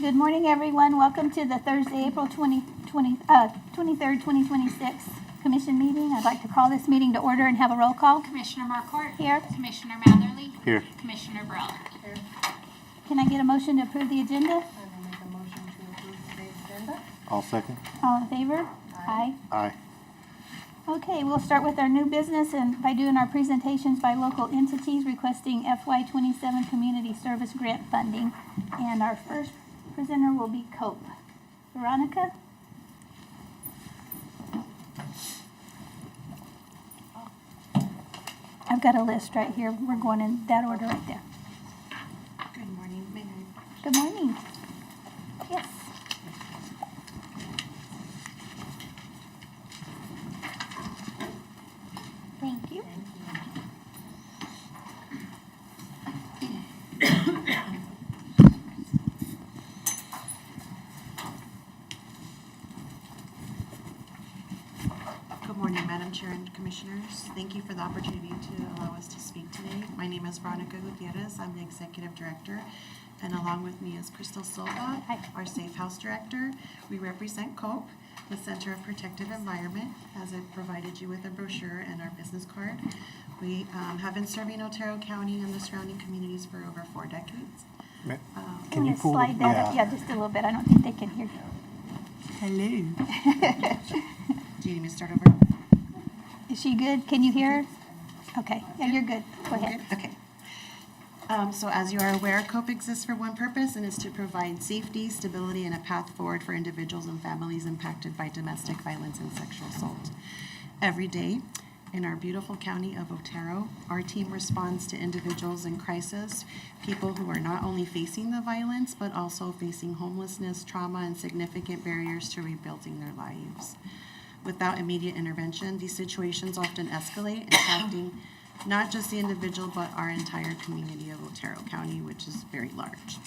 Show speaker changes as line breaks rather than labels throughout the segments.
Good morning, everyone. Welcome to the Thursday, April 23rd, 2026 Commission meeting. I'd like to call this meeting to order and have a roll call.
Commissioner Marquardt.
Here.
Commissioner Matherly.
Here.
Commissioner Burrell.
Here.
Can I get a motion to approve the agenda?
I will make a motion to approve today's agenda.
I'll second.
All in favor?
Aye.
Aye.
Okay, we'll start with our new business and by doing our presentations by local entities requesting FY27 Community Service Grant funding. And our first presenter will be COPE. Veronica? I've got a list right here. We're going in that order right there.
Good morning, Mayor.
Good morning. Yes. Thank you.
Good morning, Madam Chair and Commissioners. Thank you for the opportunity to allow us to speak today. My name is Veronica Gutierrez. I'm the Executive Director, and along with me is Crystal Silva,
Hi.
our Safe House Director. We represent COPE, the Center of Protective Environment, as I provided you with a brochure and our business card. We have been serving Otero County and the surrounding communities for over 4 decades.
Can you
I'm gonna
pull?
slide that up, yeah, just a little bit. I don't think they can hear you.
Hello. Do you need me to start over?
Is she good? Can you hear her? Okay, yeah, you're good. Go ahead.
Okay. So as you are aware, COPE exists for one purpose, and is to provide safety, stability, and a path forward for individuals and families impacted by domestic violence and sexual assault. Every day in our beautiful county of Otero, our team responds to individuals in crisis, people who are not only facing the violence, but also facing homelessness, trauma, and significant barriers to rebuilding their lives. Without immediate intervention, these situations often escalate, impacting not just the individual, but our entire community of Otero County, which is very large.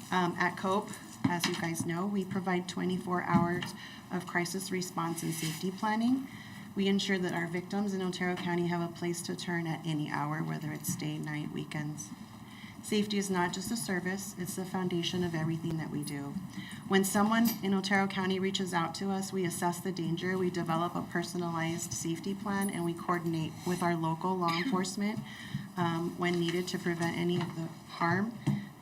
At COPE, as you guys know, we provide 24 hours of crisis response and safety planning. We ensure that our victims in Otero County have a place to turn at any hour, whether it's day, night, weekends. Safety is not just a service, it's the foundation of everything that we do. When someone in Otero County reaches out to us, we assess the danger, we develop a personalized safety plan, and we coordinate with our local law enforcement when needed to prevent any of the harm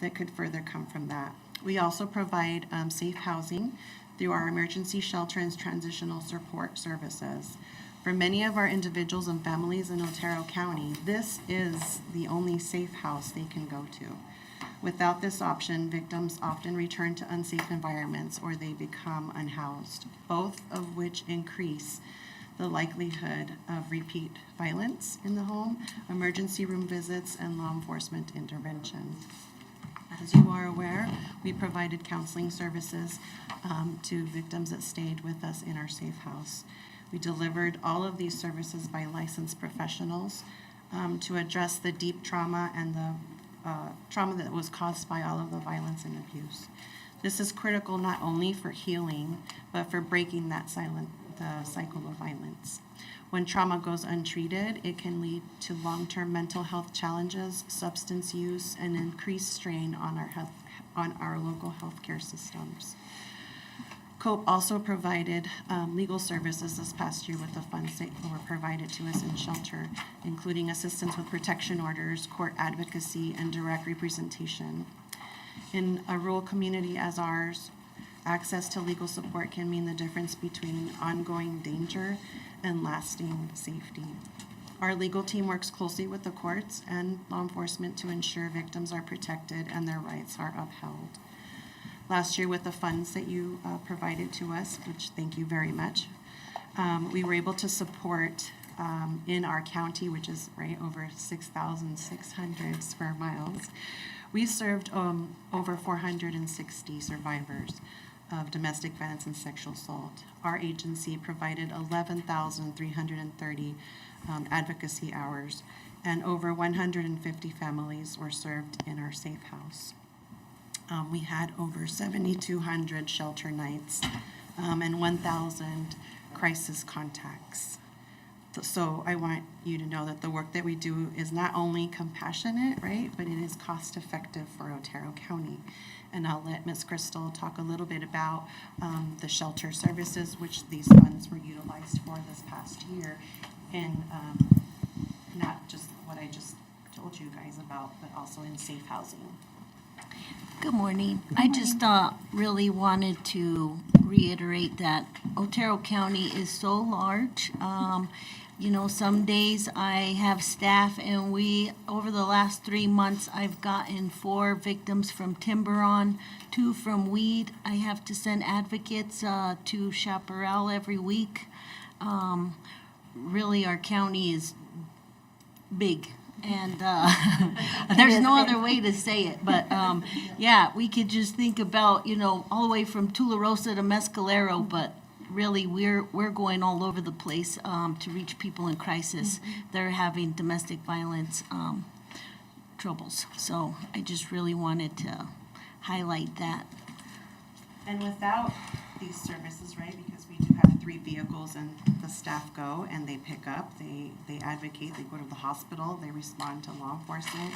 that could further come from that. We also provide safe housing through our emergency shelter and transitional support services. For many of our individuals and families in Otero County, this is the only safe house they can go to. Without this option, victims often return to unsafe environments or they become unhoused, both of which increase the likelihood of repeat violence in the home, emergency room visits, and law enforcement intervention. As you are aware, we provided counseling services to victims that stayed with us in our safe house. We delivered all of these services by licensed professionals to address the deep trauma and the trauma that was caused by all of the violence and abuse. This is critical not only for healing, but for breaking the cycle of violence. When trauma goes untreated, it can lead to long-term mental health challenges, substance use, and increased strain on our local healthcare systems. COPE also provided legal services this past year with the funds that were provided to us in shelter, including assistance with protection orders, court advocacy, and direct representation. In a rural community as ours, access to legal support can mean the difference between ongoing danger and lasting safety. Our legal team works closely with the courts and law enforcement to ensure victims are protected and their rights are upheld. Last year, with the funds that you provided to us, which thank you very much, we were able to support in our county, which is right over 6,600 square miles. We served over 460 survivors of domestic violence and sexual assault. Our agency provided 11,330 advocacy hours, and over 150 families were served in our safe house. We had over 7,200 shelter nights and 1,000 crisis contacts. So I want you to know that the work that we do is not only compassionate, right, but it is cost effective for Otero County. And I'll let Ms. Crystal talk a little bit about the shelter services, which these funds were utilized for this past year. And not just what I just told you guys about, but also in safe housing.
Good morning. I just really wanted to reiterate that Otero County is so large. You know, some days I have staff and over the last 3 months, I've gotten 4 victims from Timberon, 2 from weed. I have to send advocates to Chaparral every week. Really, our county is big. And there's no other way to say it, but yeah, we could just think about, you know, all the way from Tularosa to Mescalero, but really we're going all over the place to reach people in crisis. They're having domestic violence troubles. So I just really wanted to highlight that.
And without these services, right, because we do have 3 vehicles and the staff go and they pick up, they advocate, they go to the hospital, they respond to law enforcement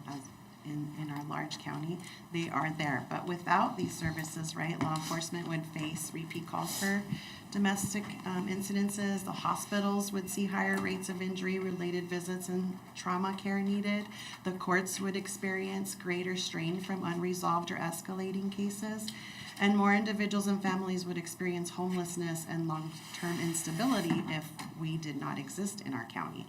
as in our large county, they are there. But without these services, right, law enforcement would face repeat calls for domestic incidences. The hospitals would see higher rates of injury-related visits and trauma care needed. The courts would experience greater strain from unresolved or escalating cases. And more individuals and families would experience homelessness and long-term instability if we did not exist in our county.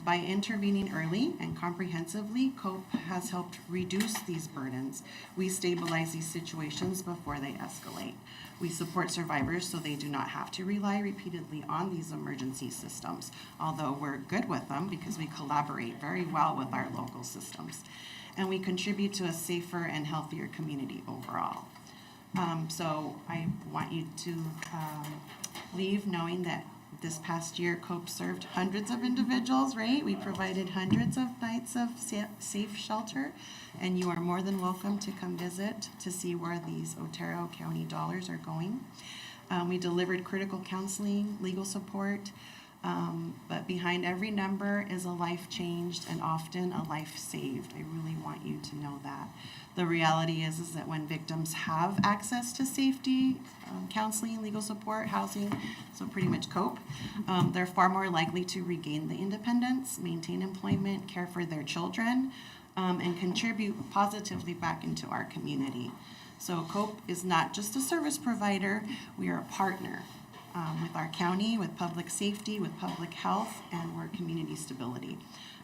By intervening early and comprehensively, COPE has helped reduce these burdens. We stabilize these situations before they escalate. We support survivors so they do not have to rely repeatedly on these emergency systems, although we're good with them because we collaborate very well with our local systems. And we contribute to a safer and healthier community overall. So I want you to leave knowing that this past year, COPE served hundreds of individuals, right? We provided hundreds of nights of safe shelter, and you are more than welcome to come visit to see where these Otero County dollars are going. We delivered critical counseling, legal support, but behind every number is a life changed and often a life saved. I really want you to know that. The reality is that when victims have access to safety, counseling, legal support, housing, so pretty much COPE, they're far more likely to regain the independence, maintain employment, care for their children, and contribute positively back into our community. So COPE is not just a service provider, we are a partner with our county, with public safety, with public health, and we're community stability.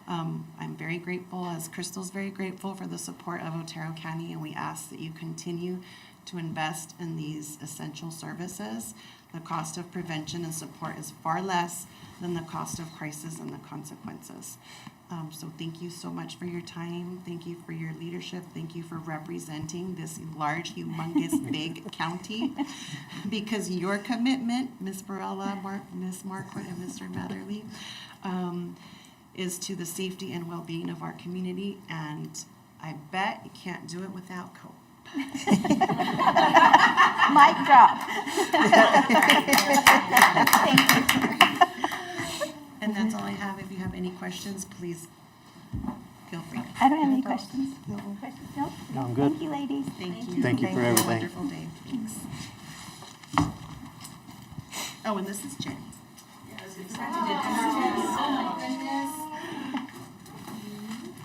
I'm very grateful, as Crystal's very grateful, for the support of Otero County, and we ask that you continue to invest in these essential services. The cost of prevention and support is far less than the cost of crisis and the consequences. So thank you so much for your time. Thank you for your leadership. Thank you for representing this large, humongous, big county. Because your commitment, Ms. Barella, Ms. Marquardt, and Mr. Matherly, is to the safety and well-being of our community. And I bet you can't do it without COPE.
Mic drop. Thank you.
And that's all I have. If you have any questions, please feel free.
I don't have any questions. Questions? Nope.
No, I'm good.
Thank you, ladies.
Thank you.
Thank you for
Have a
everything.
wonderful day. Thanks. Oh, and this is Jenny.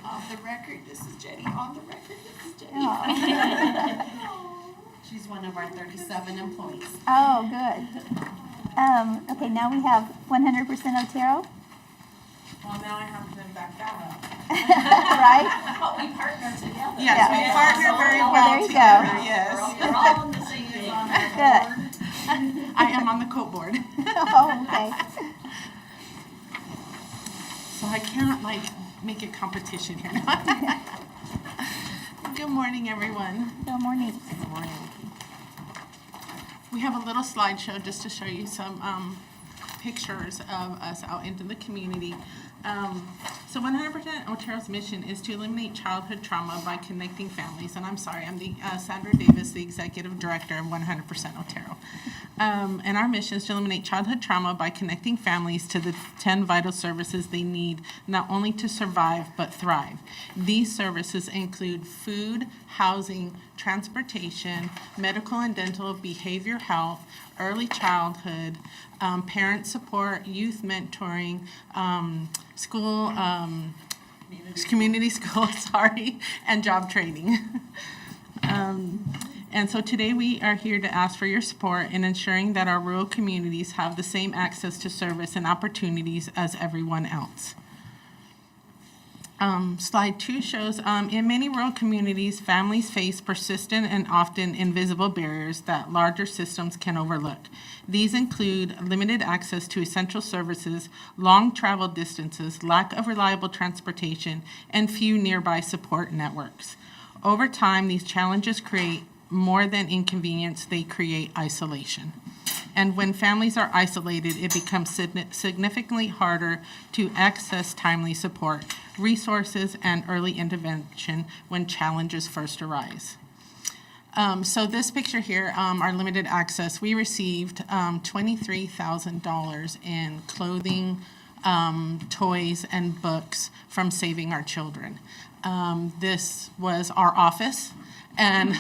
Off the record, this is Jenny. On the record, this is Jenny. She's one of our 37 employees.
Oh, good. Okay, now we have 100% Otero,
Well, now I have to back that up.
right?
But we partner together.
Yes,
Yeah.
we partner very
Well,
well
there you go.
together, yes.
We're all on the same page.
Good.
I am on the COPE board.
Oh, okay.
So I can't make it competition here. Good morning, everyone.
Good morning.
Good morning.
We have a little slideshow just to show you some pictures of us out into the community. So 100% Otero's mission is to eliminate childhood trauma by connecting families. And I'm sorry, I'm the Sandra Davis, the Executive Director of 100% Otero. And our mission is to eliminate childhood trauma by connecting families to the 10 vital services they need, not only to survive, but thrive. These services include food, housing, transportation, medical and dental, behavioral health, early childhood, parent support, youth mentoring, school, community school, and job training. And so today we are here to ask for your support in ensuring that our rural communities have the same access to service and opportunities as everyone else. Slide 2 shows in many rural communities, families face persistent and often invisible barriers that larger systems can overlook. These include limited access to essential services, long travel distances, lack of reliable transportation, and few nearby support networks. Over time, these challenges create more than inconvenience, they create isolation. And when families are isolated, it becomes significantly harder to access timely support, resources, and early intervention when challenges first arise. So this picture here, our limited access, we received $23,000 in clothing, toys, and books from Saving Our Children. This was our office and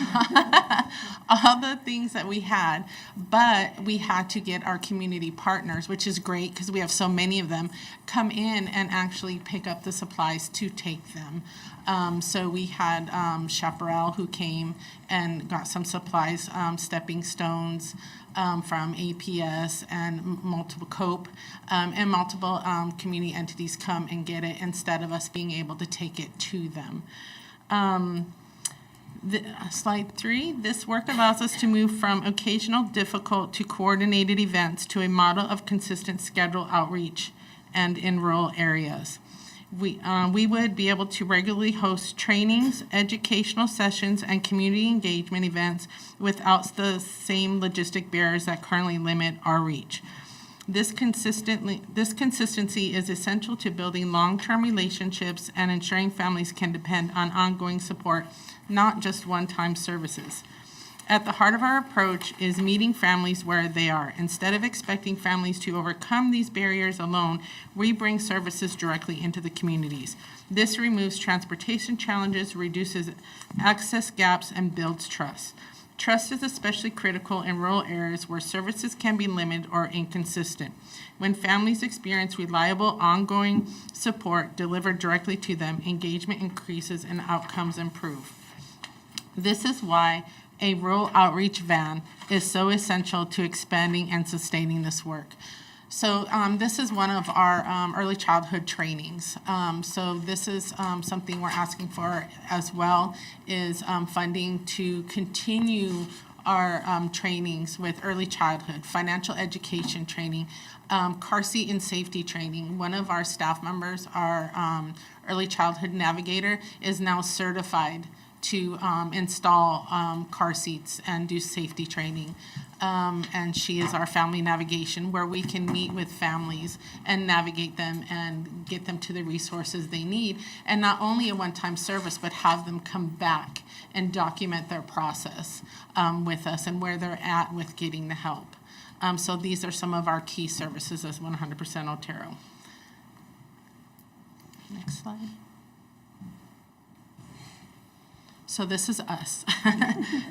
all the things that we had, but we had to get our community partners, which is great because we have so many of them, come in and actually pick up the supplies to take them. So we had Chaparral who came and got some supplies, stepping stones from APS and multiple COPE, and multiple community entities come and get it instead of us being able to take it to them. Slide 3, this work allows us to move from occasional difficult to coordinated events to a model of consistent schedule outreach and in rural areas. We would be able to regularly host trainings, educational sessions, and community engagement events without the same logistic barriers that currently limit our reach. This consistency is essential to building long-term relationships and ensuring families can depend on ongoing support, not just one-time services. At the heart of our approach is meeting families where they are. Instead of expecting families to overcome these barriers alone, we bring services directly into the communities. This removes transportation challenges, reduces access gaps, and builds trust. Trust is especially critical in rural areas where services can be limited or inconsistent. When families experience reliable, ongoing support delivered directly to them, engagement increases and outcomes improve. This is why a rural outreach van is so essential to expanding and sustaining this work. So this is one of our early childhood trainings. So this is something we're asking for as well, is funding to continue our trainings with early childhood, financial education training, car seat and safety training. One of our staff members, our early childhood navigator, is now certified to install car seats and do safety training. And she is our family navigation, where we can meet with families and navigate them and get them to the resources they need. And not only a one-time service, but have them come back and document their process with us and where they're at with getting the help. So these are some of our key services as 100% Otero. Next slide. So this is us.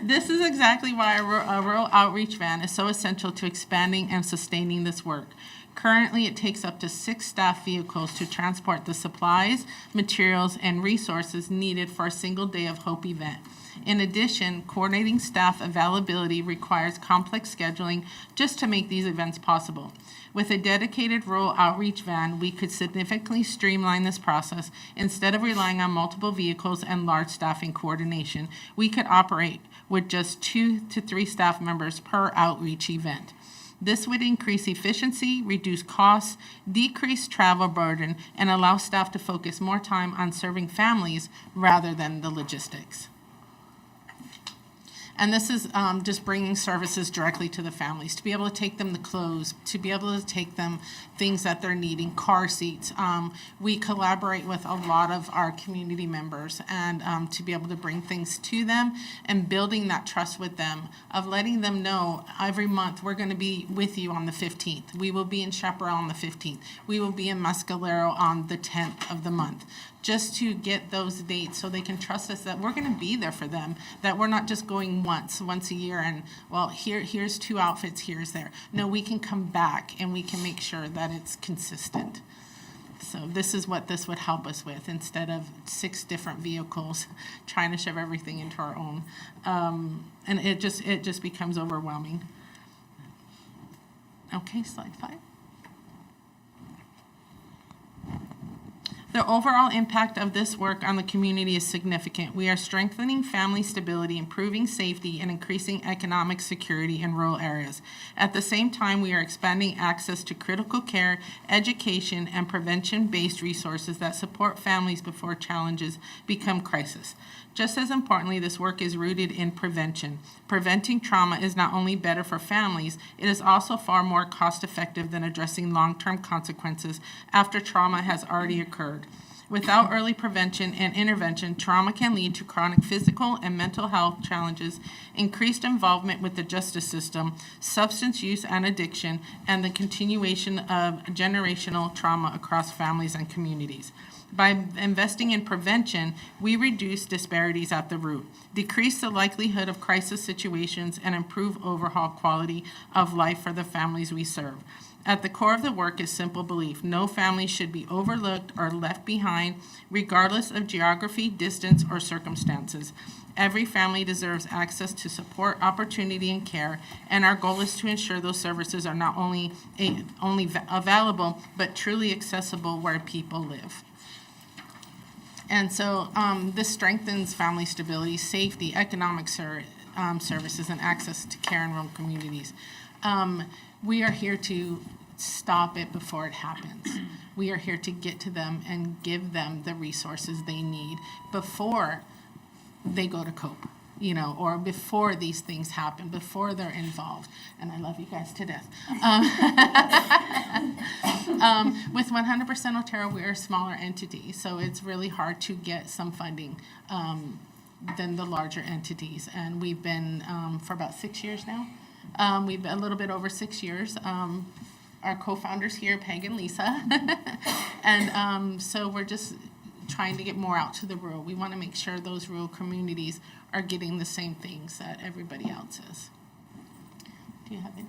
This is exactly why a rural outreach van is so essential to expanding and sustaining this work. Currently, it takes up to 6 staff vehicles to transport the supplies, materials, and resources needed for a single Day of Hope event. In addition, coordinating staff availability requires complex scheduling just to make these events possible. With a dedicated rural outreach van, we could significantly streamline this process. Instead of relying on multiple vehicles and large staffing coordination, we could operate with just 2 to 3 staff members per outreach event. This would increase efficiency, reduce costs, decrease travel burden, and allow staff to focus more time on serving families rather than the logistics. And this is just bringing services directly to the families, to be able to take them the clothes, to be able to take them things that they're needing, car seats. We collaborate with a lot of our community members, and to be able to bring things to them and building that trust with them, of letting them know every month we're going to be with you on the 15th. We will be in Chaparral on the 15th. We will be in Mescalero on the 10th of the month. Just to get those dates so they can trust us that we're going to be there for them, that we're not just going once a year and, well, here's 2 outfits, here's there. No, we can come back and we can make sure that it's consistent. So this is what this would help us with, instead of 6 different vehicles trying to shove everything into our own. And it just becomes overwhelming. Okay, slide 5. The overall impact of this work on the community is significant. We are strengthening family stability, improving safety, and increasing economic security in rural areas. At the same time, we are expanding access to critical care, education, and prevention-based resources that support families before challenges become crisis. Just as importantly, this work is rooted in prevention. Preventing trauma is not only better for families, it is also far more cost-effective than addressing long-term consequences after trauma has already occurred. Without early prevention and intervention, trauma can lead to chronic physical and mental health challenges, increased involvement with the justice system, substance use and addiction, and the continuation of generational trauma across families and communities. By investing in prevention, we reduce disparities at the root, decrease the likelihood of crisis situations, and improve overall quality of life for the families we serve. At the core of the work is simple belief: no family should be overlooked or left behind, regardless of geography, distance, or circumstances. Every family deserves access to support, opportunity, and care, and our goal is to ensure those services are not only available, but truly accessible where people live. And so this strengthens family stability, safety, economic services, and access to care in rural communities. We are here to stop it before it happens. We are here to get to them and give them the resources they need before they go to COPE, or before these things happen, before they're involved. And I love you guys to death. With 100% Otero, we're a smaller entity, so it's really hard to get some funding than the larger entities. And we've been for about 6 years now. We've been a little bit over 6 years. Our co-founders here, Peg and Lisa. And so we're just trying to get more out to the rural. We want to make sure those rural communities are getting the same things that everybody else is. Do you have any?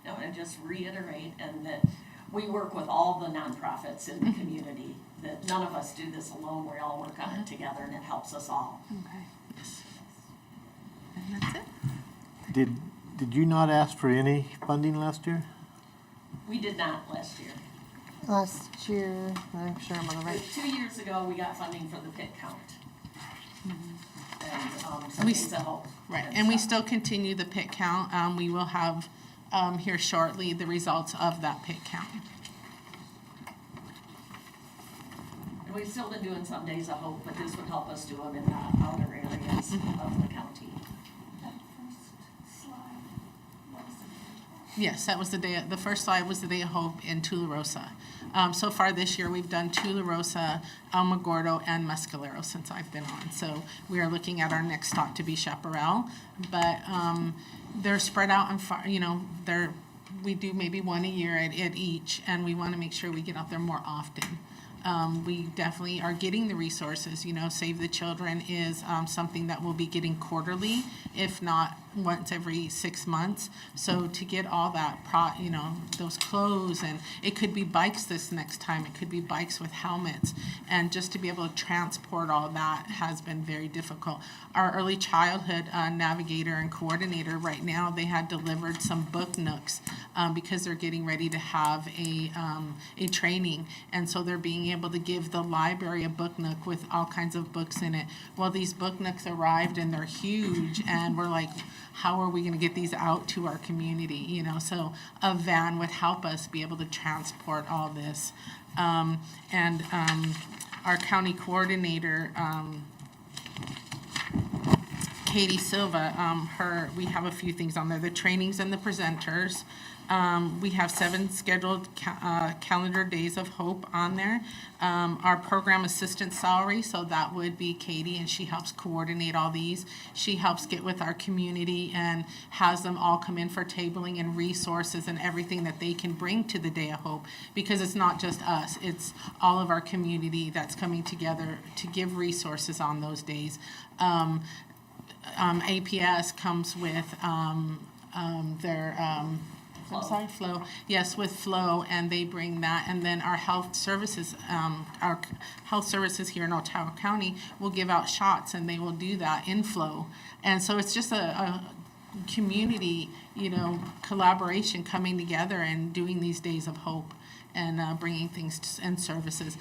No, and just reiterate, and that we work with all the nonprofits in the community, that none of us do this alone, we all work on it together, and it helps us all.
Okay. Yes. And that's it.
Did you not ask for any funding last year?
We did not last year.
Last year, I'm sure I'm on the right.
2 years ago, we got funding for the pit count. And some
We
things that help.
Right, and we still continue the pit count. We will have here shortly the results of that pit count.
And we've still been doing some days of hope, but this would help us do them in the outer areas of the county.
Yes, that was the first slide was the Day of Hope in Tularosa. So far this year, we've done Tularosa, Alamogordo, and Mescalero since I've been on. So we are looking at our next stop to be Chaparral. But they're spread out and far, we do maybe one a year at each, and we want to make sure we get out there more often. We definitely are getting the resources. Save the Children is something that we'll be getting quarterly, if not once every 6 months. So to get all that, those clothes, and it could be bikes this next time. It could be bikes with helmets. And just to be able to transport all that has been very difficult. Our early childhood navigator and coordinator right now, they had delivered some book nooks because they're getting ready to have a training. And so they're being able to give the library a book nook with all kinds of books in it. Well, these book nooks arrived and they're huge, and we're like, how are we going to get these out to our community? So a van would help us be able to transport all this. And our county coordinator, Katie Silva, we have a few things on there, the trainings and the presenters. We have 7 scheduled calendar days of hope on there. Our program assistant salary, so that would be Katie, and she helps coordinate all these. She helps get with our community and has them all come in for tabling and resources and everything that they can bring to the Day of Hope, because it's not just us, it's all of our community that's coming together to give resources on those days. APS comes with their I'm sorry, Flow. Yes, with Flow, and they bring that. And then our health services here in Otero County will give out shots, and they will do that in Flow. And so it's just a community, collaboration coming together and doing these days of hope and bringing things and services.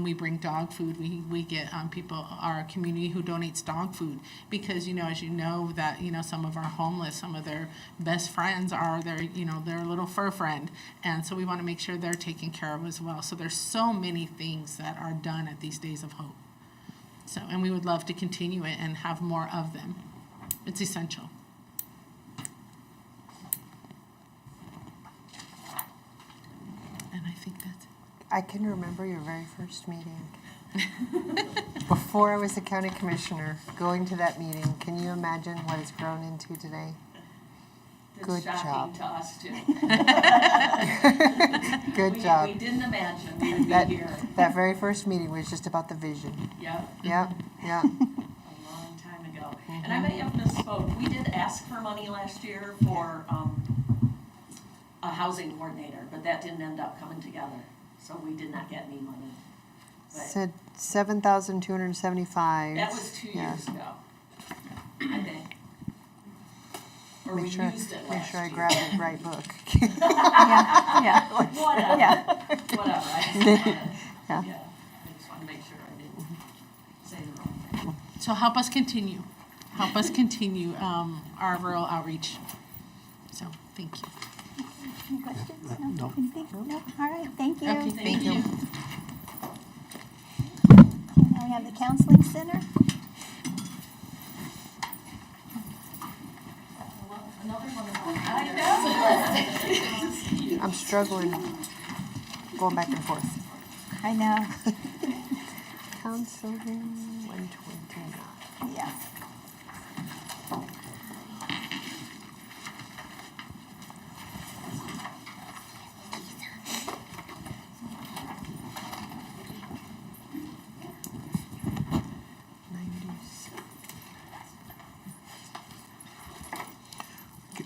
We bring dog food. We get people, our community who donates dog food, because as you know that some of our homeless, some of their best friends are their their little fur friend, and so we want to make sure they're taken care of as well. So there's so many things that are done at these days of hope. So, and we would love to continue it and have more of them. It's essential. And I think that's it.
I can remember your very first meeting. Before I was a county commissioner, going to that meeting, can you imagine what it's grown into today? Good
It's shocking
job.
to us too.
Good job.
We didn't imagine we would
That,
be here.
that very first meeting was just about the vision.
Yep,
Yep,
a
yep.
long time ago. And I may have misspoke. We did ask for money last year for a housing coordinator, but that didn't end up coming together. So we did not get any money. But
Said 7,275.
that was 2
Yeah.
years ago, I think. Or we
Make
used it
sure,
last year.
make sure I grab the right book.
Yeah.
Whatever.
Yeah.
Whatever. I just wanna,
Yeah.
I just want to make sure I didn't say the wrong thing.
So help us continue. Help us continue our rural outreach. So thank you.
Any questions?
No.
Anything? No? All right, thank you.
Okay, thank you.
Now we have the counseling center.
Another one of our.
I'm struggling going back and forth.
I know,
Counseling 129.
yeah.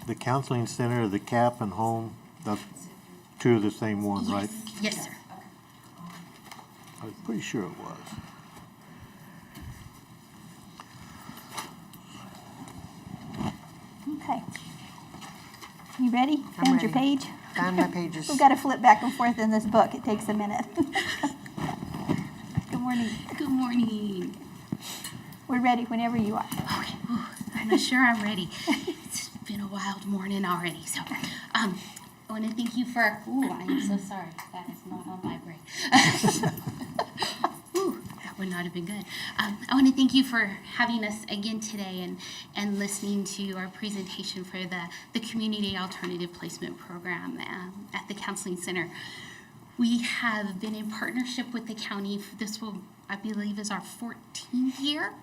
The counseling center, the CAP and home, that's two of the same one, right?
Yes, sir.
I was pretty sure it was.
Okay. You ready?
I'm
Found your
ready.
page?
Found my pages.
We've got to flip back and forth in this book. It takes a minute. Good morning.
Good morning.
We're ready whenever you are.
Okay, whew, I'm not sure I'm ready. It's been a wild morning already. So, I want to thank you for. Ooh, I am so sorry. That is not on my brain. Ooh, that would not have been good. I want to thank you for having us again today and listening to our presentation for the Community Alternative Placement Program at the Counseling Center. We have been in partnership with the county. This will, I believe, is our 14th year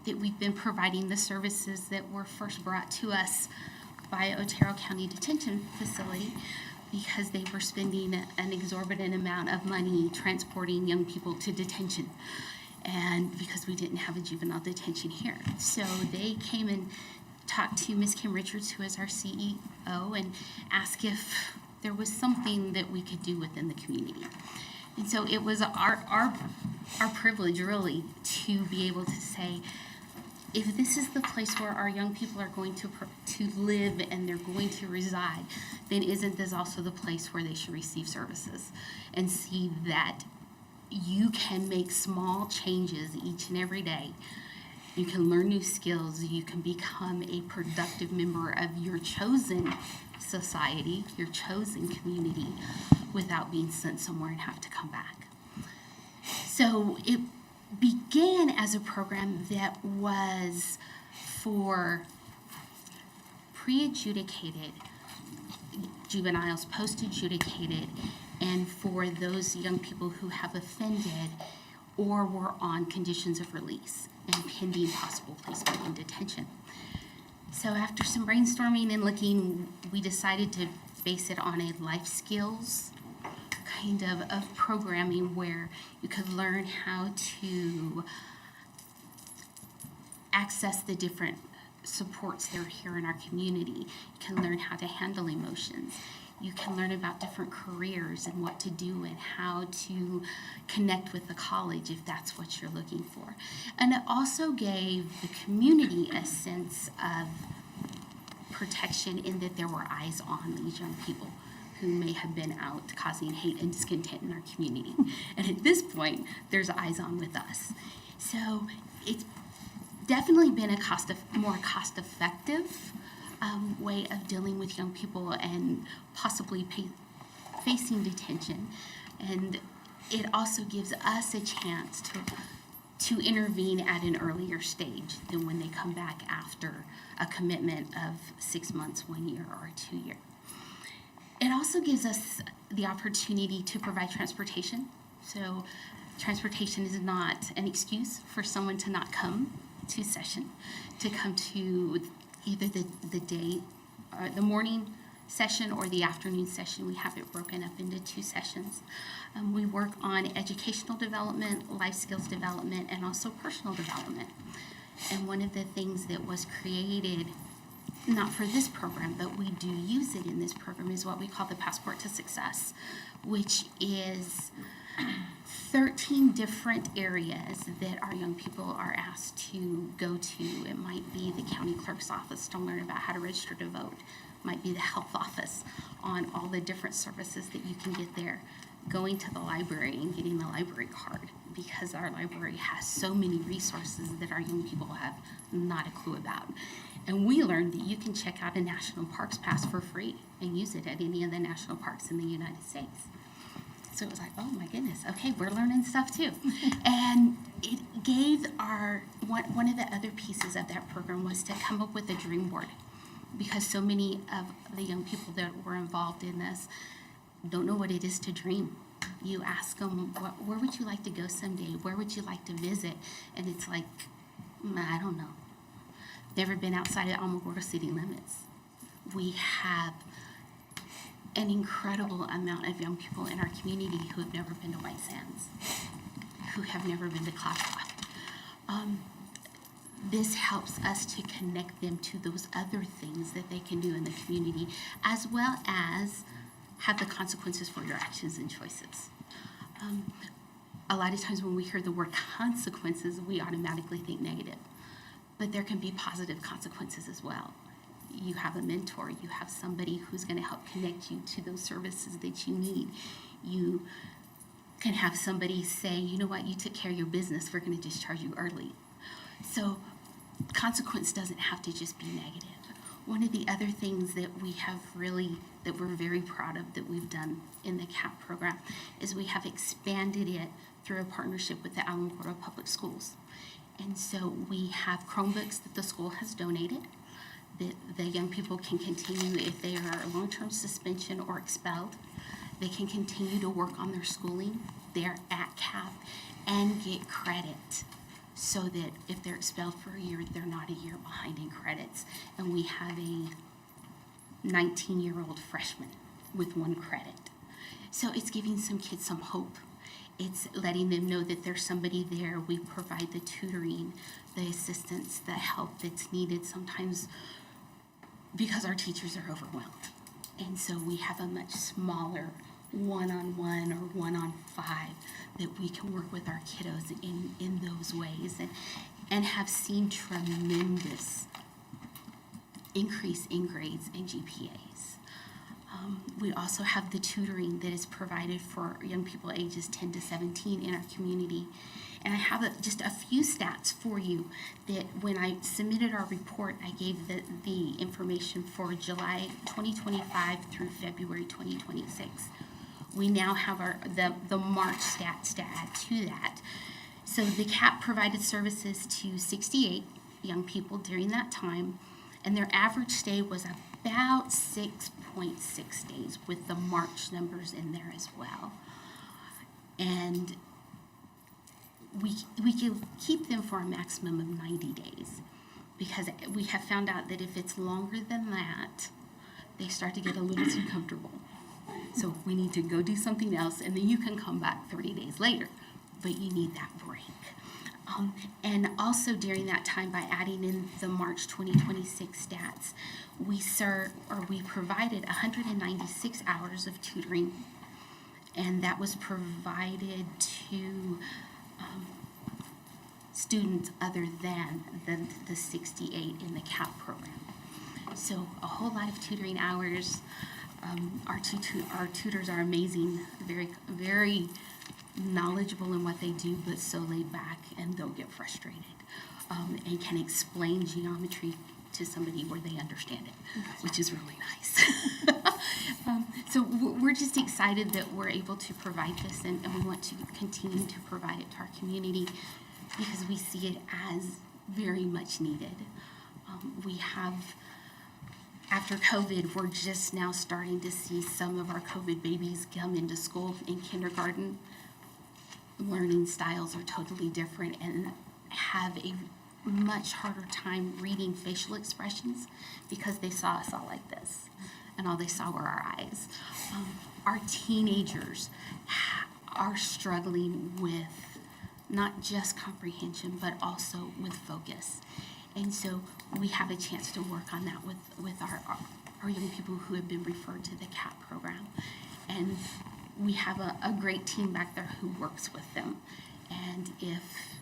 that we've been providing the services that were first brought to us by Otero County Detention Facility, because they were spending an exorbitant amount of money transporting young people to detention, and because we didn't have a juvenile detention here. So they came and talked to Ms. Kim Richards, who is our CEO, and asked if there was something that we could do within the community. And so it was our privilege, really, to be able to say, if this is the place where our young people are going to live and they're going to reside, then isn't this also the place where they should receive services and see that you can make small changes each and every day. You can learn new skills. You can become a productive member of your chosen society, your chosen community, without being sent somewhere and have to come back. So it began as a program that was for pre-adjudicated juveniles, post-adjudicated, and for those young people who have offended or were on conditions of release and pending possible placement in detention. So after some brainstorming and looking, we decided to base it on a life skills kind of programming where you could learn how to access the different supports that are here in our community. You can learn how to handle emotions. You can learn about different careers and what to do and how to connect with the college if that's what you're looking for. And it also gave the community a sense of protection in that there were eyes on these young people who may have been out causing hate and discontent in our community. And at this point, there's eyes on with us. So it's definitely been a more cost-effective way of dealing with young people and possibly facing detention. And it also gives us a chance to intervene at an earlier stage than when they come back after a commitment of 6 months, 1 year, or 2 years. It also gives us the opportunity to provide transportation. So transportation is not an excuse for someone to not come to session, to come to either the day, or the morning session or the afternoon session. We have it broken up into 2 sessions. We work on educational development, life skills development, and also personal development. And one of the things that was created, not for this program, but we do use it in this program, is what we call the Passport to Success, which is 13 different areas that our young people are asked to go to. It might be the county clerk's office to learn about how to register to vote. It might be the health office on all the different services that you can get there. Going to the library and getting the library card, because our library has so many resources that our young people have not a clue about. And we learned that you can check out a National Parks Pass for free and use it at any of the national parks in the United States. So it was like, oh my goodness, okay, we're learning stuff too. And it gave one of the other pieces of that program was to come up with a dream board, because so many of the young people that were involved in this don't know what it is to dream. You ask them, where would you like to go someday? Where would you like to visit? And it's like, I don't know. Never been outside of Alamogordo city limits. We have an incredible amount of young people in our community who have never been to White Sands, who have never been to Cloudcroft. This helps us to connect them to those other things that they can do in the community, as well as have the consequences for your actions and choices. A lot of times when we hear the word consequences, we automatically think negative, but there can be positive consequences as well. You have a mentor, you have somebody who's going to help connect you to those services that you need. You can have somebody say, you know what, you took care of your business, we're going to discharge you early. So consequence doesn't have to just be negative. One of the other things that that we're very proud of that we've done in the CAP program is we have expanded it through a partnership with the Alamogordo Public Schools. And so we have Chromebooks that the school has donated that the young people can continue, if they are long-term suspension or expelled, they can continue to work on their schooling there at CAP and get credit, so that if they're expelled for a year, they're not a year behind in credits. And we have a 19-year-old freshman with 1 credit. So it's giving some kids some hope. It's letting them know that there's somebody there. We provide the tutoring, the assistance, the help that's needed sometimes because our teachers are overwhelmed. And so we have a much smaller 1-on-1 or 1-on-5 that we can work with our kiddos in those ways, and have seen tremendous increase in grades and GPAs. We also have the tutoring that is provided for young people ages 10 to 17 in our community. And I have just a few stats for you that when I submitted our report, I gave the information for July 2025 through February 2026. We now have the March stats to add to that. So the CAP provided services to 68 young people during that time, and their average stay was about 6.6 days, with the March numbers in there as well. And we can keep them for a maximum of 90 days, because we have found out that if it's longer than that, they start to get a little too comfortable. So we need to go do something else, and then you can come back 30 days later, but you need that break. And also during that time, by adding in the March 2026 stats, we provided 196 hours of tutoring, and that was provided to students other than the 68 in the CAP program. So a whole lot of tutoring hours. Our tutors are amazing, very, very knowledgeable in what they do, but so laid back, and they'll get frustrated, and can explain geometry to somebody where they understand it, which is really nice. So we're just excited that we're able to provide this, and we want to continue to provide it to our community, because we see it as very much needed. After COVID, we're just now starting to see some of our COVID babies come into school in kindergarten. Learning styles are totally different and have a much harder time reading facial expressions, because they saw us all like this, and all they saw were our eyes. Our teenagers are struggling with not just comprehension, but also with focus. And so we have a chance to work on that with our young people who have been referred to the CAP program. And we have a great team back there who works with them. And if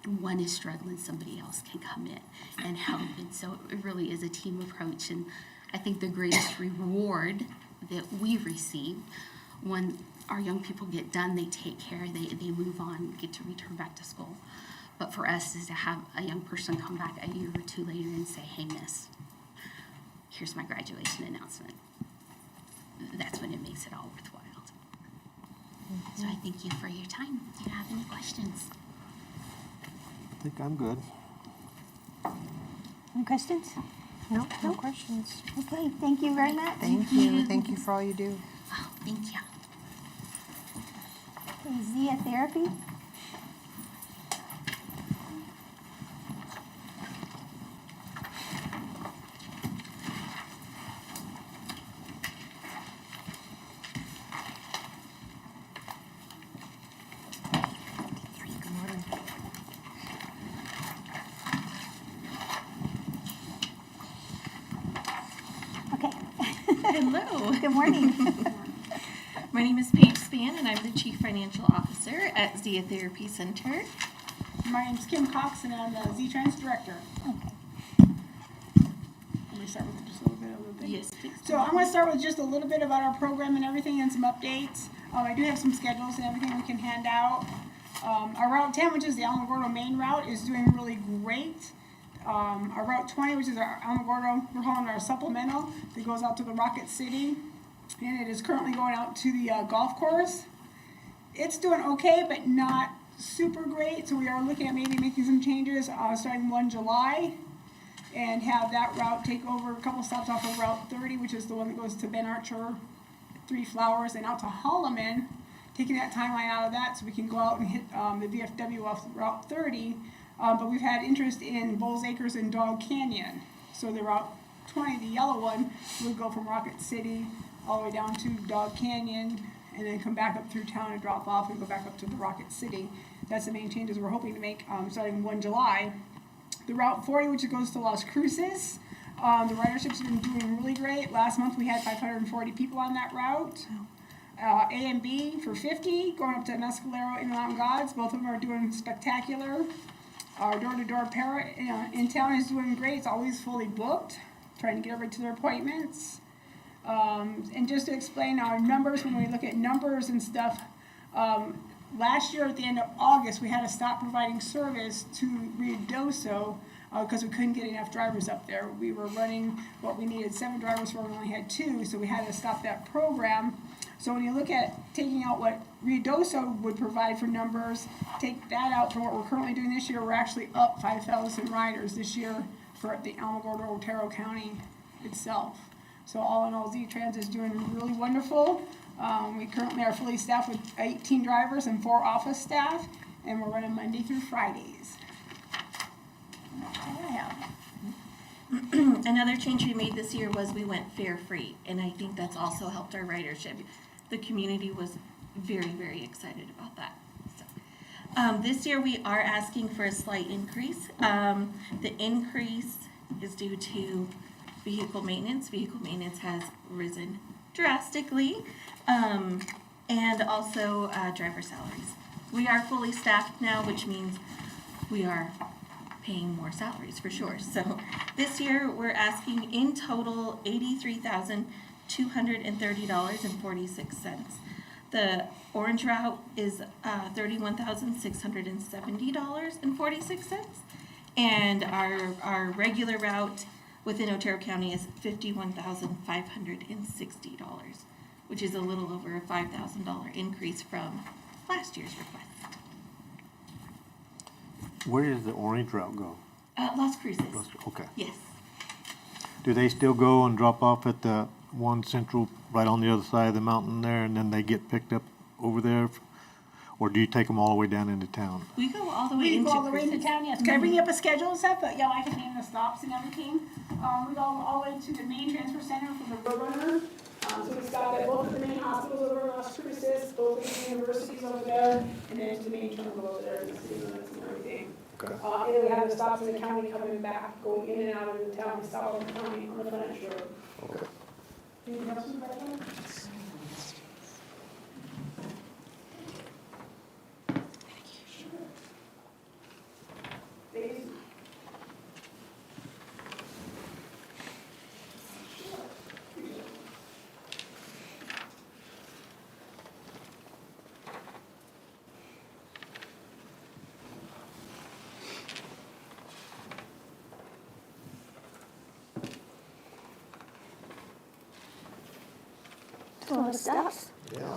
one is struggling, somebody else can come in and help. And so it really is a team approach. And I think the greatest reward that we receive when our young people get done, they take care, they move on, get to return back to school. But for us is to have a young person come back a year or two later and say, hey, miss, here's my graduation announcement. That's when it makes it all worthwhile. So I thank you for your time. Do you have any questions?
I think I'm good.
Any questions?
No questions.
Okay, thank you very much.
Thank you. Thank you for all you do.
Oh, thank you.
Okay, Zia Therapy.
Good morning.
Okay.
Hello,
Good morning.
my name is Paige Spann, and I'm the Chief Financial Officer at Zia Therapy Center.
My name's Kim Cox, and I'm the Z-Trans Director.
Okay.
Let me start with just a little bit of the thing.
Yes, please.
So I'm going to start with just a little bit about our program and everything, and some updates. I do have some schedules and everything we can hand out. Our Route 10, which is the Alamogordo main route, is doing really great. Our Route 20, which is our Alamogordo, we're calling our supplemental, that goes out to the Rocket City, and it is currently going out to the golf course. It's doing okay, but not super great, so we are looking at maybe making some changes starting 1 July, and have that route take over a couple stops off of Route 30, which is the one that goes to Ben Archer, Three Flowers, and out to Holloman, taking that timeline out of that so we can go out and hit the VFW off Route 30. But we've had interest in Bulls Acres and Dog Canyon. So the Route 20, the yellow one, would go from Rocket City all the way down to Dog Canyon, and then come back up through town and drop off and go back up to the Rocket City. That's the main changes we're hoping to make starting 1 July. The Route 40, which goes to Las Cruces, the ridership's been doing really great. Last month we had 540 people on that route. A and B for 50, going up to Mescalero and Mountain Gods. Both of them are doing spectacular. Our door-to-door para in town is doing great. It's always fully booked, trying to get everybody to their appointments. And just to explain our numbers, when we look at numbers and stuff, last year at the end of August, we had to stop providing service to Ruidoso because we couldn't get enough drivers up there. We were running what we needed 7 drivers for, we only had 2, so we had to stop that program. So when you look at taking out what Ruidoso would provide for numbers, take that out for what we're currently doing this year, we're actually up 5,000 riders this year for the Alamogordo, Otero County itself. So all in all, Z-Trans is doing really wonderful. We currently are fully staffed with 18 drivers and 4 office staff, and we're running Monday through Fridays. And that's all I have.
Another change we made this year was we went fare-free, and I think that's also helped our ridership. The community was very, very excited about that. So, this year we are asking for a slight increase. The increase is due to vehicle maintenance. Vehicle maintenance has risen drastically, and also driver salaries. We are fully staffed now, which means we are paying more salaries for sure. So this year we're asking in total $83,230.46. The orange route is $31,670.46, and our regular route within Otero County is $51,560, which is a little over a $5,000 increase from last year's request.
Where does the orange route go?
Las Cruces.
Okay.
Yes.
Do they still go and drop off at the one central, right on the other side of the mountain there, and then they get picked up over there? Or do you take them all the way down into town?
We go all the way
We
into
go all the way into
Cruces.
town, yes. Can I bring you up a schedule and stuff? But yeah, I can name the stops and everything. We go all the way to the main transfer center for the Roadrunner. So we stop at both of the main hospitals over in Las Cruces, both of the universities over there, and then to the main terminal over there in the city limits and everything.
Okay.
And then we have the stops in the county coming back, going in and out of the town, we stop on the county on the Frontage Road.
Okay.
Anything else you'd like to know?
All the stops.
Yeah.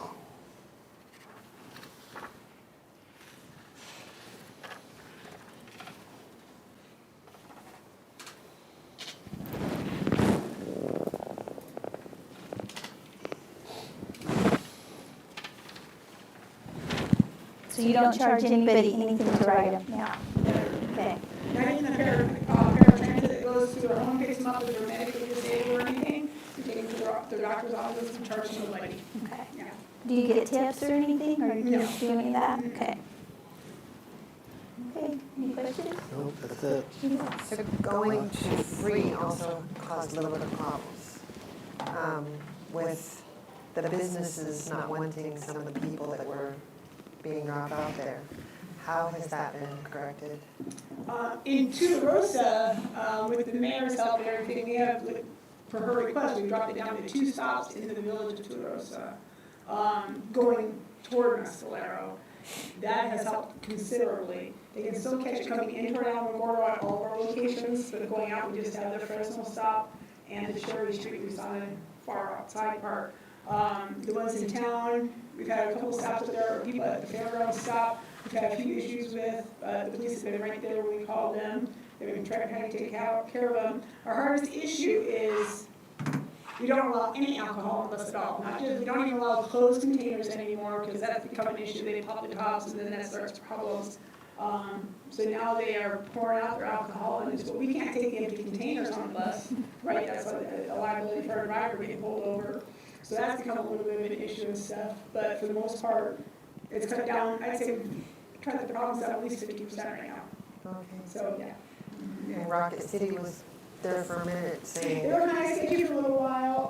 So you don't charge anybody anything to ride them now? Okay.
Not even the paratransit that goes to their home, picks them up if they're medically disabled or anything, you take them to their doctor's office and charge nobody.
Okay.
Yeah.
Do you get tips or anything, or you
No.
don't do any of that? Okay. Okay, any questions?
Nope, that's it.
So going to free also caused a little bit of problems with the businesses not wanting some of the people that were being dropped out there. How has that been corrected?
In Tularosa, with the mayor's help and everything, we have, for her request, we dropped it down to 2 stops into the village of Tularosa, going toward Mescalero. That has helped considerably. They can still catch it coming in toward Alamogordo at all of our locations, but going out, we just have the Fresno stop and the Cherry Street, we saw the far outside part. The ones in town, we've had a couple stops up there, people at the fairgrounds stop. We've had a few issues with, the police have been right there when we called them. They've been trying to take care of them. Our hardest issue is we don't allow any alcohol in us at all. Not just, we don't even allow closed containers anymore because that's become an issue. They pop the tops and then that starts problems. So now they are pouring out their alcohol and but we can't take the empty containers on the bus, right? That's a liability for a driver getting pulled over. So that's become a little bit of an issue and stuff. But for the most part, it's cut down. I'd say try the problems down at least 50% right now.
Okay.
So yeah.
And Rocket City was there for a minute saying.
They were kind of sketchy for a little while.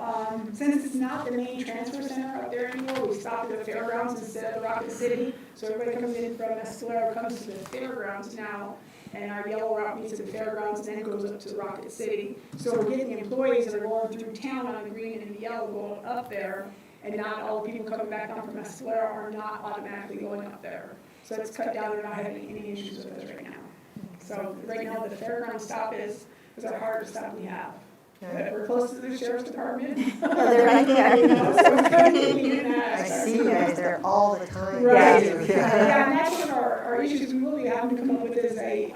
Since it's not the main transfer center up there anymore, we stopped at the fairgrounds instead of the Rocket City. So everybody comes in from Mescalero comes to the fairgrounds now, and our yellow route meets at the fairgrounds and then goes up to the Rocket City. So we're getting employees that are going through town on the green and the yellow going up there, and not all the people coming back down from Mescalero are not automatically going up there. So it's cut down. They're not having any issues with us right now. So right now, the fairground stop is our hardest stop we have. But we're close to the sheriff's department.
They're right there.
So we're kind of looking at that.
I see you guys there all the time.
Right.
Yeah.
Yeah, and that's one of our issues we really have to come up with is a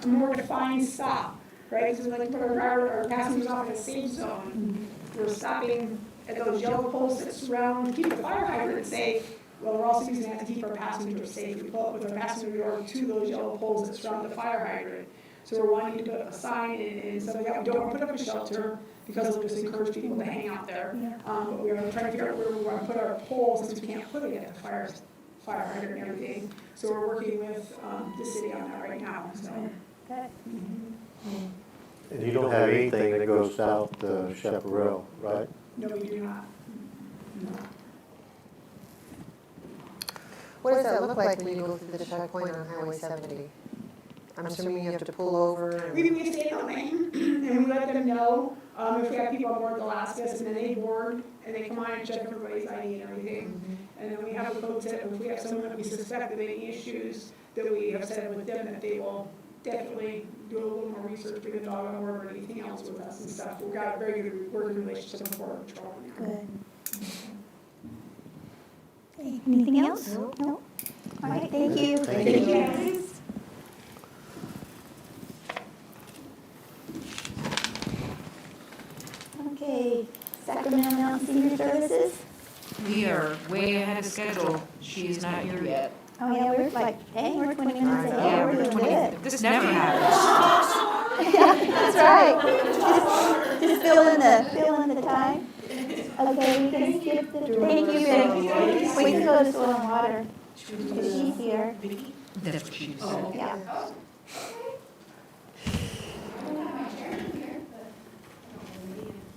more defined stop, right? Because like put our passengers off in a safe zone. We're stopping at those yellow poles that surround, keep the fire hydrant safe. Well, we're also using that to keep our passengers safe. We pull up with our passenger door to those yellow poles that surround the fire hydrant. So we're wanting to put a sign and stuff like that. We don't want to put up a shelter because it'll just encourage people to hang out there. But we're trying to figure out where we want to put our poles since we can't put it at the fire hydrant and everything. So we're working with the city on that right now, so.
And you don't have anything that goes south to Chaparral, right?
No, we do not. No.
What does that look like when you go through the checkpoint on Highway 70? I'm assuming you have to pull over.
We stay in the lane and we let them know if we have people on board the Alaskas and then they board and they come on and check everybody's ID and everything. And then we have the folks that if we have someone that we suspect of any issues, that we have said with them that they will definitely do a little more research, bring the dog on board or anything else with us and stuff. We've got a very good working relationship with Border Patrol now.
Good. Okay, anything else? No. All right, thank you.
Thank you.
Okay, Sacramento Mountain Senior Services.
We are way ahead of schedule. She's not here yet.
Oh, yeah, we're like, dang, we're 20 minutes ahead.
Yeah,
We're
we're
doing
20.
good.
This never happens.
Yeah, that's right. Just fill in the time. Okay, we can skip the, thank you, Vicky. We can go to soil and water, because she's here.
That's what she said.
Yeah.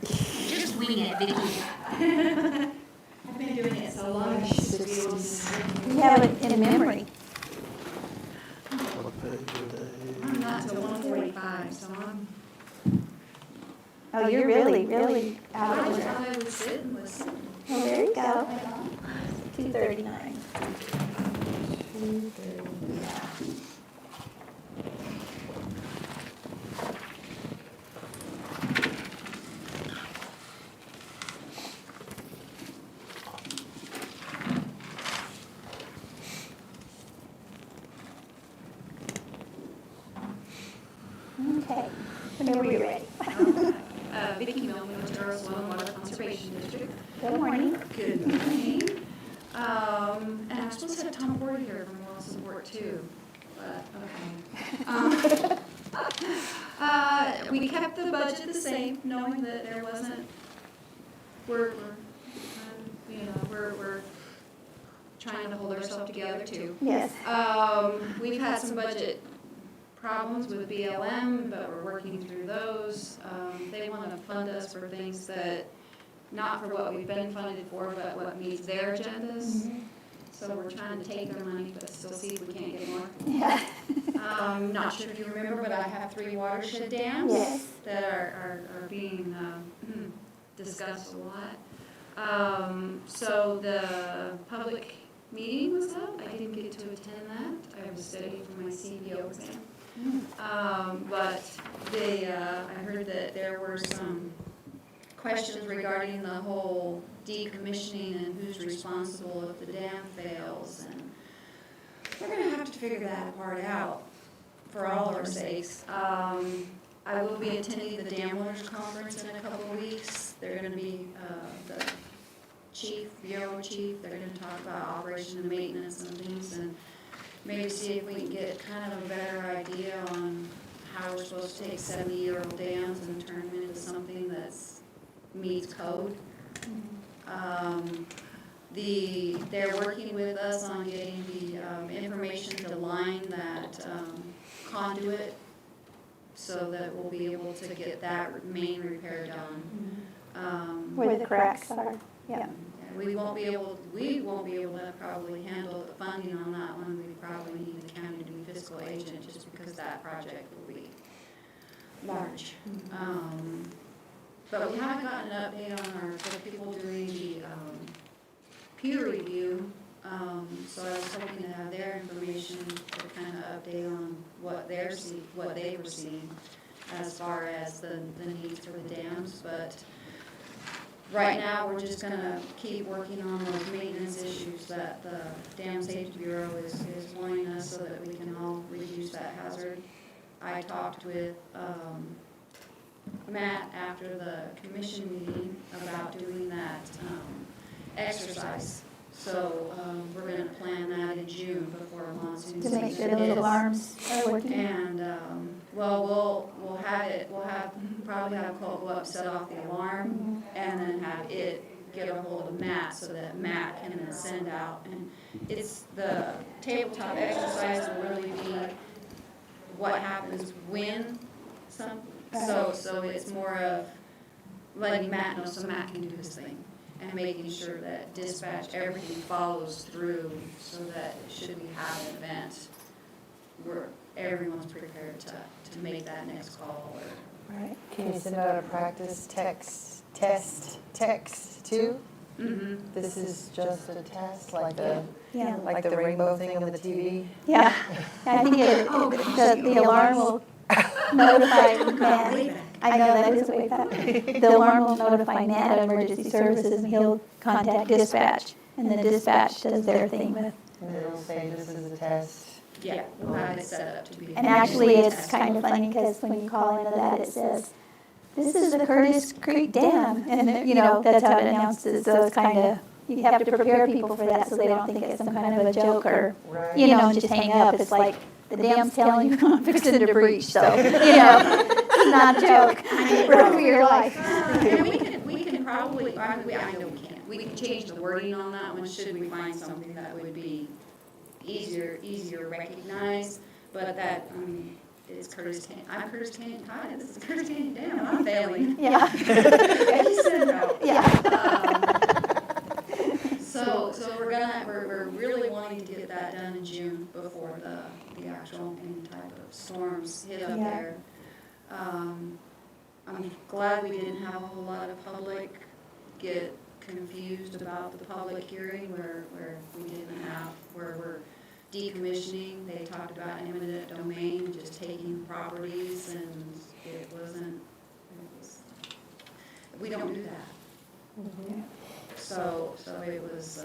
Just wing it, Vicky.
I've been doing it so long, I should be able to.
You have it in memory.
I'm not till 1:45, so I'm.
Oh, you're really out of order.
I would sit and listen.
Oh, there you go. 2:39. Okay, whenever you're ready.
Vicki Millman, Otero Soil and Water Conservation District.
Good morning.
Good morning. And I'm supposed to have Tom Ward here from Moral Support too, but okay. We kept the budget the same, knowing that there wasn't, we're trying to hold ourselves together too.
Yes.
We've had some budget problems with BLM, but we're working through those. They want to fund us for things that, not for what we've been funded for, but what meets their agendas. So we're trying to take their money, but still see if we can't get more.
Yeah.
Not sure if you remember, but I have 3 watershed dams
Yes.
that are being discussed a lot. So the public meeting was up. I didn't get to attend that. I was studying for my CBO exam. But I heard that there were some questions regarding the whole decommissioning and who's responsible if the dam fails. And we're going to have to figure that part out for all our sakes. I will be attending the Dam Owners Conference in a couple of weeks. They're going to be the chief, bureau chief. They're going to talk about operation and maintenance and things, and maybe see if we can get kind of a better idea on how we're supposed to take 70-year-old dams and turn them into something that's meets code. They're working with us on getting the information to line that conduit so that we'll be able to get that main repair done.
Where the cracks are, yeah.
We won't be able to probably handle the funding on that one. We probably need the county to be fiscal agent just because that project will be large. But we haven't gotten an update on the people doing the peer review
So I was hoping to have their information to kind of update on what they were seeing as far as the needs for the dams, but right now, we're just gonna keep working on those maintenance issues that the Dam Safety Bureau is wanting us so that we can all reduce that hazard. I talked with, Matt after the commission meeting about doing that, exercise. So, we're gonna plan that in June before monsoon
To
season
make sure those
hits.
alarms are working.
And, probably have Colt go up, set off the alarm, and then have it get a hold of Matt so that Matt can then send out. And it's, the tabletop exercise will really be what happens when so it's more of letting Matt know so Matt can do his thing and making sure that dispatch, everything follows through so that should we have an event, everyone's prepared to make that next call.
Right. Can you send out a practice text too?
Mm-hmm.
This is just a test, like the
Yeah.
rainbow thing on the TV?
Yeah, I think the alarm will notify Matt. I know that is way back. The alarm will notify Matt of emergency services and he'll contact dispatch. And the dispatch does their thing with.
And it'll say this is a test.
Yeah, we'll have it set up to be.
And actually, it's kind of funny because when you call into that, it says, this is the Curtis Creek Dam. And, you know, that's how it announces. So it's kind of, you have to prepare people for that so they don't think it's some kind of a joke or,
Right.
you know, and just hang up. It's like, the dam's telling you I'm fixing to breach. So, you know, it's not a joke. Run for your life.
And we can probably, I know we can. We can change the wording on that one should we find something that would be easier to recognize, but that, I mean, it's Curtis Canyon. I'm Curtis Canyon. Hi, this is Curtis Canyon Dam. I'm failing.
Yeah.
Becky sent out.
Yeah.
So we're really wanting to get that done in June before the actual any type of storms hit up
Yeah.
there. I'm glad we didn't have a whole lot of public get confused about the public hearing where we didn't have, where we're decommissioning. They talked about eminent domain, just taking properties, and we don't do that.
Mm-hmm.
So it was,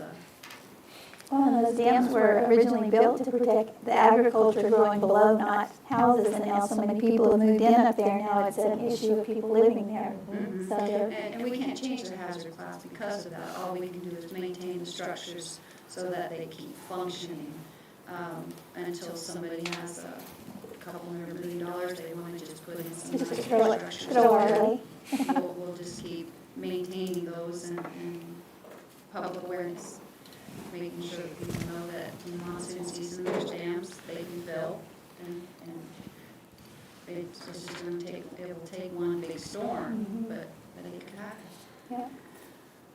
Well, and those dams were originally built to protect the agriculture growing below, not houses. And now so many people have moved in up there. Now it's an issue of people living there.
Mhm.
So they're,
and we can't change the hazard class because of that. All we can do is maintain the structures so that they keep functioning until somebody has a couple $100 million they want to just put in some
just
nice structures.
throw our way.
We'll just keep maintaining those and public awareness, making sure that people know that in the monsoon season, there's dams they can fill, and it's just going to take, it will take one big storm, but it could happen.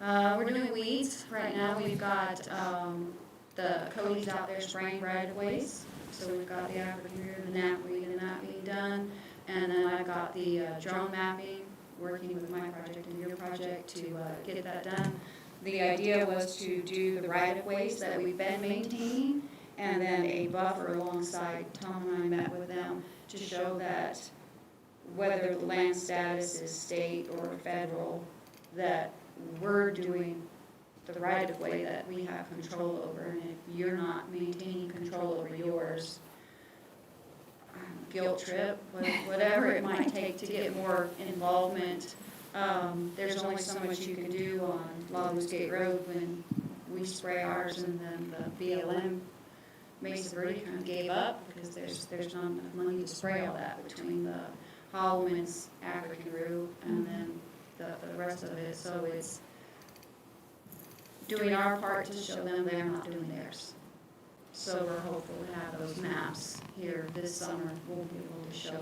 Yeah.
We're doing weeds right now. We've got the Cody's out there spraying right-of-ways. So we've got the African here, the knapweed and that being done. And then I've got the drone mapping, working with my project and your project to get that done. The idea was to do the right-of-ways that we've been maintaining and then a buffer alongside. Tom and I met with them to show that whether the land status is state or federal, that we're doing the right-of-way that we have control over, and if you're not maintaining control over yours, guilt trip, whatever it might take to get more involvement. There's only so much you can do on Lagos Gate Road when we spray ours, and then the BLM Mesa Verde kind of gave up because there's not enough money to spray all that between the Holloman's African Rue and then the rest of it. So it's doing our part to show them they're not doing theirs. So we're hopeful to have those maps here this summer. We'll be able to show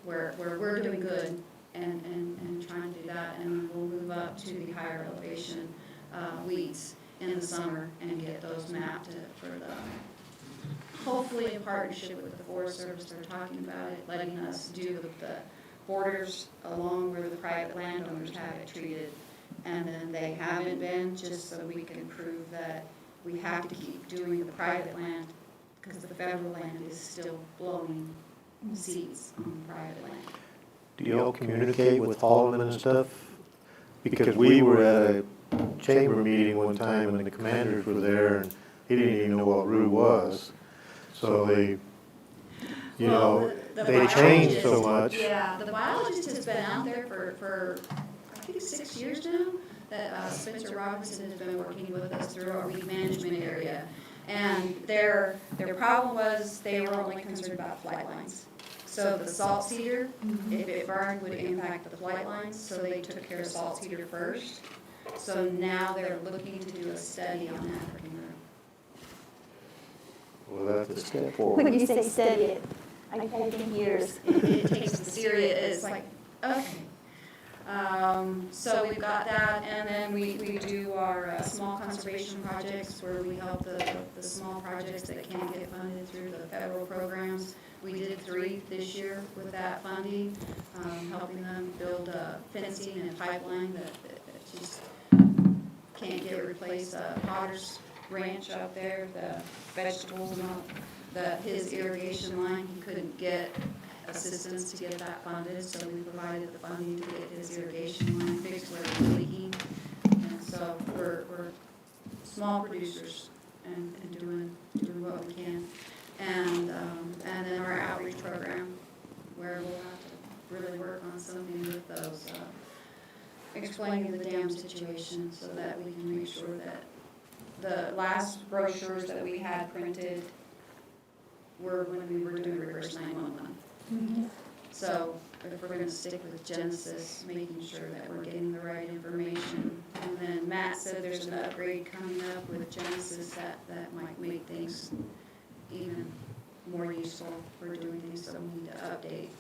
where we're doing good and trying to do that. And we'll move up to the higher elevation weeds in the summer and get those mapped for hopefully in partnership with the Forest Service. They're talking about it, letting us do the borders along where the private landowners have it treated. And then they haven't been, just so we can prove that we have to keep doing the private land because the federal land is still blowing seeds on private land.
Do y'all communicate with Alderman and stuff? Because we were at a chamber meeting one time and the commanders were there and he didn't even know what RU was. So they, you know, they changed so much.
Yeah, the biologist has been out there for I think 6 years now, that Spencer Robinson has been working with us through our weed management area. And their problem was they were only concerned about flight lines. So the salt cedar, if it burned, would impact the flight lines, so they took care of salt cedar first. So now they're looking to do a study on African root.
Well, that's a step forward.
When you say study it, I think years.
It takes the serious, it's like, okay. So we've got that, and then we do our small conservation projects where we help the small projects that can't get funded through the federal programs. We did 3 this year with that funding, helping them build fencing and pipeline that just can't get replaced. Potter's Ranch out there, the vegetables and all, his irrigation line, he couldn't get assistance to get that funded, so we provided the funding to get his irrigation line fixed where it was leaking. And so we're small producers and doing what we can. And then our outreach program, where we'll have to really work on something with those, explaining the dam situation so that we can make sure that the last brochures that we had printed were when we were doing reverse 911. So if we're gonna stick with Genesis, making sure that we're getting the right information. And then Matt said there's an upgrade coming up with Genesis that might make things even more useful for doing things, so we need to update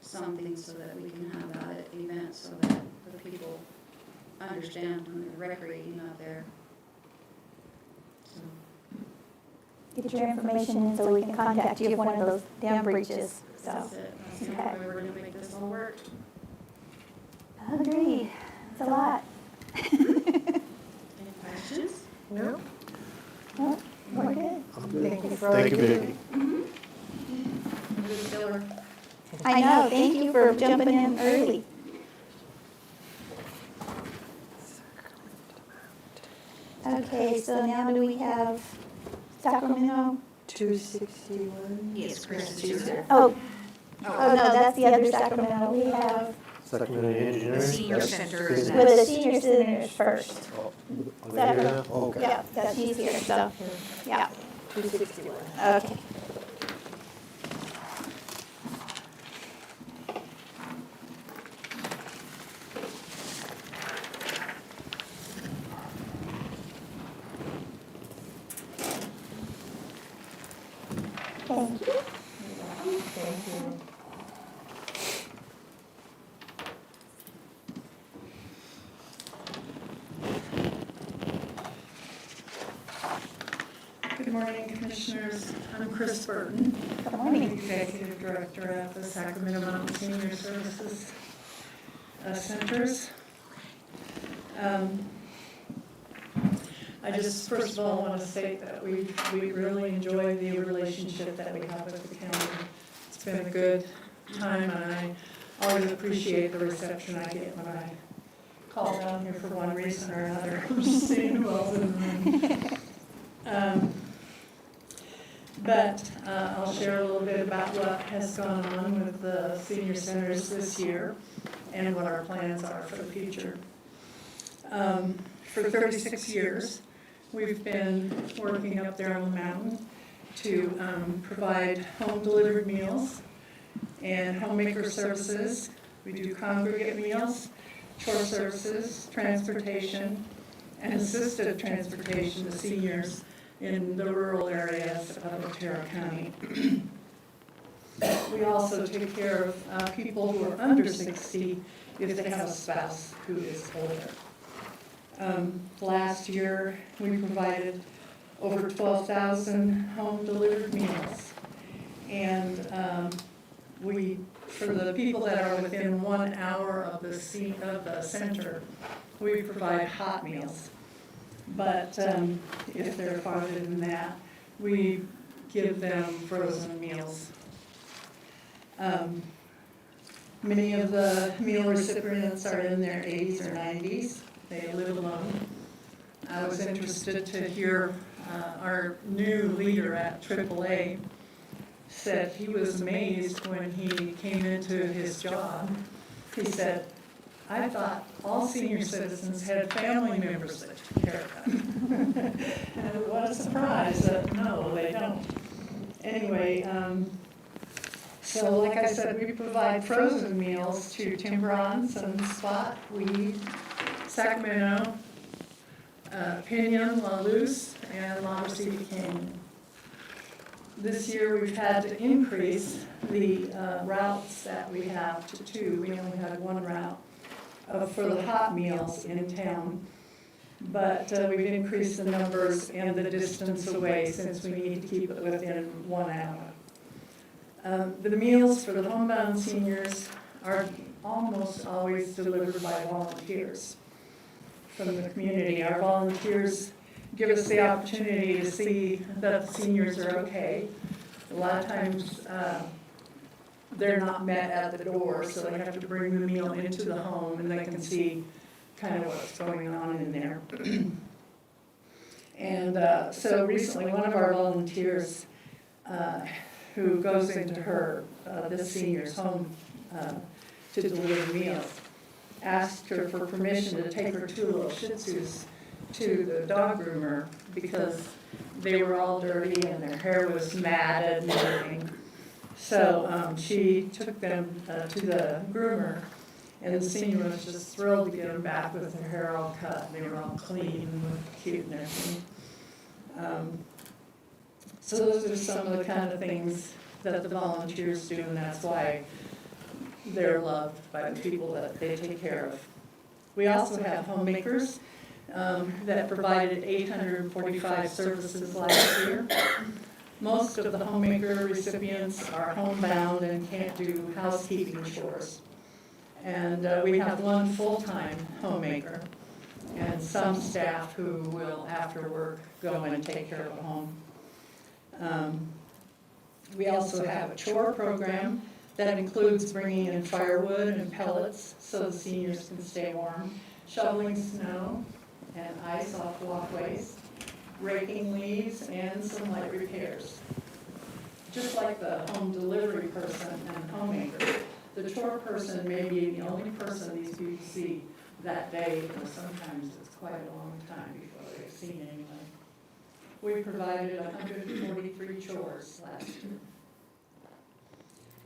something so that we can have that at events so that the people understand when they're recreating out there. So.
Get your information in so we can contact you if one of those dam breaches, so.
That's it. That's the only way we're gonna make this all work.
Agreed, it's a lot.
Any questions?
No?
Well, we're good.
Thank you for all
Thank you,
you do.
Vicki.
Good filler.
I know, thank you for jumping in early. Okay, so now do we have Sacramento?
261.
Yes, Chris is here.
Oh, no, that's the other Sacramento. We have
Sacramento Engineering.
Senior Center is
with the senior center first.
Oh, are they here now? Oh, okay.
Yeah, she's here, so, yeah,
261.
okay. Thank you.
Thank you.
Good morning, Commissioners. I'm Chris Burton,
Good morning.
Executive Director at the Sacramento Mountain Senior Services Centers. I just, first of all, want to say that we really enjoy the relationship that we have with the county. It's been a good time, and I always appreciate the reception I get when I call down here for one reason or another. I'm just seeing who else is in the room. But I'll share a little bit about what has gone on with the senior centers this year and what our plans are for the future. For 36 years, we've been working up there on the mountain to provide home-delivered meals and homemaker services. We do congregate meals, chore services, transportation, and assisted transportation to seniors in the rural areas of Otero County. We also take care of people who are under 60 if they have a spouse who is older. Last year, we provided over 12,000 home-delivered meals. And for the people that are within 1 hour of the center, we provide hot meals. But if they're farther than that, we give them frozen meals. Many of the meal recipients are in their 80s or 90s. They live alone. I was interested to hear our new leader at AAA said he was amazed when he came into his job. He said, I thought all senior citizens had family members that took care of them. And what a surprise that no, they don't. Anyway, so like I said, we provide frozen meals to Tiburon, Sunspot, Weed, Sacramento, Pinion, La Luz, and La Reseda Canyon. This year we've had to increase the routes that we have to 2. We only had 1 route for the hot meals in town. But we've increased the numbers and the distance away since we need to keep it within 1 hour. The meals for the homebound seniors are almost always delivered by volunteers from the community. Our volunteers give us the opportunity to see that the seniors are okay. A lot of times they're not met at the door, so they have to bring the meal into the home and they can see kind of what's going on in there. And so recently one of our volunteers who goes into this senior's home to deliver meals, asked her for permission to take her 2 little Shih Tzus to the dog groomer because they were all dirty and their hair was matted and everything. So she took them to the groomer, and the senior was just thrilled to get them back with their hair all cut. They were all clean and looked cute and everything. So those are some of the kind of things that the volunteers do, and that's why they're loved by the people that they take care of. We also have homemakers that provided 845 services last year. Most of the homemaker recipients are homebound and can't do housekeeping chores. And we have 1 full-time homemaker and some staff who will, after work, go in and take care of a home. We also have a chore program that includes bringing in firewood and pellets so the seniors can stay warm, shoveling snow and ice off walkways, raking leaves, and some light repairs. Just like the home delivery person and homemaker, the chore person may be the only person these people see that day, or sometimes it's quite a long time before they've seen anyone. We provided 143 chores last year.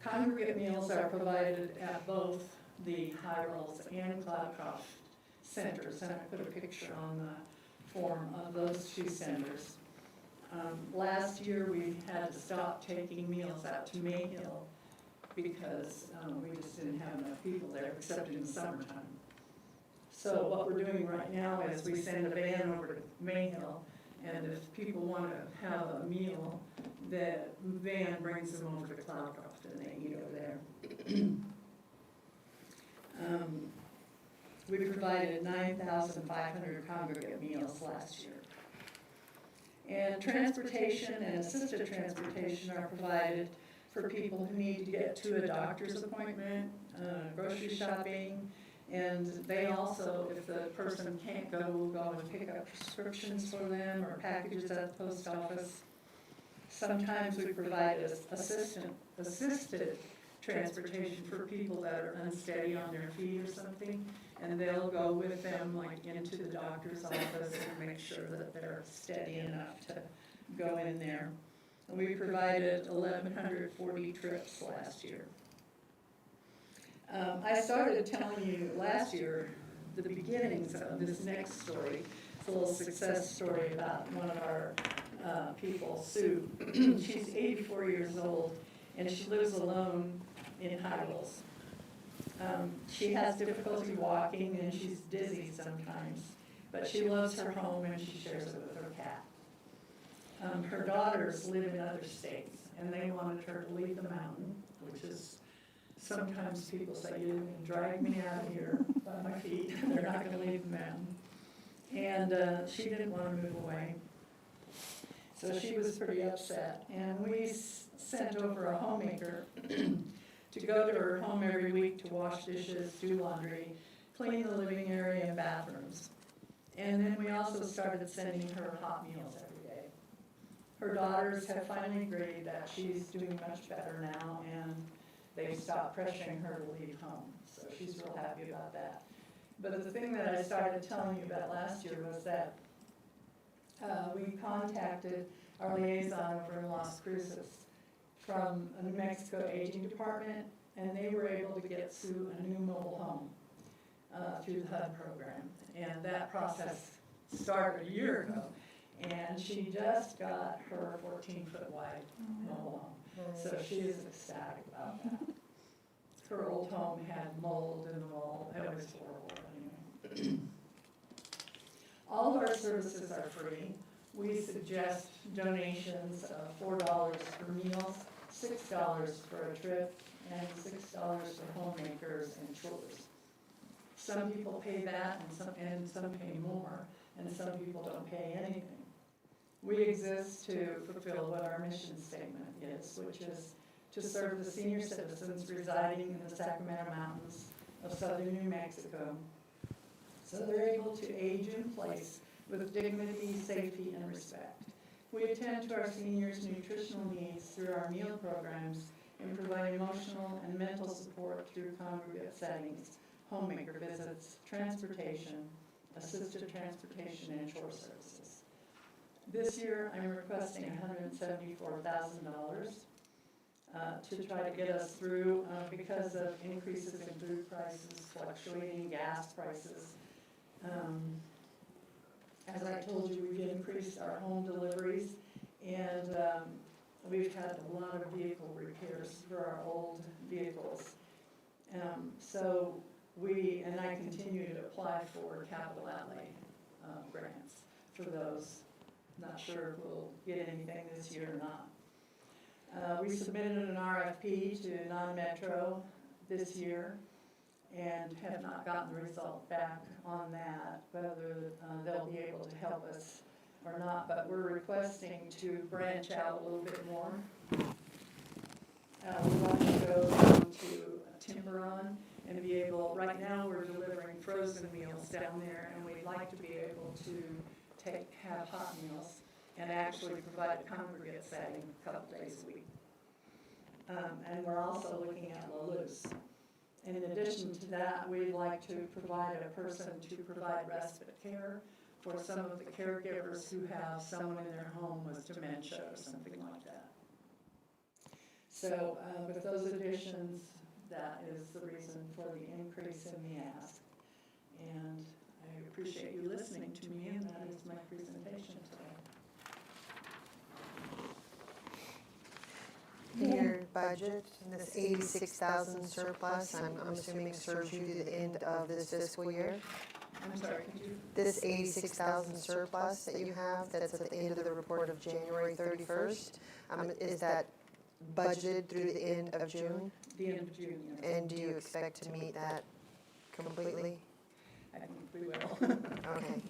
Congregate meals are provided at both the High Rolls and Cloudcroft centers, and I put a picture on the form of those 2 centers. Last year we had to stop taking meals out to Mayhill because we just didn't have enough people there, except in the summertime. So what we're doing right now is we send a van over to Mayhill, and if people want to have a meal, the van brings them over to Cloudcroft and they eat over there. We provided 9,500 congregate meals last year. And transportation and assisted transportation are provided for people who need to get to a doctor's appointment, grocery shopping, and they also, if the person can't go, will go and pick up prescriptions for them or packages at the post office. Sometimes we provide assisted transportation for people that are unsteady on their feet or something, and they'll go with them like into the doctor's office and make sure that they're steady enough to go in there. And we provided 1,140 trips last year. I started telling you last year the beginnings of this next story. It's a little success story about one of our people, Sue. She's 84 years old, and she lives alone in High Rolls. She has difficulty walking, and she's dizzy sometimes, but she loves her home, and she shares it with her cat. Her daughters live in other states, and they wanted her to leave the mountain, which is sometimes people say, you can drag me out of here by my feet. They're not going to leave the mountain. And she didn't want to move away. So she was pretty upset. And we sent over a homemaker to go to her home every week to wash dishes, do laundry, clean the living area and bathrooms. And then we also started sending her hot meals every day. Her daughters have finally agreed that she's doing much better now, and they've stopped pressuring her to leave home. So she's real happy about that. But the thing that I started telling you about last year was that we contacted our liaison over in Las Cruces from a New Mexico Aging Department, and they were able to get Sue a new mobile home through the HUD program. And that process started a year ago. And she just got her 14-foot wide mobile home. So she is ecstatic about that. Her old home had mold in the wall. It was horrible anyway. All of our services are free. We suggest donations of $4 for meals, $6 for a trip, and $6 for homemakers and chores. Some people pay that and some pay more, and some people don't pay anything. We exist to fulfill what our mission statement is, which is to serve the senior citizens residing in the Sacramento Mountains of southern New Mexico, so they're able to age in place with dignity, safety, and respect. We attend to our seniors' nutritional needs through our meal programs and provide emotional and mental support through congregate settings, homemaker visits, transportation, assisted transportation, and chore services. This year, I'm requesting $174,000 to try to get us through because of increases in food prices, fluctuating gas prices. As I told you, we've increased our home deliveries, and we've had a lot of vehicle repairs for our old vehicles. So and I continue to apply for capital outlay grants for those. Not sure if we'll get anything this year or not. We submitted an RFP to non-metro this year and have not gotten the result back on that, whether they'll be able to help us or not, but we're requesting to branch out a little bit more. We want to go to Tiburon and be able, right now we're delivering frozen meals down there, and we'd like to be able to have hot meals and actually provide a congregate setting a couple days a week. And we're also looking at La Luz. In addition to that, we'd like to provide a person to provide respite care for some of the caregivers who have someone in their home with dementia or something like that. So with those additions, that is the reason for the increase in the ask. And I appreciate you listening to me, and that is my presentation today.
In your budget, this 86,000 surplus, I'm assuming serves you to the end of this fiscal year?
I'm sorry, could you?
This 86,000 surplus that you have, that's at the end of the report of January 31st, is that budgeted through the end of June?
The end of June, yes.
And do you expect to meet that completely?
I think we will.
Okay.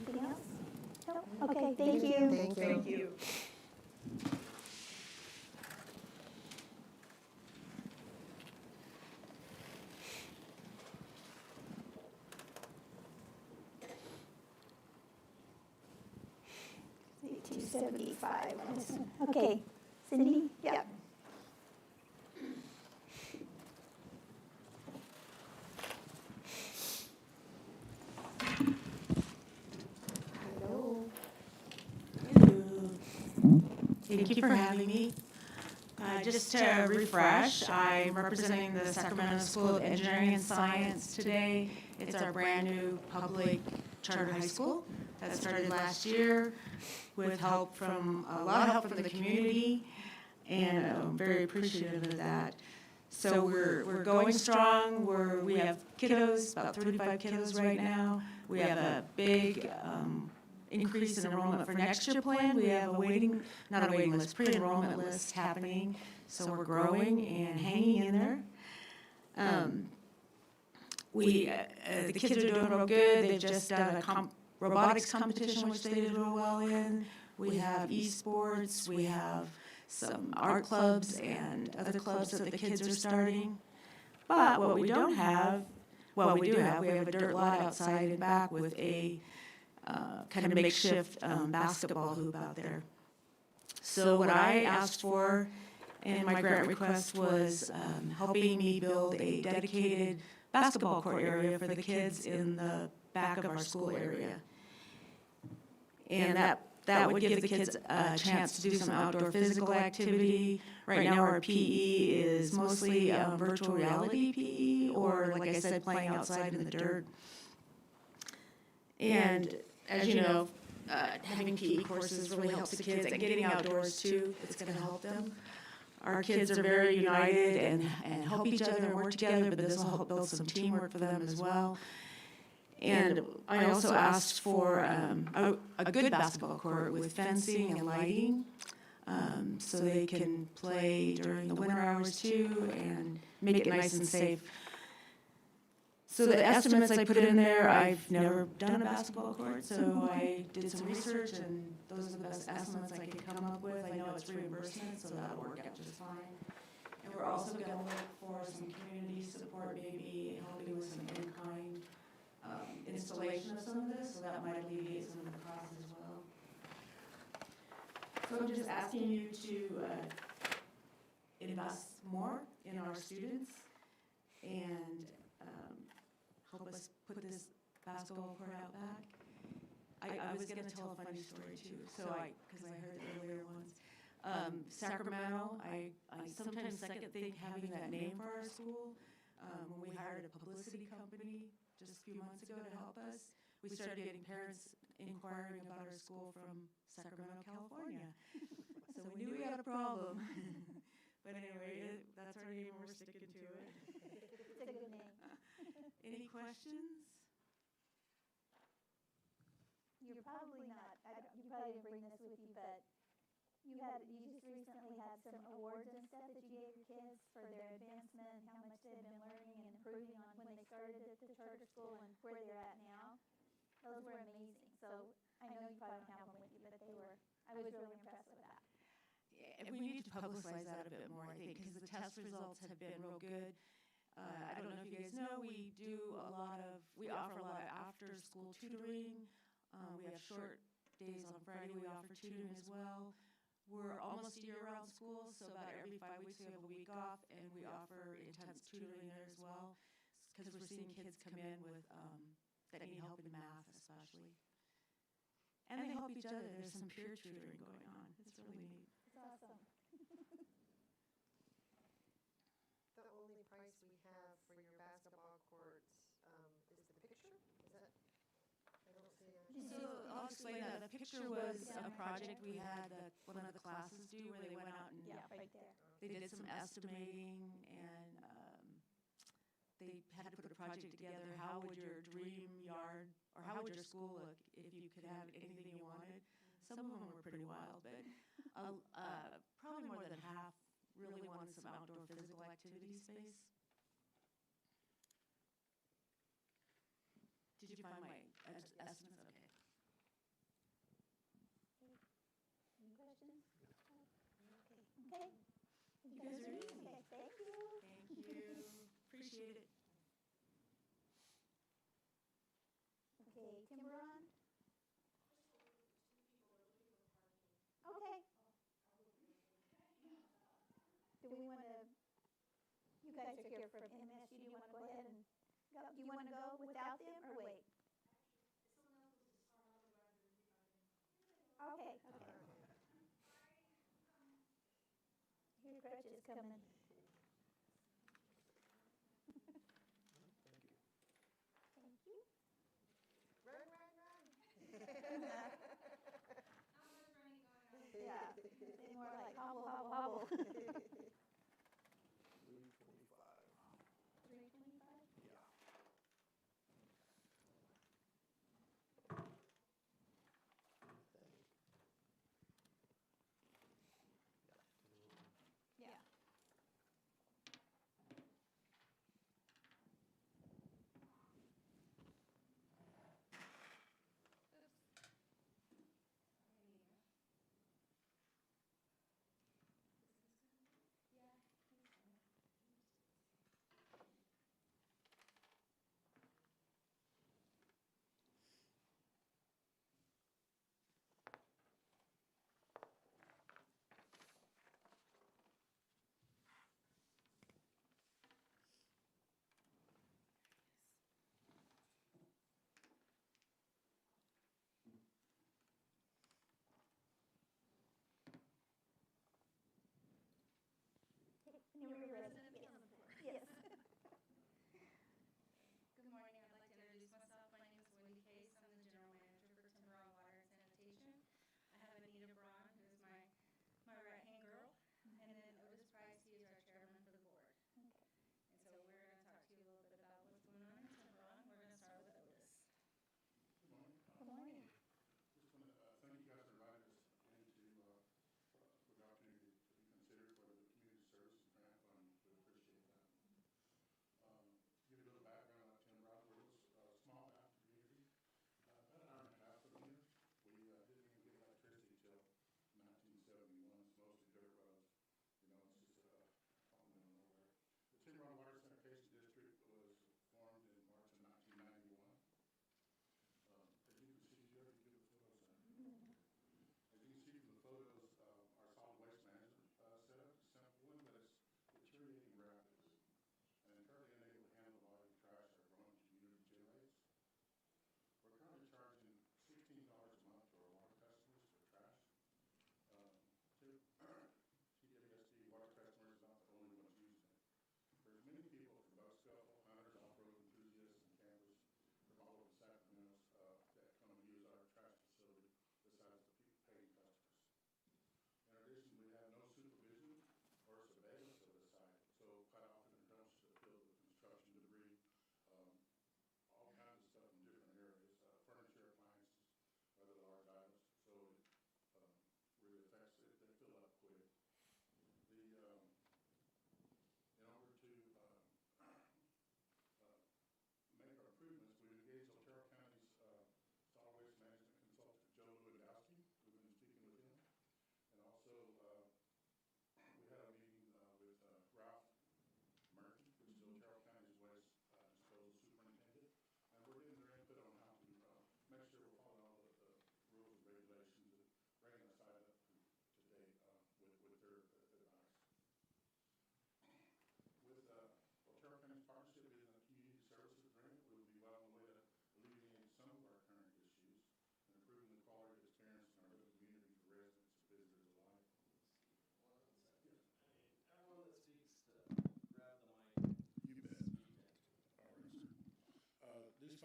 Anything else? No? Okay, thank you.
Thank you.
Thank you.
$275. Okay, Cindy? Yep.
Hello.
Thank you for having me. Just to refresh, I'm representing the Sacramento School of Engineering and Science today. It's our brand-new public charter high school that started last year with help from, a lot of help from the community, and I'm very appreciative of that. So we're going strong. We have kiddos, about 35 kiddos right now. We have a big increase in enrollment for next year planned. We have a waiting, not a waiting list, pre-enrollment list happening, so we're growing and hanging in there. The kids are doing real good. They've just done a robotics competition, which they did real well in. We have esports, we have some art clubs and other clubs that the kids are starting. But what we don't have, well, we do have, we have a dirt lot outside and back with a kind of makeshift basketball hoop out there. So what I asked for in my grant request was helping me build a dedicated basketball court area for the kids in the back of our school area. And that would give the kids a chance to do some outdoor physical activity. Right now, our PE is mostly virtual reality PE, or like I said, playing outside in the dirt. And as you know, having PE courses really helps the kids, and getting outdoors too, it's going to help them. Our kids are very united and help each other and work together, but this will help build some teamwork for them as well. And I also asked for a good basketball court with fencing and lighting, so they can play during the winter hours too and make it nice and safe. So the estimates I put in there, I've never done a basketball court, so I did some research, and those are the best estimates I could come up with. I know it's reimbursement, so that'll work out just fine. And we're also going to look for some community support, maybe helping with some in-kind installation of some of this, so that might alleviate some of the costs as well. So I'm just asking you to invest more in our students and help us put this basketball court out back. I was going to tell a funny story too, because I heard the earlier ones. Sacramento, I sometimes second think having that name for our school. When we hired a publicity company just a few months ago to help us, we started getting parents inquiring about our school from Sacramento, California. So we knew we had a problem. But anyway, that's our name, we're sticking to it.
It's a good name.
Any questions?
You're probably not, you probably didn't bring this with you, but you just recently had some awards and stuff that you gave your kids for their advancement and how much they've been learning and improving on when they started at the charter school and where they're at now. Those were amazing. So I know you probably don't have them with you, but I was really impressed with that.
Yeah, we need to publicize that a bit more, I think, because the test results have been real good. I don't know if you guys know, we offer a lot of after-school tutoring. We have short days on Friday, we offer tutoring as well. We're almost a year-round school, so about every 5 weeks we have a week off, and we offer intense tutoring there as well, because we're seeing kids come in with that need help in math especially. And they help each other. There's some peer tutoring going on. It's really neat.
It's awesome.
The only price we have for your basketball courts is the picture? Is that? I don't see that.
So I'll explain that. The picture was a project we had that one of the classes do where they went out and
Right there.
they did some estimating and they had to put a project together. How would your dream yard or how would your school look if you could have anything you wanted? Some of them were pretty wild, but probably more than half really wanted some outdoor physical activity space. Did you find my estimates? Okay.
Any questions? Okay.
You guys are easy.
Okay, thank you.
Thank you. Appreciate it.
Okay, Timberon? Okay. Do we want to, you guys are here from MSU, do you want to go ahead and go? Do you want to go without them or wait? Okay. Here, Crutch is coming. Thank you.
Run, run, run.
Yeah, it's more like hobble, hobble, hobble.
325.
325?
Yeah.
325.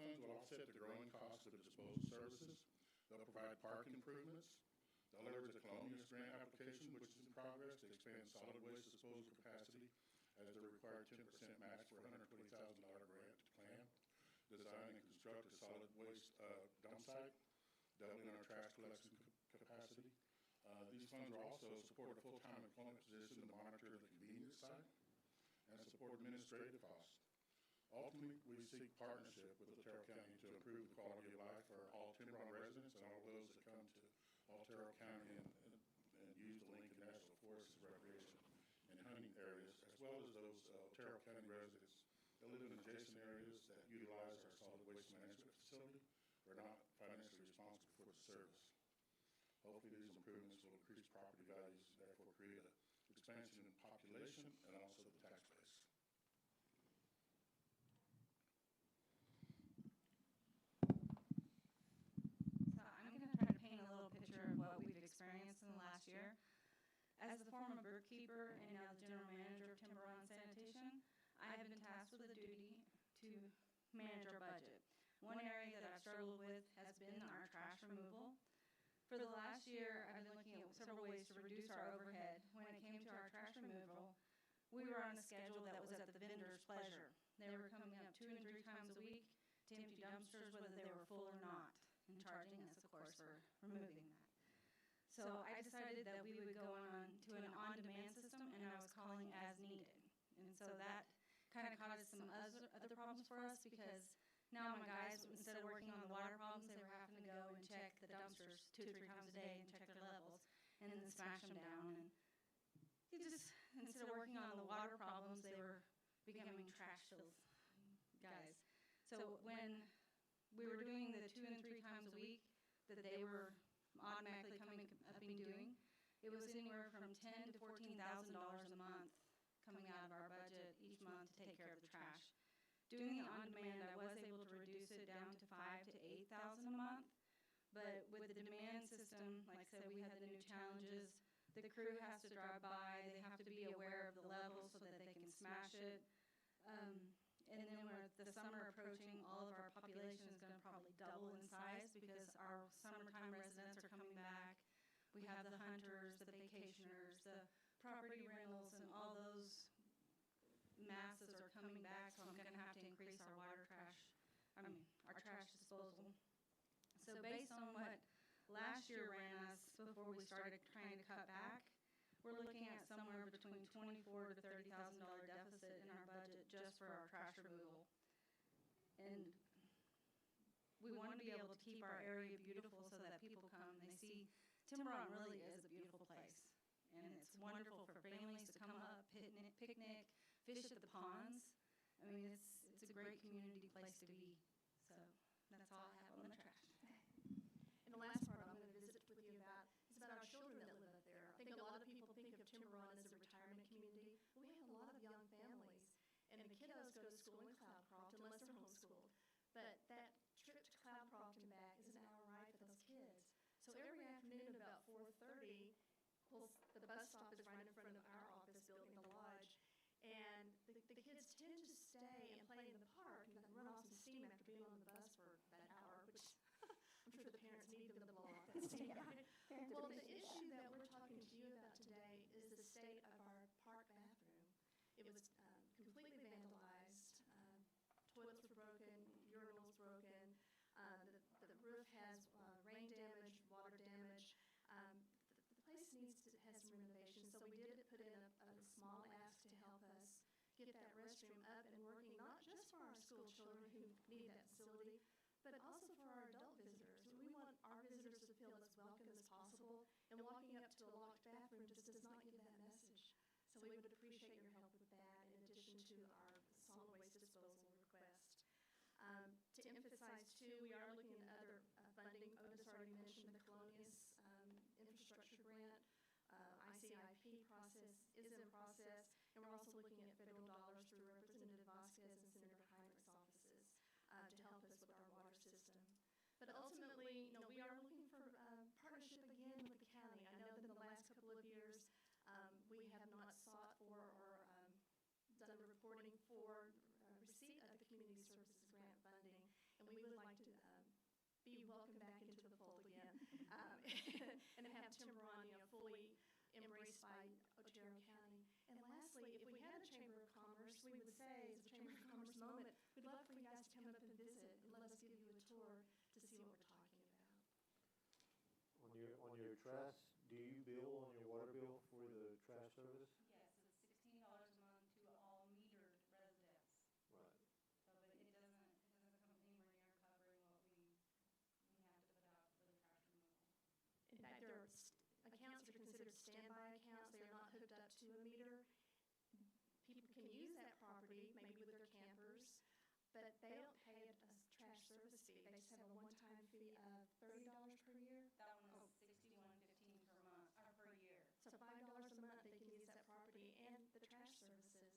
funds will offset the growing cost of disposal services. They'll provide park improvements. They'll leverage the Colonias grant application, which is in progress, to expand solid waste disposal capacity as the required 10% match for a $120,000 grant plan. Design and construct a solid waste dump site, doubling our trash collection capacity. These funds will also support a full-time employment position to monitor the convenience side and support administrative costs. Ultimately, we seek partnership with Otero County to improve the quality of life for all Tiburon residents and all those that come to Otero County and use the Lincoln National Forest as recreation and hunting areas, as well as those Otero County residents that live in adjacent areas that utilize our solid waste management facility or are not financially responsible for the service. Hopefully, these improvements will increase property values and therefore create an expansion in population and also the tax base.
So I'm going to try to paint a little picture of what we've experienced in the last year. As the former bookkeeper and now the general manager of Tiburon Sanitation, I have been tasked with the duty to manage our budget. One area that I've struggled with has been our trash removal. For the last year, I've been looking at several ways to reduce our overhead. When it came to our trash removal, we were on a schedule that was at the vendor's pleasure. They were coming up 2 and 3 times a week to empty dumpsters, whether they were full or not, and charging us, of course, for removing that. So I decided that we would go on to an on-demand system, and I was calling as needed. And so that kind of caused some other problems for us, because now my guys, instead of working on the water problems, they were having to go and check the dumpsters 2 or 3 times a day and check their levels and then smash them down. And it just, instead of working on the water problems, they were becoming trash fills guys. So when we were doing the 2 and 3 times a week that they were automatically coming up and doing, it was anywhere from $10,000 to $14,000 a month coming out of our budget each month to take care of the trash. Doing the on-demand, I was able to reduce it down to $5,000 to $8,000 a month, but with the demand system, like I said, we had the new challenges. The crew has to drive by, they have to be aware of the levels so that they can smash it. And then with the summer approaching, all of our population is going to probably double in size because our summertime residents are coming back. We have the hunters, the vacationers, the property rentals, and all those masses are coming back, so I'm going to have to increase our our trash disposal. So based on what last year ran us before we started trying to cut back, we're looking at somewhere between $24,000 to $30,000 deficit in our budget just for our trash removal. And we want to be able to keep our area beautiful so that people come and they see Tiburon really is a beautiful place. And it's wonderful for families to come up, picnic, fish at the ponds. I mean, it's a great community place to be. So that's all I have on the trash.
And the last part I'm going to visit with you about is about our children that live up there. I think a lot of people think of Tiburon as a retirement community. Well, we have a lot of young families, and the kiddos go to school in Cloudcroft unless they're homeschooled. But that trip to Cloudcroft and back is an hour ride for those kids. So every afternoon about 4:30, the bus stop is right in front of our office building, the lodge, and the kids tend to stay and play in the park and run off some steam after being on the bus for that hour, which I'm sure the parents need them to blow off that steam. Well, the issue that we're talking to you about today is the state of our park bathroom. It was completely vandalized. Toilets were broken, urinals broken. The roof has rain damage, water damage. The place has some renovations, so we did put in a small ask to help us get that restroom up and working, not just for our school children who need that facility, but also for our adult visitors. We want our visitors to feel as welcome as possible, and walking up to a locked bathroom just does not give that message. So we would appreciate your help with that, in addition to our solid waste disposal request. To emphasize, too, we are looking at other funding. Otis already mentioned the Colonias infrastructure grant. ICIP process is in process, and we're also looking at federal dollars through Representative Vasquez and Senator Heinrich's offices to help us with our water system. But ultimately, we are looking for partnership again with the county. I know that in the last couple of years, we have not sought for or done the reporting for receipt of the community services grant funding, and we serviced by Otero County. And lastly, if we had a Chamber of Commerce, we would say, as a Chamber of Commerce moment, we'd love for you guys to come up and visit and let us give you a tour to see what we're talking about.
On your trash, do you bill on your water bill for the trash service?
Yes, it's $16 a month to all metered residents.
Right.
So, but it doesn't come anywhere near covering what we have to put out for the trash removal.
In fact, there are accounts that are considered standby accounts. They are not hooked up to a meter. People can use that property, maybe with their campers, but they don't pay a trash service fee. They just have a one-time fee of $30 per year.
That one is $61.15 per month, or per year.
So $5 a month, they can use that property and the trash services.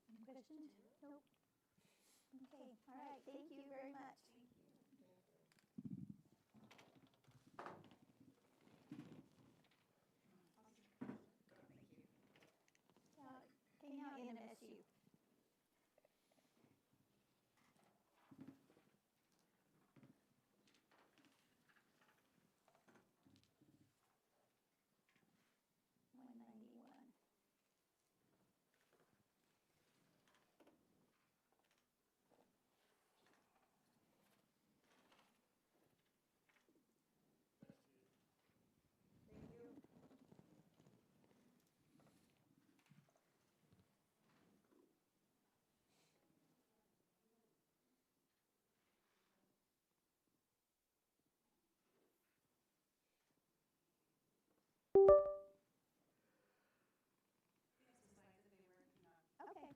Any questions? Nope. Okay, all right, thank you very much. Okay, now NMSU. $191.
Thank you.
Okay.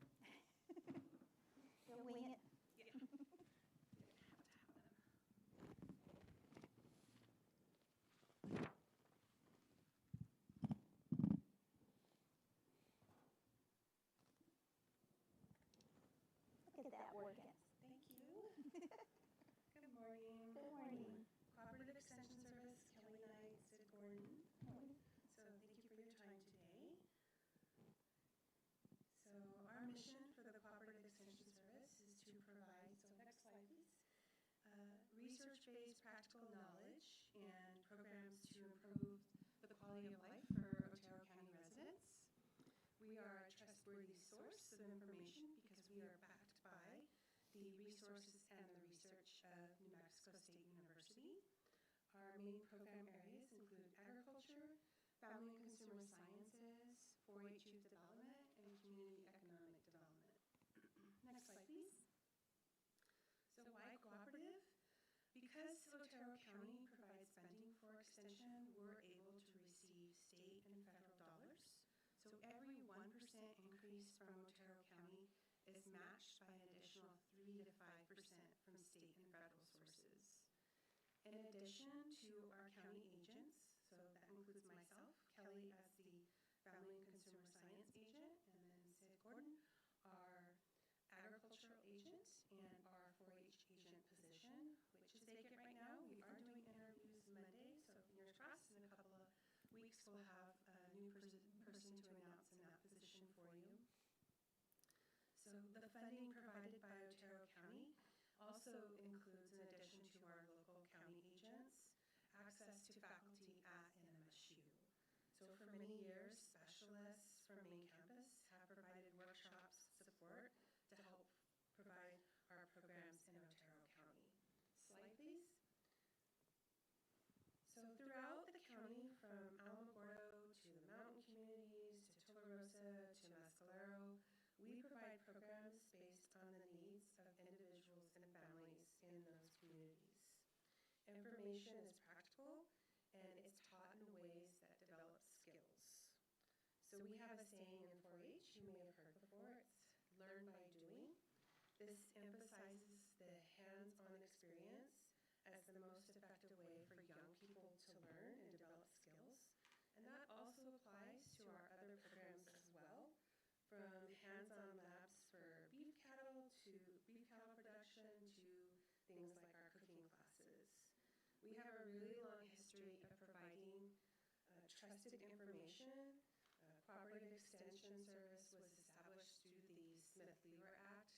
You'll wing it?
Yeah.
Look at that working.
Thank you. Good morning.
Good morning.
Cooperative Extension Service, Kelly Knight, Sid Gordon. So thank you for your time today. So our mission for the Cooperative Extension Service is to provide, so next slide please, research-based practical knowledge and programs to improve the quality of life for Otero County residents. We are a trustworthy source of information because we are backed by the resources and the research of New Mexico State University. Our main program areas include agriculture, family and consumer sciences, 4-H youth development, and community economic development. Next slide, please. So why cooperative? Because Otero County provides funding for extension, we're able to receive state and federal dollars. So every 1% increase from Otero County is matched by an additional 3 to 5% from state and federal sources. In addition to our county agents, so that includes myself, Kelly as the Family and Consumer Science agent, and then Sid Gordon, our agricultural agent, and our 4-H agent position, which is vacant right now. We are doing interviews Monday, so fingers crossed, in a couple of weeks we'll have a new person to announce in that position for you. So the funding provided by Otero County also includes, in addition to our local county agents, access to faculty at NMSU. So for many years, specialists from main campus have provided workshops support to help provide our programs in Otero County. Slide, please. So throughout the county, from Alamogordo to the mountain communities, to Tularosa, to Mescalero, we provide programs based on the needs of individuals and families in those communities. Information is practical, and it's taught in ways that develop skills. So we have a saying in 4-H, you may have heard before, it's learn by doing. This emphasizes the hands-on experience as the most effective way for young people to learn and develop skills. And that also applies to our other programs as well, from hands-on labs for beef cattle production to things like our cooking classes. We have a really long history of providing trusted information. Cooperative Extension Service was established through the Smith-Lever Act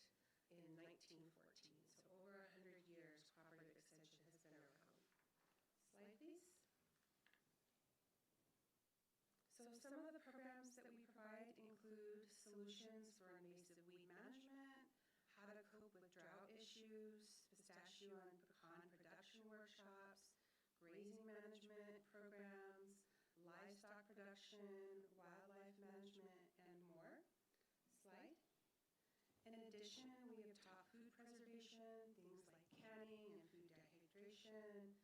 some of the programs that we provide include solutions for invasive weed management, how to cope with drought issues, pistachio and pecan production workshops, grazing management programs, livestock production, wildlife management, and more. Slide. In addition, we have taught food preservation, things like canning and food dehydration,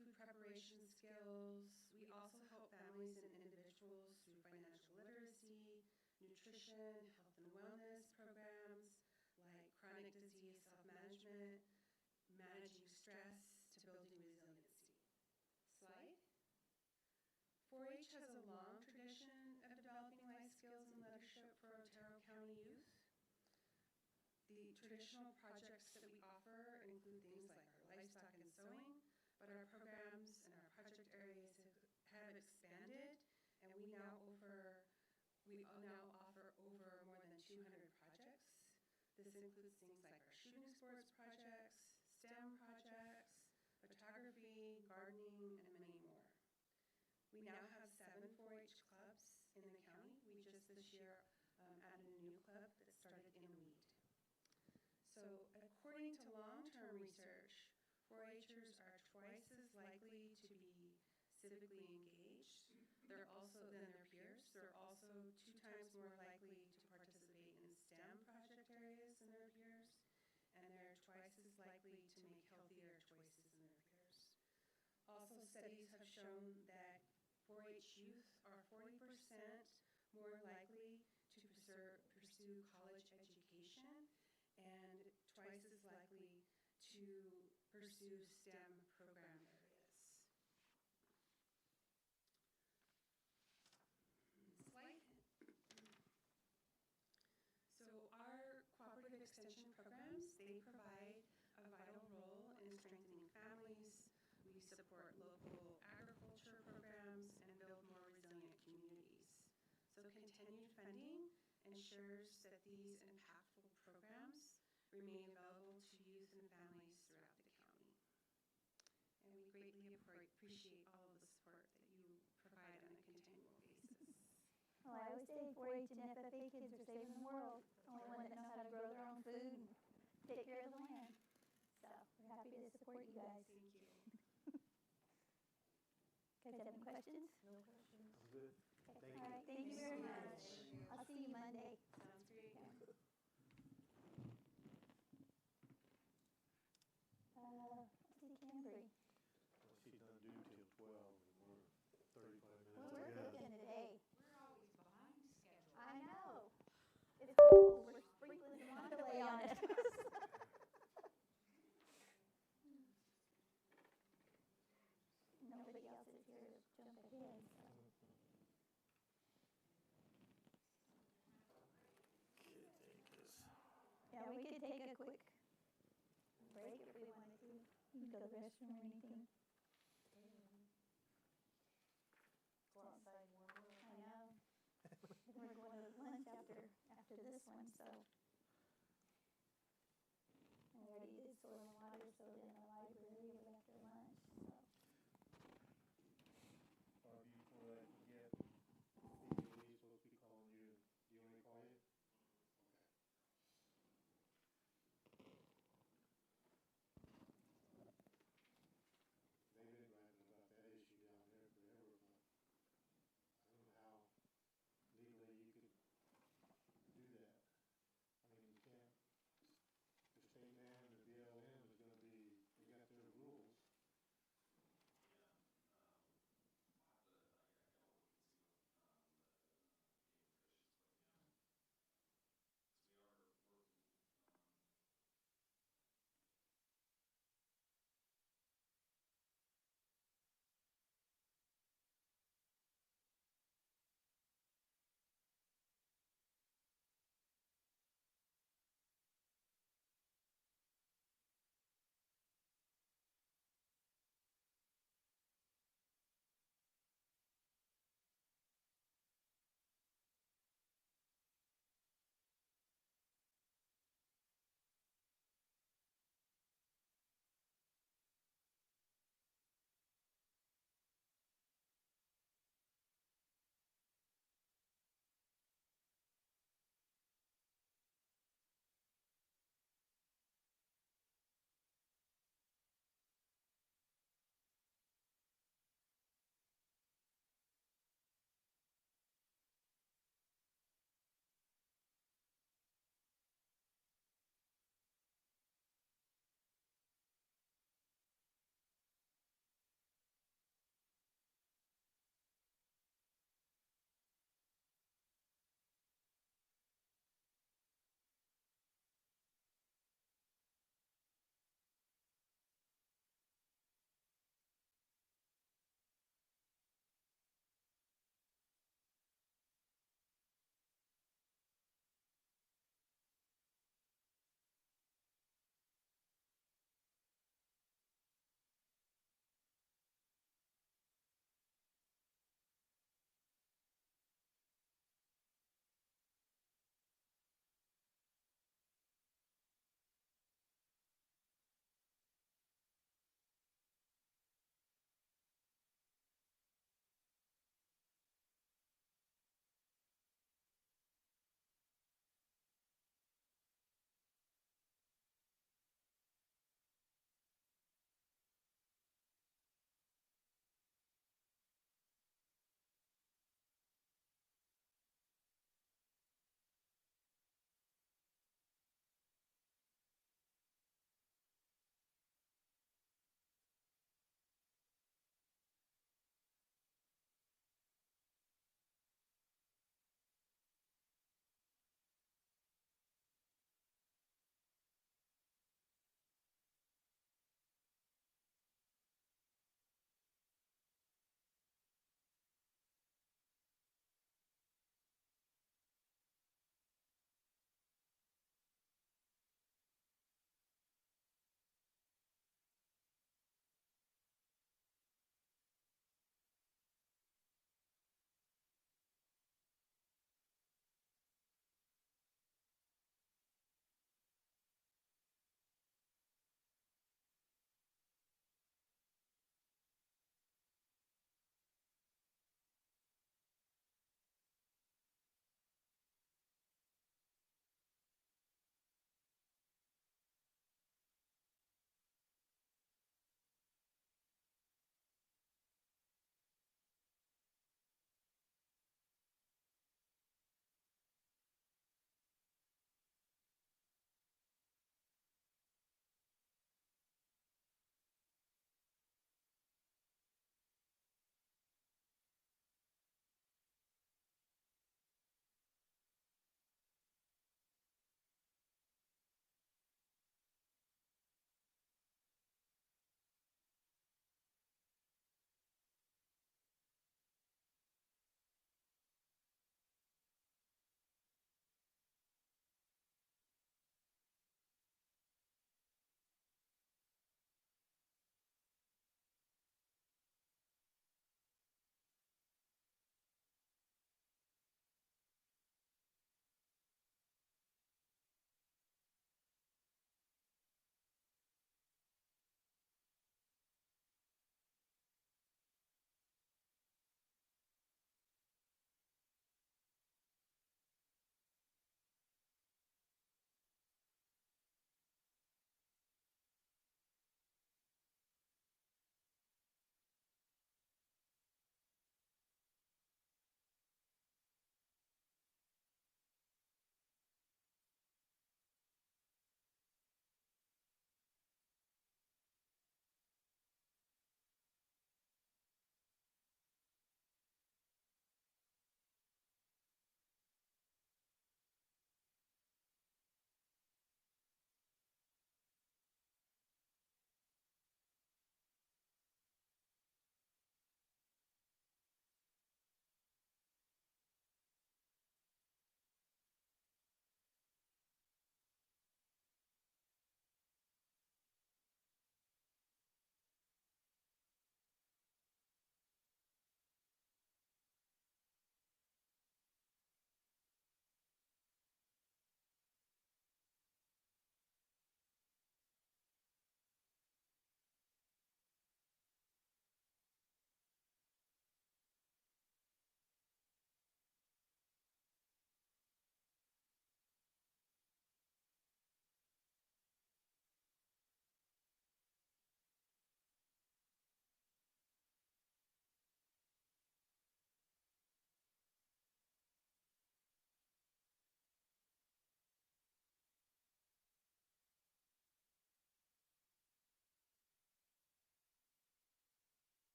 food preparation skills. We also help families and individuals through financial literacy, nutrition, health and wellness programs like chronic disease self-management, managing stress to building resiliency. Slide. 4-H has a long tradition of developing life skills and leadership for Otero County youth. The traditional projects that we offer include things like our livestock and sewing, but our programs and our project areas have expanded, and we now offer over more than 200 projects. This includes things like our shooting sports projects, STEM projects, photography, gardening, and many more. We now have 7 4-H clubs in the county. We just this year added a new club that started in Weed. So according to long-term research, 4-Hers are twice as likely to be civically engaged. They're also than their peers. They're also 2 times more likely to participate in STEM project areas than their peers, and they're twice as likely to make healthier choices than their peers. Also, studies have shown that 4-H youth are 40% more likely to pursue college education and twice as likely to pursue STEM program areas. Slide. So our cooperative extension programs, they provide a vital role in strengthening families. We support local agriculture programs and build more resilient communities. So continued funding ensures that these impactful programs remain available to youth and families throughout the county. And we greatly appreciate all of the support that you provide on a continual basis.
Well, I always say 4-H and FFA kids are saving the world. Only one that know how to grow their own food and take care of the land. So we're happy to support you guys.
Thank you.
Guys have any questions?
No questions.
I'm good.
Okay.
Thank
All
you.
right, thank you very much.
Thank you.
I'll see you Monday.
Sounds great.
Okay. Let's see, Cambry.
Well, she's not due till 12, and we're 35
Well,
minutes
we're
ahead.
cooking today.
We're always behind schedule.
I know. It's cold. We're sprinkling the Mondelez on it. Nobody else is here to jump ahead, so. Yeah, we could take a quick break if we wanted to. You can go to the restroom or anything.
Go outside more.
I know. We're going to lunch after this one, so. And we already did soil and water, so in the library right after lunch, so.
Before I forget, Steve is supposed to be calling you. Do you want me to call you? They've been griping about that issue down there forever, but I don't know how legally you could do that. I mean, you can't, the state man, the BLM is gonna be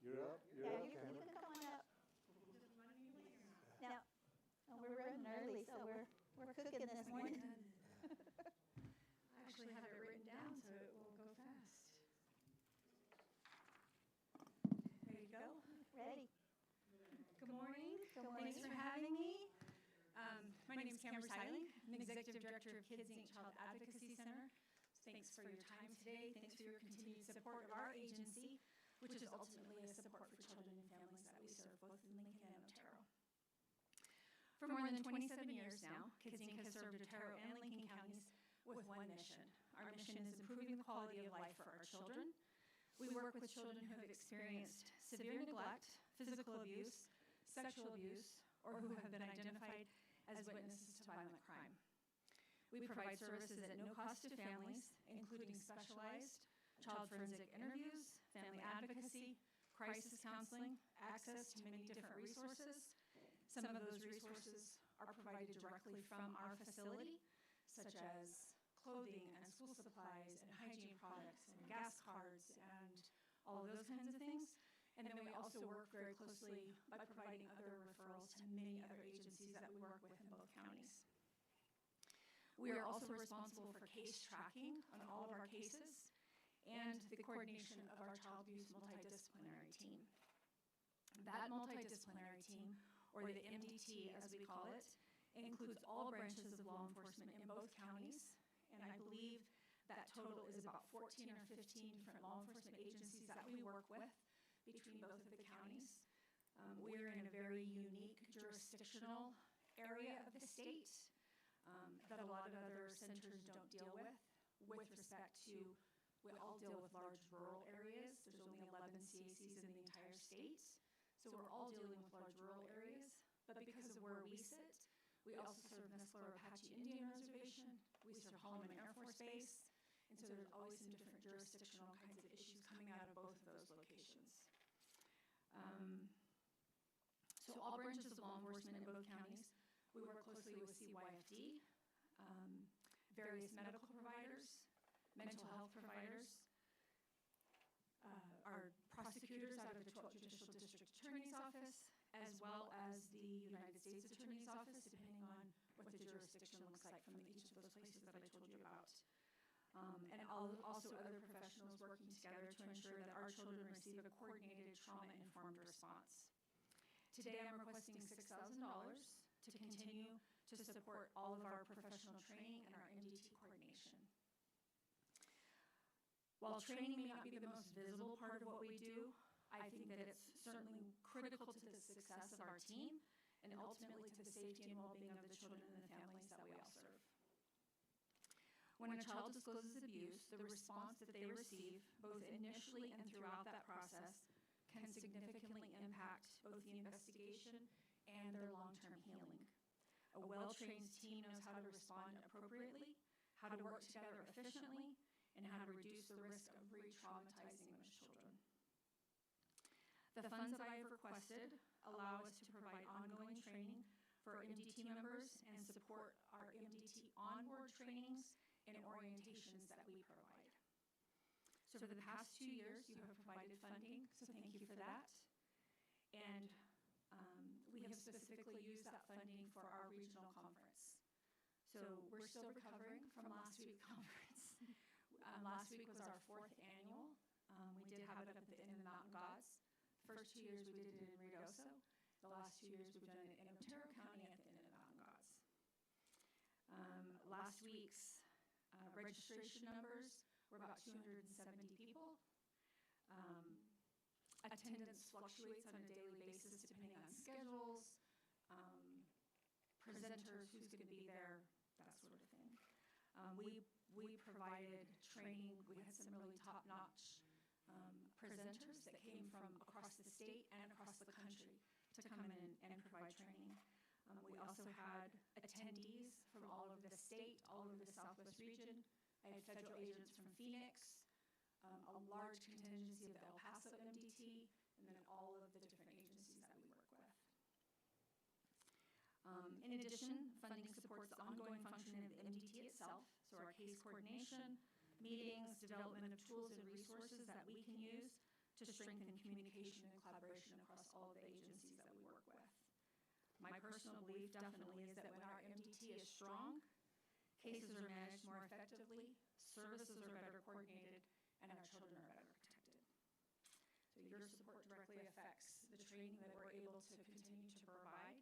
You're up, you're
Yeah,
up,
you
Cameron.
can come on up. Now, we're running early, so we're cooking this morning.
I actually have it written down so it will go fast. Ready to go?
Ready?
Good morning.
Good morning.
Thanks for having me. My name is Cameron Seiling. I'm Executive Director of Kids Inc. Child Advocacy Center. Thanks for your time today. Thanks for your continued support of our agency, which is ultimately a support for children and families that we serve both in Lincoln and Otero. For more than 27 years now, Kids Inc. has served Otero and Lincoln counties with one mission. Our mission is improving the quality of life for our children. We work with children who have experienced severe neglect, physical abuse, sexual abuse, or who have been identified as witnesses to violent crime. We provide services at no cost to families, including specialized child forensic interviews, family advocacy, crisis counseling, access to many different resources. Some of those resources are provided directly from our facility, such as clothing and school supplies and hygiene products and gas cards and all of those kinds of things. And then we also work very closely by providing other referrals to many other agencies that we work with in both counties. We are also responsible for case tracking on all of our cases and the coordination of our child abuse multidisciplinary team. That multidisciplinary team, or the MDT as we call it, includes all branches of law enforcement in both counties, and I believe that total is about 14 or 15 different law enforcement agencies that we work with between both of the counties. We are in a very unique jurisdictional area of the state that a lot of other centers don't deal with respect to, we all deal with large rural areas. There's only 11 CACs in the entire state, so we're all dealing with large rural areas. But because of where we sit, we also serve Mescalero Apache Indian Reservation, we serve Holloman Air Force Base, and so there's always some different jurisdictional kinds of issues coming out of both of those locations. So all branches of law enforcement in both counties, we work closely with CYFD, various medical providers, mental health providers, our prosecutors out of the 12th Judicial District Attorney's Office, as well as the United States Attorney's Office, depending on what the jurisdiction looks like from each of those places that I told you about. And also other professionals working together to ensure that our children receive a coordinated trauma-informed response. Today, I'm requesting $6,000 to continue to support all of our professional training and our MDT coordination. While training may not be the most visible part of what we do, I think that it's certainly critical to the success of our team and ultimately to the safety and well-being of the children and the families that we all serve. When a child discloses abuse, the response that they receive, both initially and throughout that process, can significantly impact both the investigation and their long-term healing. A well-trained team knows how to respond appropriately, how to work together efficiently, and how to reduce the risk of re-traumatizing those children. The funds that I have requested allow us to provide ongoing training for our MDT members and support our MDT onboard trainings and orientations that we provide. So for the past 2 years, you have provided funding, so thank you for that. And we have specifically used that funding for our regional conference. So we're still recovering from last week's conference. Last week was our 4th annual. We did have it up at the Inn of the Mountain Gods. The first 2 years we did it in Ruidoso. The last 2 years we've done it in Otero County at the Inn of the Mountain Gods. Last week's registration numbers were about 270 people. Attendance fluctuates on a daily basis depending on schedules, presenters, who's going to be there, that sort of thing. We provided training. We had some really top-notch presenters that came from across the state and across the country to come in and provide training. We also had attendees from all over the state, all over the Southwest region. I had federal agents from Phoenix, a large contingency of the El Paso MDT, and then all of the different agencies that we work with. In addition, funding supports the ongoing functioning of the MDT itself, so our case coordination, meetings, development of tools and resources that we can use to strengthen communication and collaboration across all of the agencies that we work with. My personal belief definitely is that when our MDT is strong, cases are managed more effectively, services are better coordinated, and our children are better protected. So your support directly affects the training that we're able to continue to provide.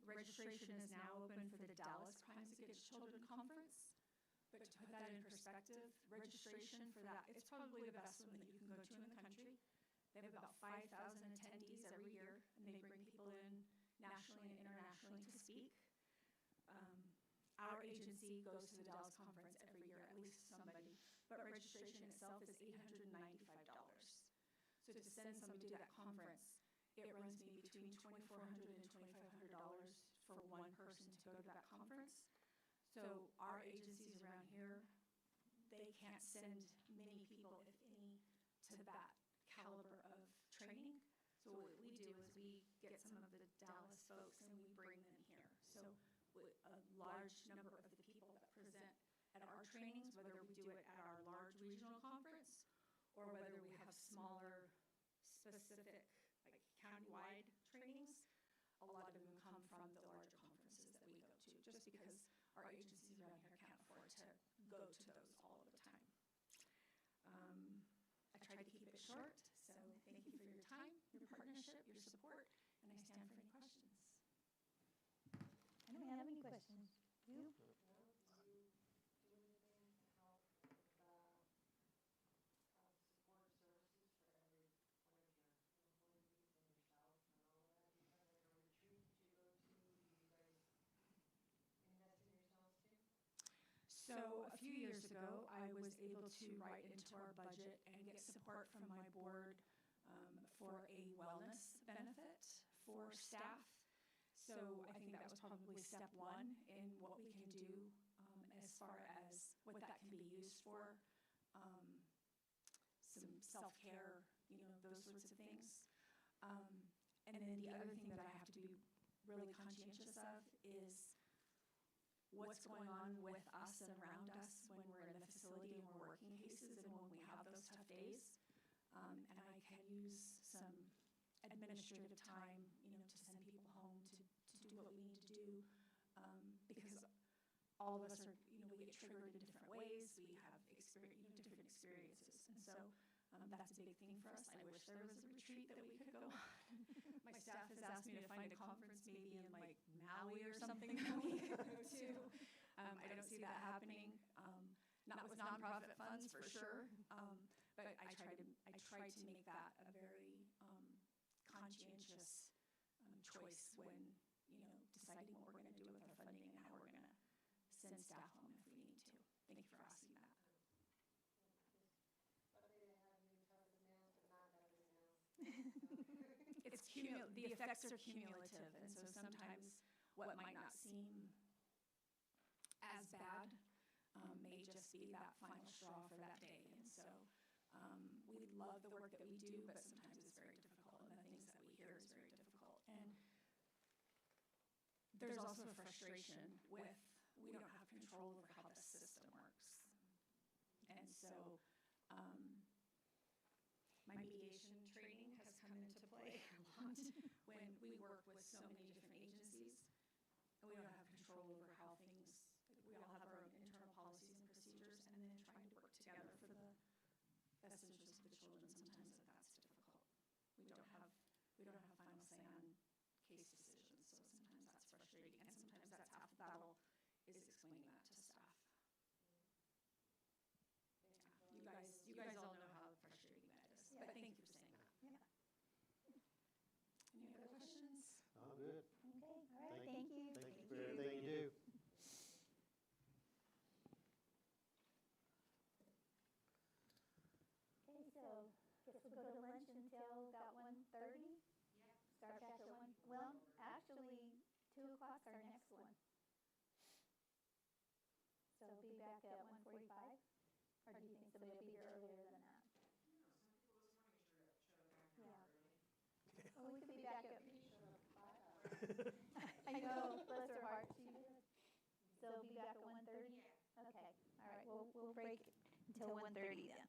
Registration is now open for the Dallas Crimes Against Children Conference. But to put that in perspective, registration for that, it's probably the best one that you can go to in the country. They have about 5,000 attendees every year, and they bring people in nationally and internationally to speak. Our agency goes to the Dallas Conference every year, at least somebody, but registration itself is $895. So to send somebody to that conference, it runs me between $2,400 and $2,500 for one person to go to that conference. So our agencies around here, they can't send many people, if any, to that caliber of training. So what we do is we get some of the Dallas folks and we bring them here. So a large number of the people that present at our trainings, whether we do it at our large regional conference or whether we have smaller, specific, like countywide trainings, a lot of them come from the larger conferences that we go to, just because our agencies around here can't afford to go to those all of the time. I try to keep it short, so thank you for your time, your partnership, your support, and I stand for any questions.
I don't have any questions. You?
So a few years ago, I was able to write into our budget and get support from my board for a wellness benefit for staff. So I think that was probably step one in what we can do as far as what that can be used for. Some self-care, those sorts of things. And then the other thing that I have to be really conscientious of is what's going on with us and around us when we're in the facility and we're working cases and when we have those tough days. And I can use some administrative time, to send people home to do what we need to do, because all of us are, we get triggered in different ways. We have different experiences, and so that's a big thing for us. I wish there was a retreat that we could go on. My staff has asked me to find a conference maybe in like Maui or something that we could go to. I don't see that happening. Not with nonprofit funds for sure, but I try to make that a very conscientious choice when deciding what we're going to do with our funding and how we're going to send staff home if we need to. Thank you for asking that. It's the effects are cumulative, and so sometimes what might not seem as bad may just be that final straw for that day. And so we love the work that we do, but sometimes it's very difficult, and the things that we hear is very difficult. And there's also a frustration with we don't have control over how the system works. And so my mediation training has come into play a lot when we work with so many different agencies, and we don't have control over how things, we all have our own internal policies and procedures, and then trying to work together for the best interest of the children, sometimes that's difficult. We don't have final say on case decisions, so sometimes that's frustrating, and sometimes that's half the battle, is explaining that to staff. Yeah. You guys all know how frustrating that is, but thank you for saying that.
Yeah.
Any other questions?
All good.
Okay, all right, thank you.
Thank you for everything you do.
Okay, so guess we'll go to lunch until about 1:30? Yeah. Start back at 1, well, actually, 2 o'clock's our next one. So we'll be back at 1:45? Or do you think somebody will be here earlier than that?
Some people this morning showed up back an hour early.
Well, we could be back at, I know, bless her heart, she did. So we'll be back at 1:30?
Yeah.
Okay, all right, we'll break until 1:30 then.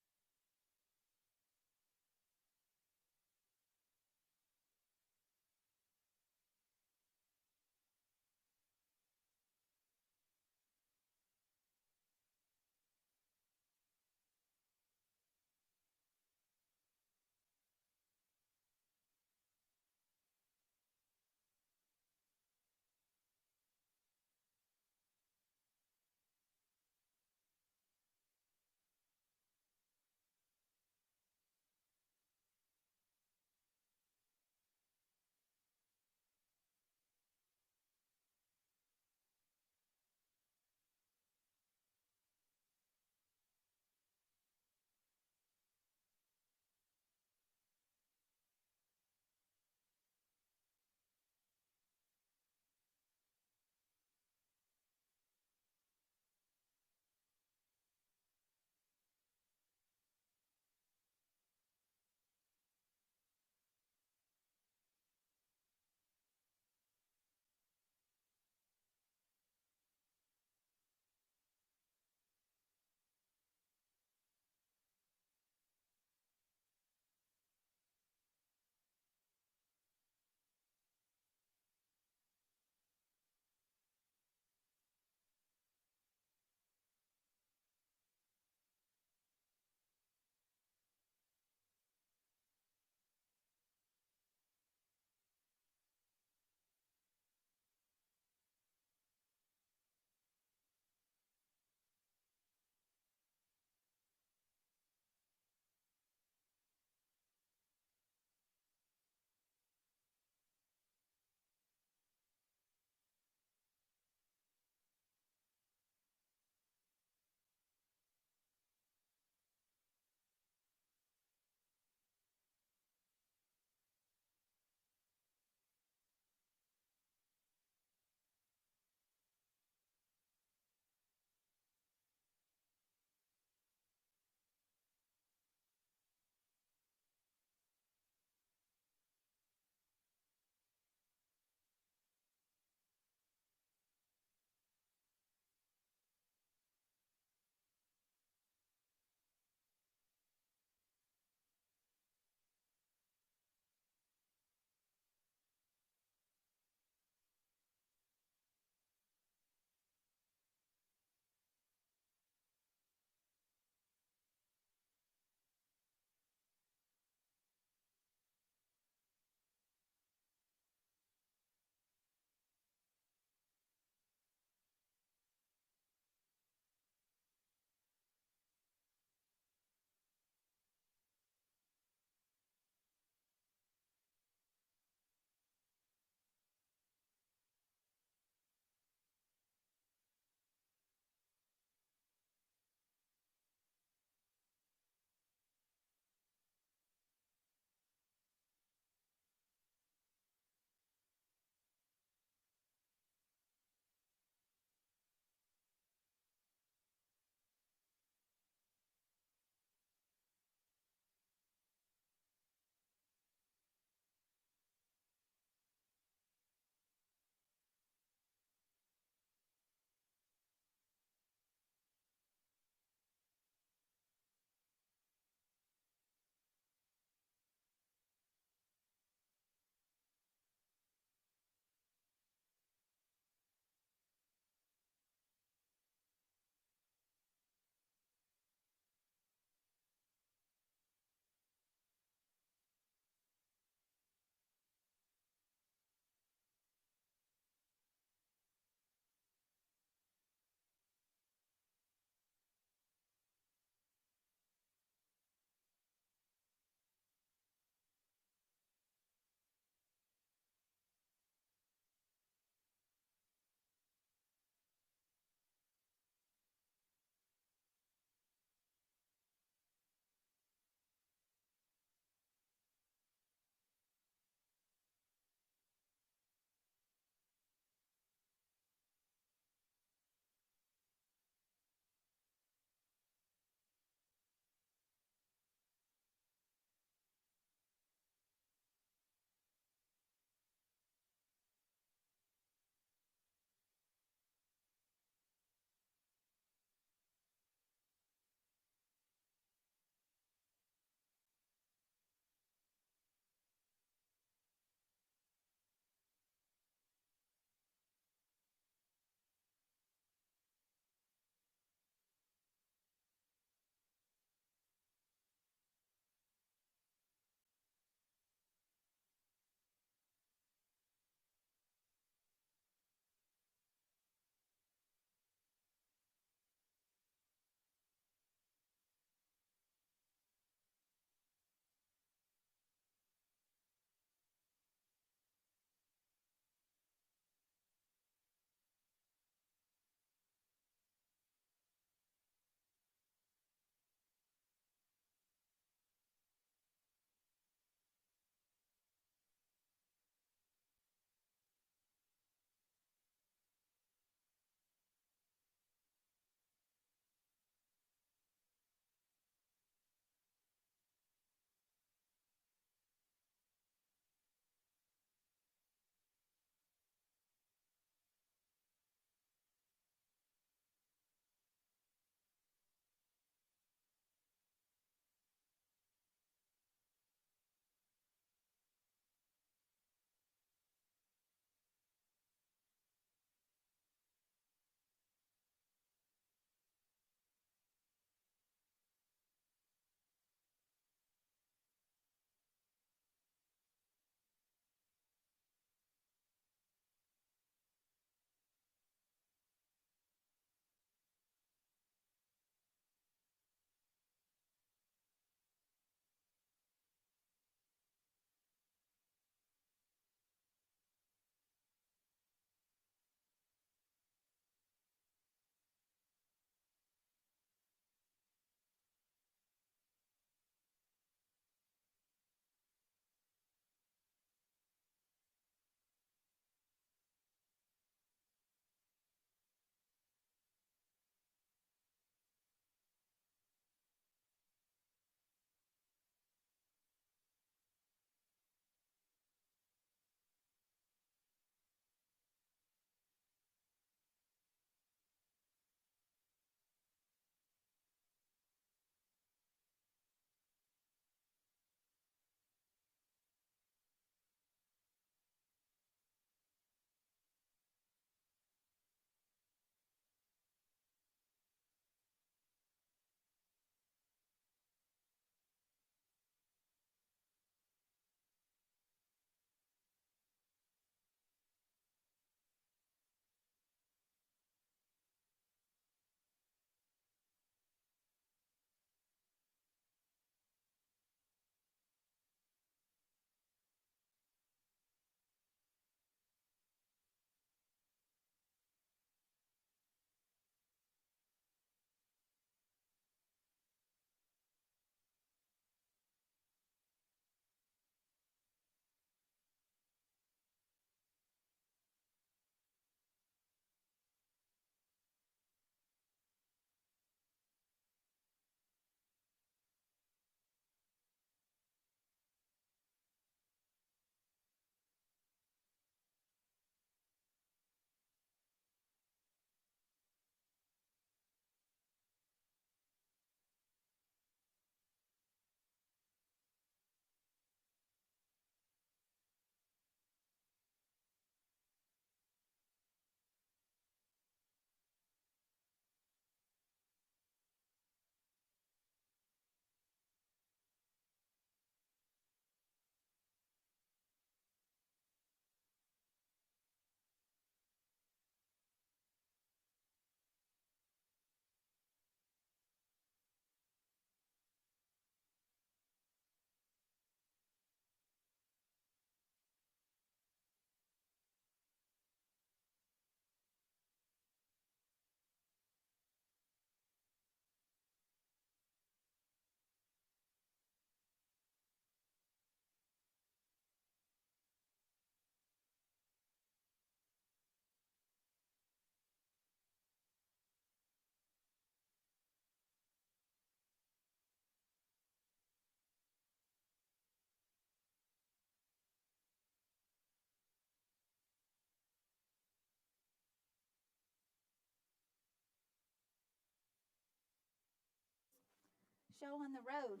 show on the road.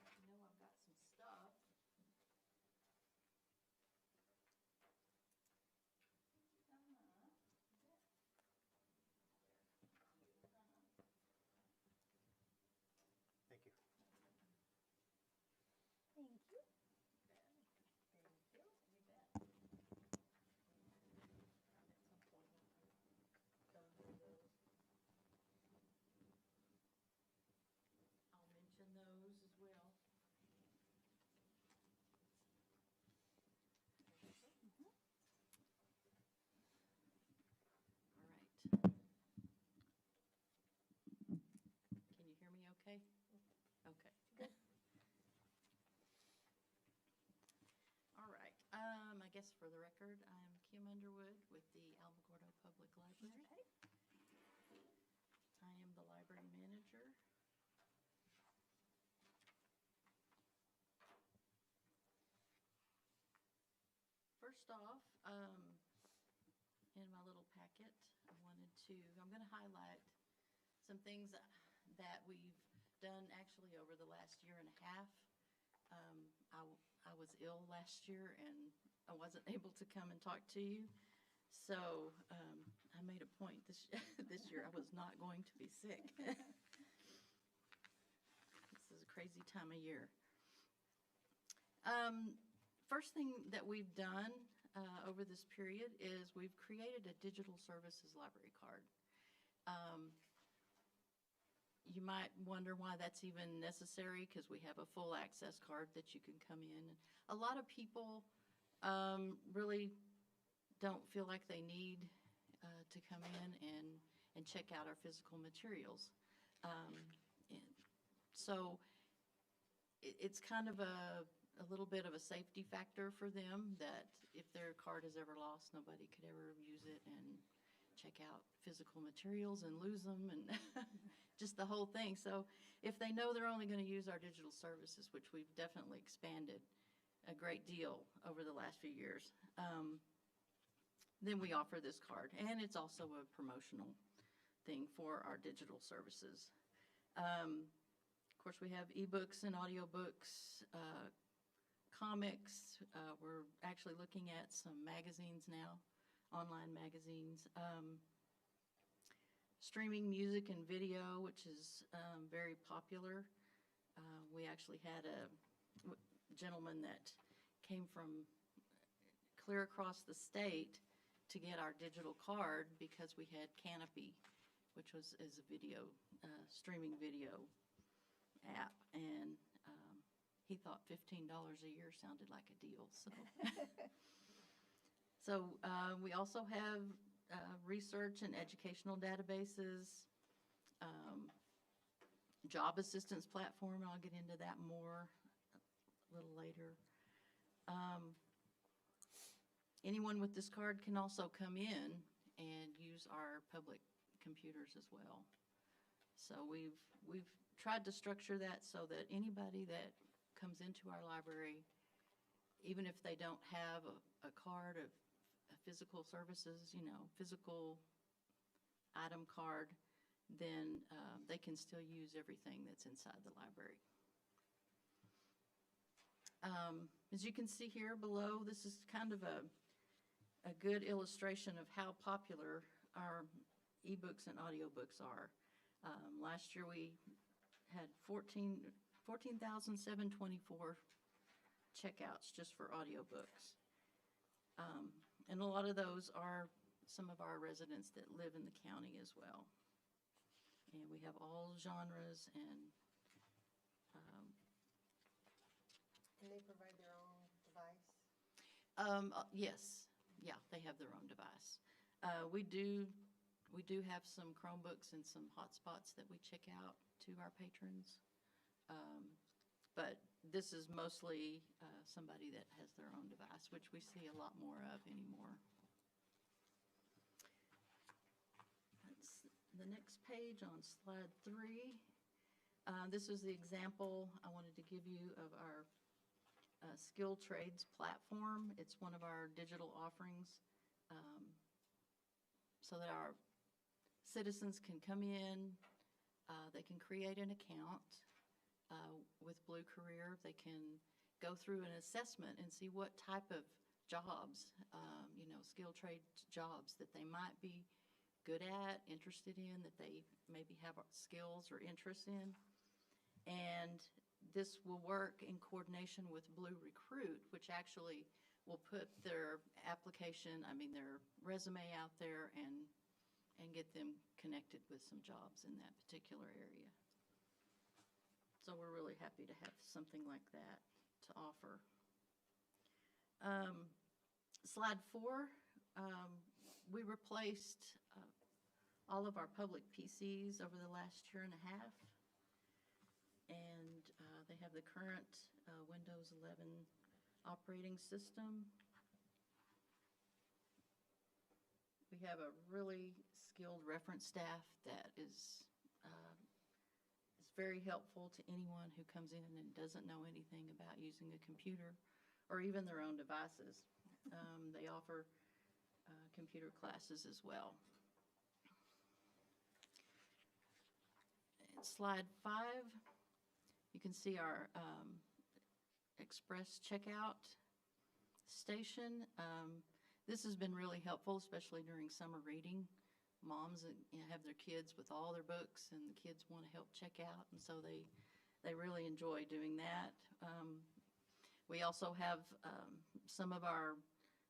I know I've got some stuff.
Thank you.
Thank you.
Thank you. You bet. At some point, they'll do those. I'll mention those as well. All right. Can you hear me okay? Okay. Good. All right. I guess for the record, I'm Kim Underwood with the Alamogordo Public Library.
Okay.
I am the library manager. First off, in my little packet, I'm going to highlight some things that we've done actually over the last year and a half. I was ill last year and I wasn't able to come and talk to you. So I made a point this year I was not going to be sick. This is a crazy time of year. First thing that we've done over this period is we've created a digital services library card. You might wonder why that's even necessary, because we have a full access card that you can come in. A lot of people really don't feel like they need to come in and check out our physical materials. So it's kind of a little bit of a safety factor for them, that if their card is ever lost, nobody could ever use it and check out physical materials and lose them, and just the whole thing. So if they know they're only going to use our digital services, which we've definitely expanded a great deal over the last few years, then we offer this card. And it's also a promotional thing for our digital services. Of course, we have ebooks and audiobooks, comics. We're actually looking at some magazines now, online magazines. Streaming music and video, which is very popular. We actually had a gentleman that came from clear across the state to get our digital card because we had Canopy, which is a video, streaming video app, and he thought $15 a year sounded like a deal. So, we also have research and educational databases, job assistance platform. I'll get into that more a little later. Anyone with this card can also come in and use our public computers as well. So we've tried to structure that so that anybody that comes into our library, even if they don't have a card of physical services, physical item card, then they can still use everything that's inside the library. As you can see here below, this is kind of a good illustration of how popular our ebooks and audiobooks are. Last year we had 14,724 checkouts just for audiobooks. And a lot of those are some of our residents that live in the county as well. And we have all genres and
Can they provide their own device?
Yes, yeah, they have their own device. We do have some Chromebooks and some hotspots that we check out to our patrons. But this is mostly somebody that has their own device, which we see a lot more of anymore. That's the next page on slide 3.
This is the example I wanted to give you of our skilled trades platform. It's one of our digital offerings, so that our citizens can come in, they can create an account with Blue Career. They can go through an assessment and see what type of jobs, skilled trade jobs that they might be good at, interested in, that they maybe have skills or interest in. And this will work in coordination with Blue Recruit, which actually will put their their resume out there and get them connected with some jobs in that particular area. So we're really happy to have something like that to offer. Slide 4, we replaced all of our public PCs over the last year and a half. And they have the current Windows 11 operating system. We have a really skilled reference staff that is very helpful to anyone who comes in and doesn't know anything about using a computer or even their own devices. They offer computer classes as well. Slide 5, you can see our express checkout station. This has been really helpful, especially during summer reading. Moms have their kids with all their books, and the kids want to help check out, and so they really enjoy doing that. We also have some of our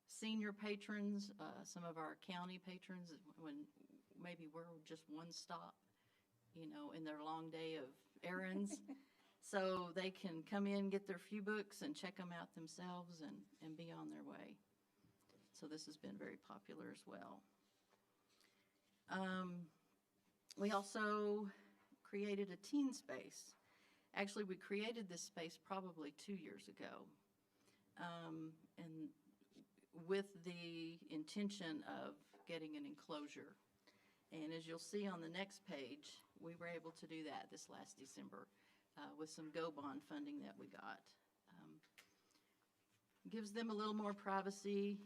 senior patrons, some of our county patrons, when maybe we're just one stop, in their long day of errands. So they can come in, get their few books, and check them out themselves and be on their way. So this has been very popular as well. We also created a teen space. Actually, we created this space probably 2 years ago, and with the intention of getting an enclosure. And as you'll see on the next page, we were able to do that this last December with some GO bond funding that we got. Gives them a little more privacy,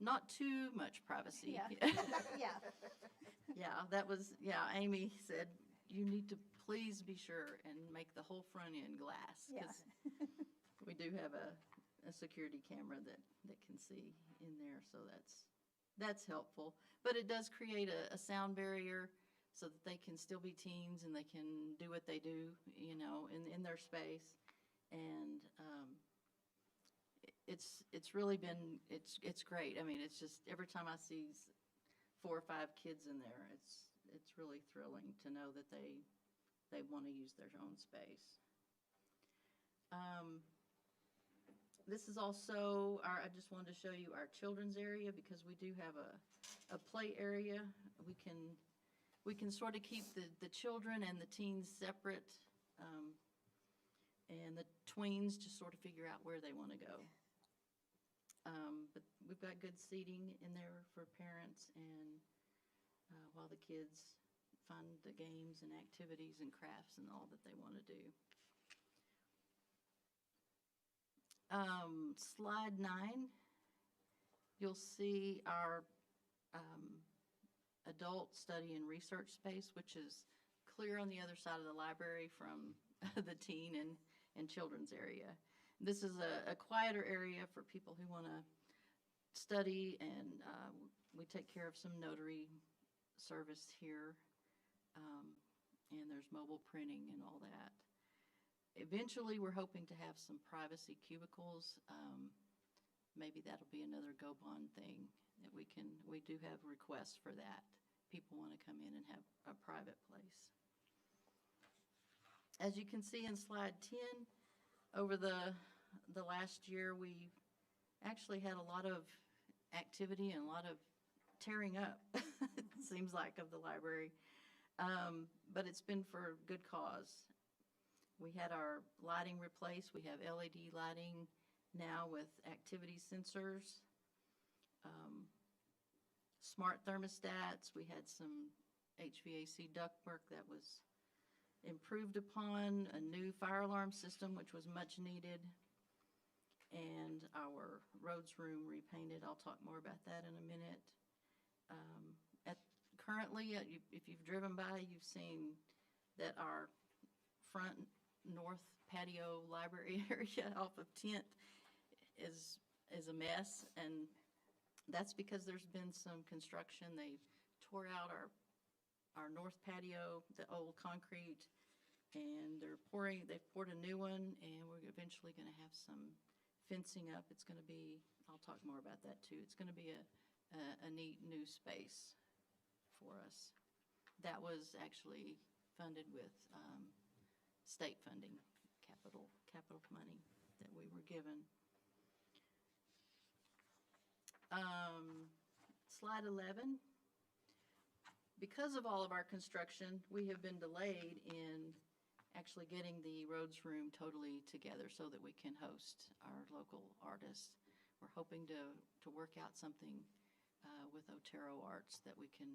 not too much privacy.
Yeah.
Yeah, Amy said, you need to please be sure and make the whole front end glass. Because we do have a security camera that can see in there, so that's helpful. But it does create a sound barrier so that they can still be teens and they can do what they do, in their space. And it's really been, it's great. I mean, it's just every time I see 4 or 5 kids in there, it's really thrilling to know that they want to use their own space. This is also I just wanted to show you our children's area, because we do have a play area. We can sort of keep the children and the teens separate, and the tweens just sort of figure out where they want to go. But we've got good seating in there for parents, and while the kids find the games and activities and crafts and all that they want to do. Slide 9, you'll see our adult study and research space, which is clear on the other side of the library from the teen and children's area. This is a quieter area for people who want to study, and we take care of some notary service here, and there's mobile printing and all that. Eventually, we're hoping to have some privacy cubicles. Maybe that'll be another Go Bond thing that we do have requests for that. People want to come in and have a private place. As you can see in slide 10, over the last year, we actually had a lot of activity and a lot of tearing up, it seems like, of the library. But it's been for good cause. We had our lighting replaced. We have LED lighting now with activity sensors, smart thermostats. We had some HVAC ductwork that was improved upon, a new fire alarm system, which was much needed, and our roads room repainted. I'll talk more about that in a minute. Currently, if you've driven by, you've seen that our front north patio library area off of 10th is a mess, and that's because there's been some construction. They tore out our north patio, the old concrete, and they've poured a new one, and we're eventually going to have some fencing up. It's going to be, I'll talk more about that too. It's going to be a neat new space for us. That was actually funded with state funding, capital money that we were given. Slide 11. Because of all of our construction, we have been delayed in actually getting the roads room totally together so that we can host our local artists. We're hoping to work out something with Otero Arts that we can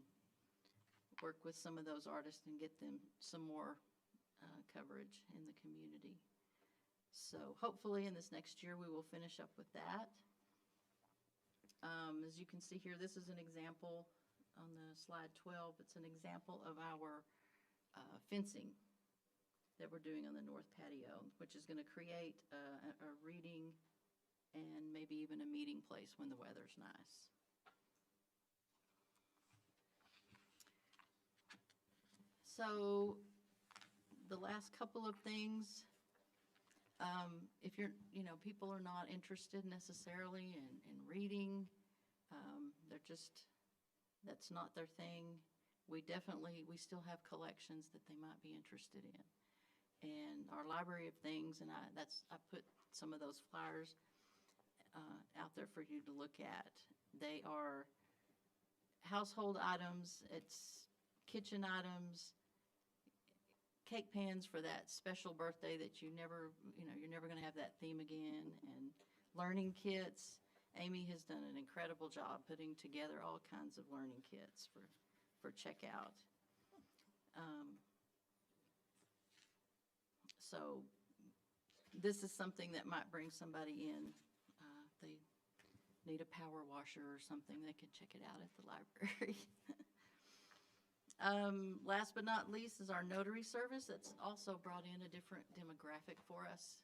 work with some of those artists and get them some more coverage in the community. So hopefully in this next year we will finish up with that. As you can see here, this is an example on the slide 12. It's an example of our fencing that we're doing on the north patio, which is going to create a reading and maybe even a meeting place when the weather's nice. So the last couple of things, if people are not interested necessarily in reading, that's not their thing. We still have collections that they might be interested in. And our library of things, and I put some of those flyers out there for you to look at. They are household items, it's kitchen items, cake pans for that special birthday that you're never going to have that theme again, and learning kits. Amy has done an incredible job putting together all kinds of learning kits for checkout. So this is something that might bring somebody in. They need a power washer or something, they could check it out at the library. Last but not least is our notary service. That's also brought in a different demographic for us.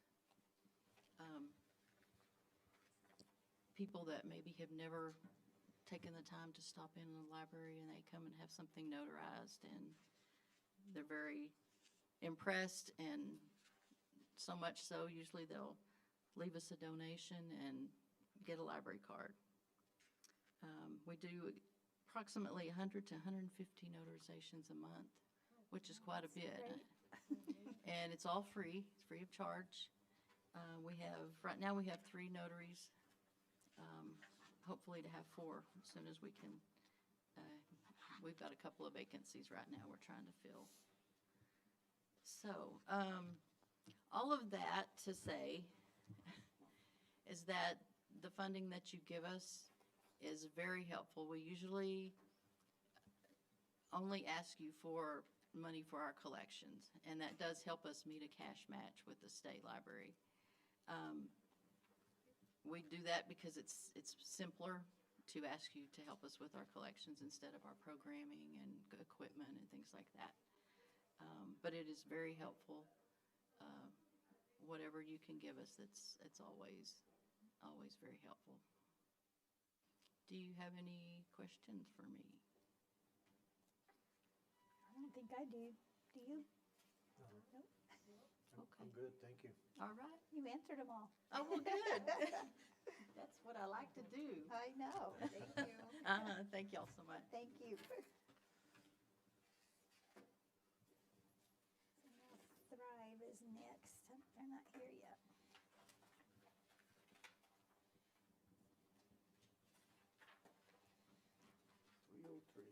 People that maybe have never taken the time to stop in the library, and they come and have something notarized, and they're very impressed, and so much so usually they'll leave us a donation and get a library card. We do approximately 100 to 150 notarizations a month, which is quite a bit. And it's all free. It's free of charge. Right now we have 3 notaries. Hopefully to have 4 as soon as we can. We've got a couple of vacancies right now we're trying to fill. So all of that to say is that the funding that you give us is very helpful. We usually only ask you for money for our collections, and that does help us meet a cash match with the state library. We do that because it's simpler to ask you to help us with our collections instead of our programming and equipment and things like that. But it is very helpful. Whatever you can give us, it's always very helpful. Do you have any questions for me?
I don't think I do. Do you? Nope.
Okay.
I'm good, thank you.
All right.
You answered them all.
Oh, well, good. That's what I like to do.
I know. Thank you.
Thank y'all so much.
Thank you. Thrive is next. They're not here yet.
.303.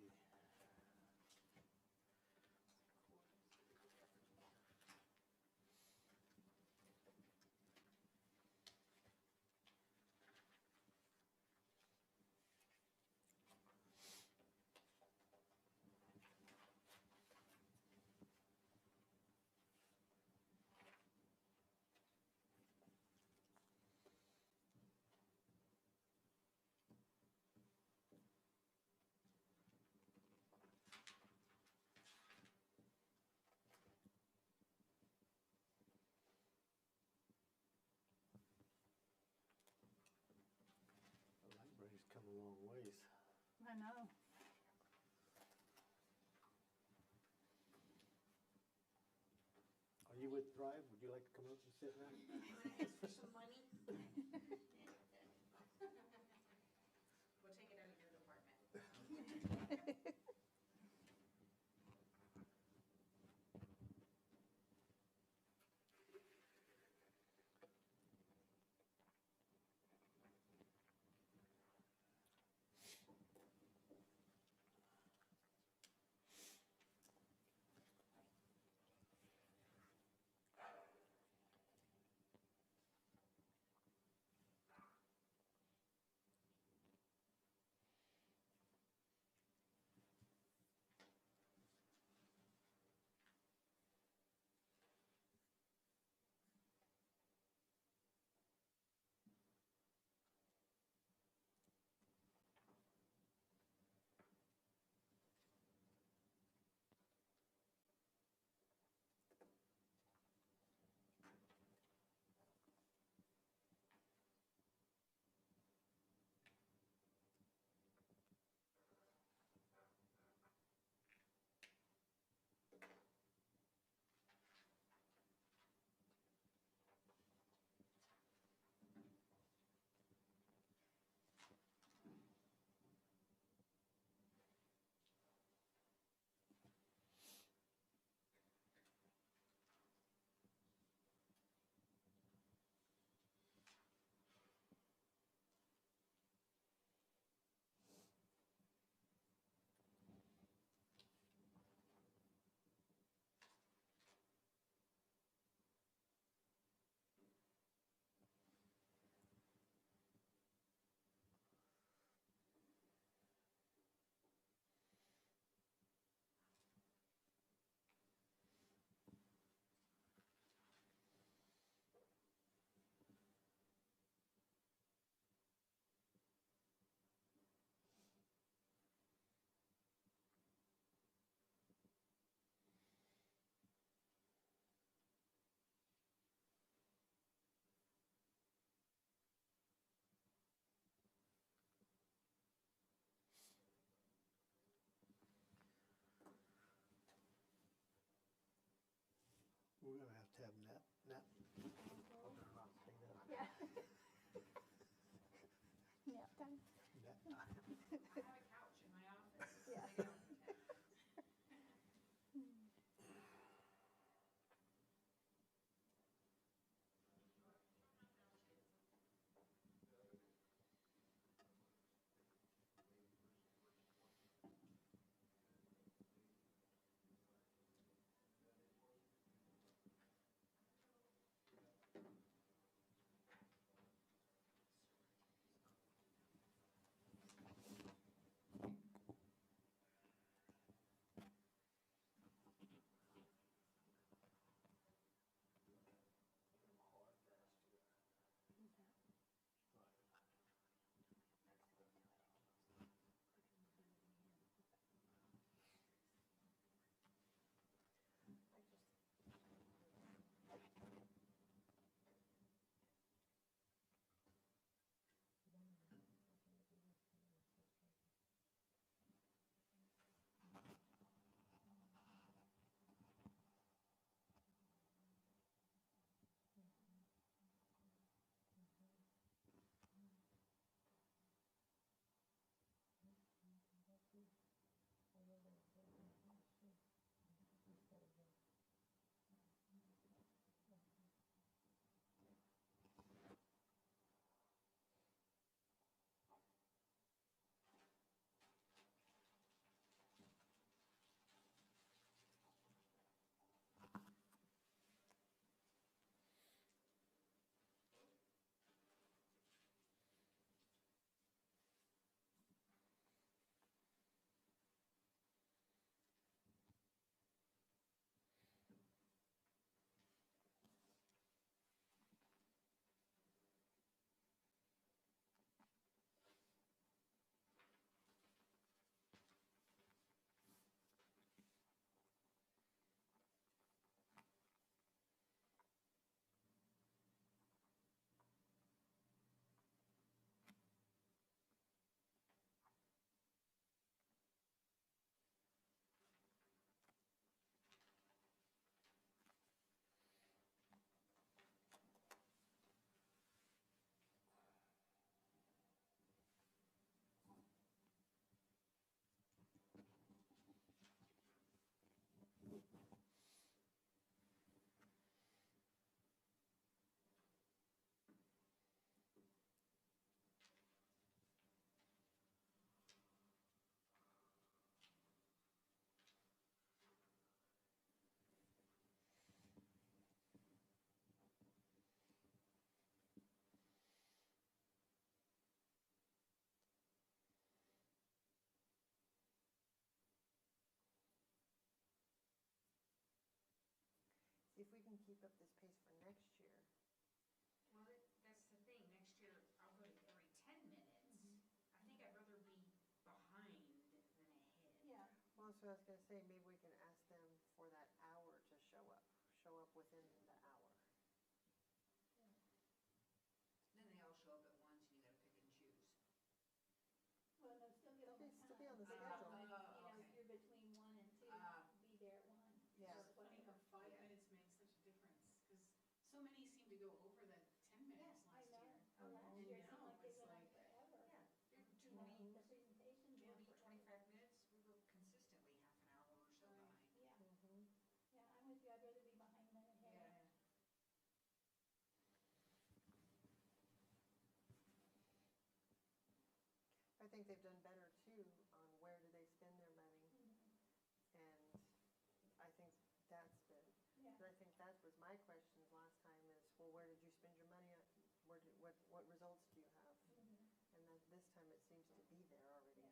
I know.
Are you with Thrive? Would you like to come up and sit now?
Ask for some money? We'll take it out of your department.
keep up this pace for next year?
Well, that's the thing, next year I'll go to every 10 minutes. I think I'd rather be behind than ahead.
Yeah.
Well, so I was gonna say, maybe we can ask them for that hour to show up within the hour.
Then they all show up at once and you gotta pick and choose.
Well, no, still give them
They'll
time.
still be on the
But,
schedule.
you know,
okay.
if you're between 1 and 2, be there at 1.
Yeah.
Or whatever.
5 minutes makes such a difference, because so many seem to go over the 10 minutes
I
last
know.
year.
Last
And
year it seemed
now
like they
it's
went on
like,
forever.
yeah,
You know,
20,
the presentations were
20,
forever.
25 minutes, we were consistently half an hour or so behind.
Yeah,
Mhm.
yeah, I'm with you, I'd rather be behind than ahead.
Yeah.
I think they've done better too on where do they spend their money. And I think that's been,
Yeah.
and I think that was my questions last time is, well, where did you spend your money at? What results do you have? And then this time it seems to be there already.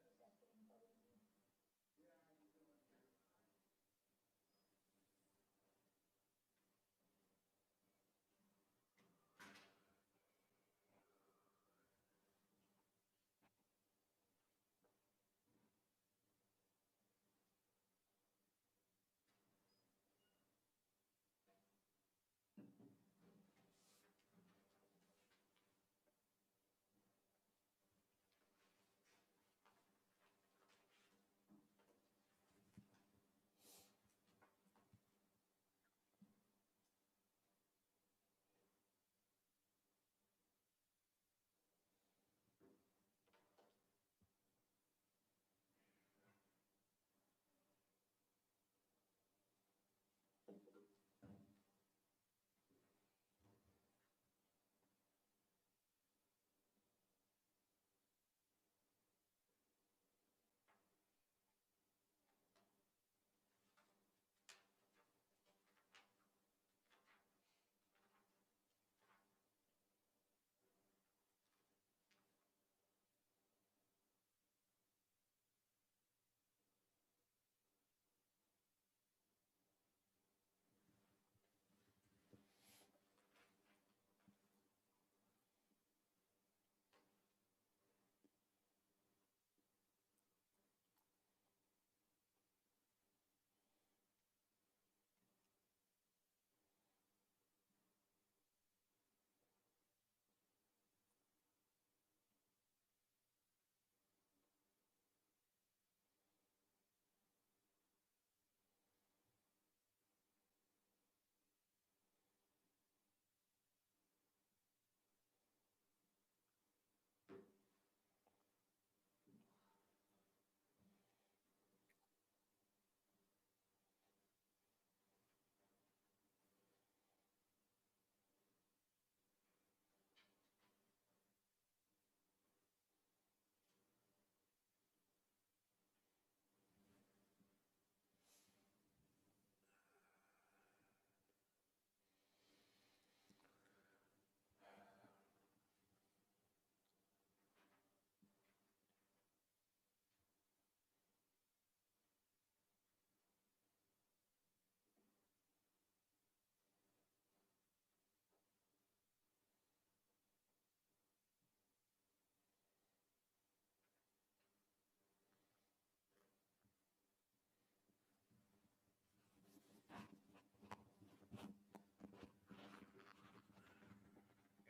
Yeah, that they're definitely voting.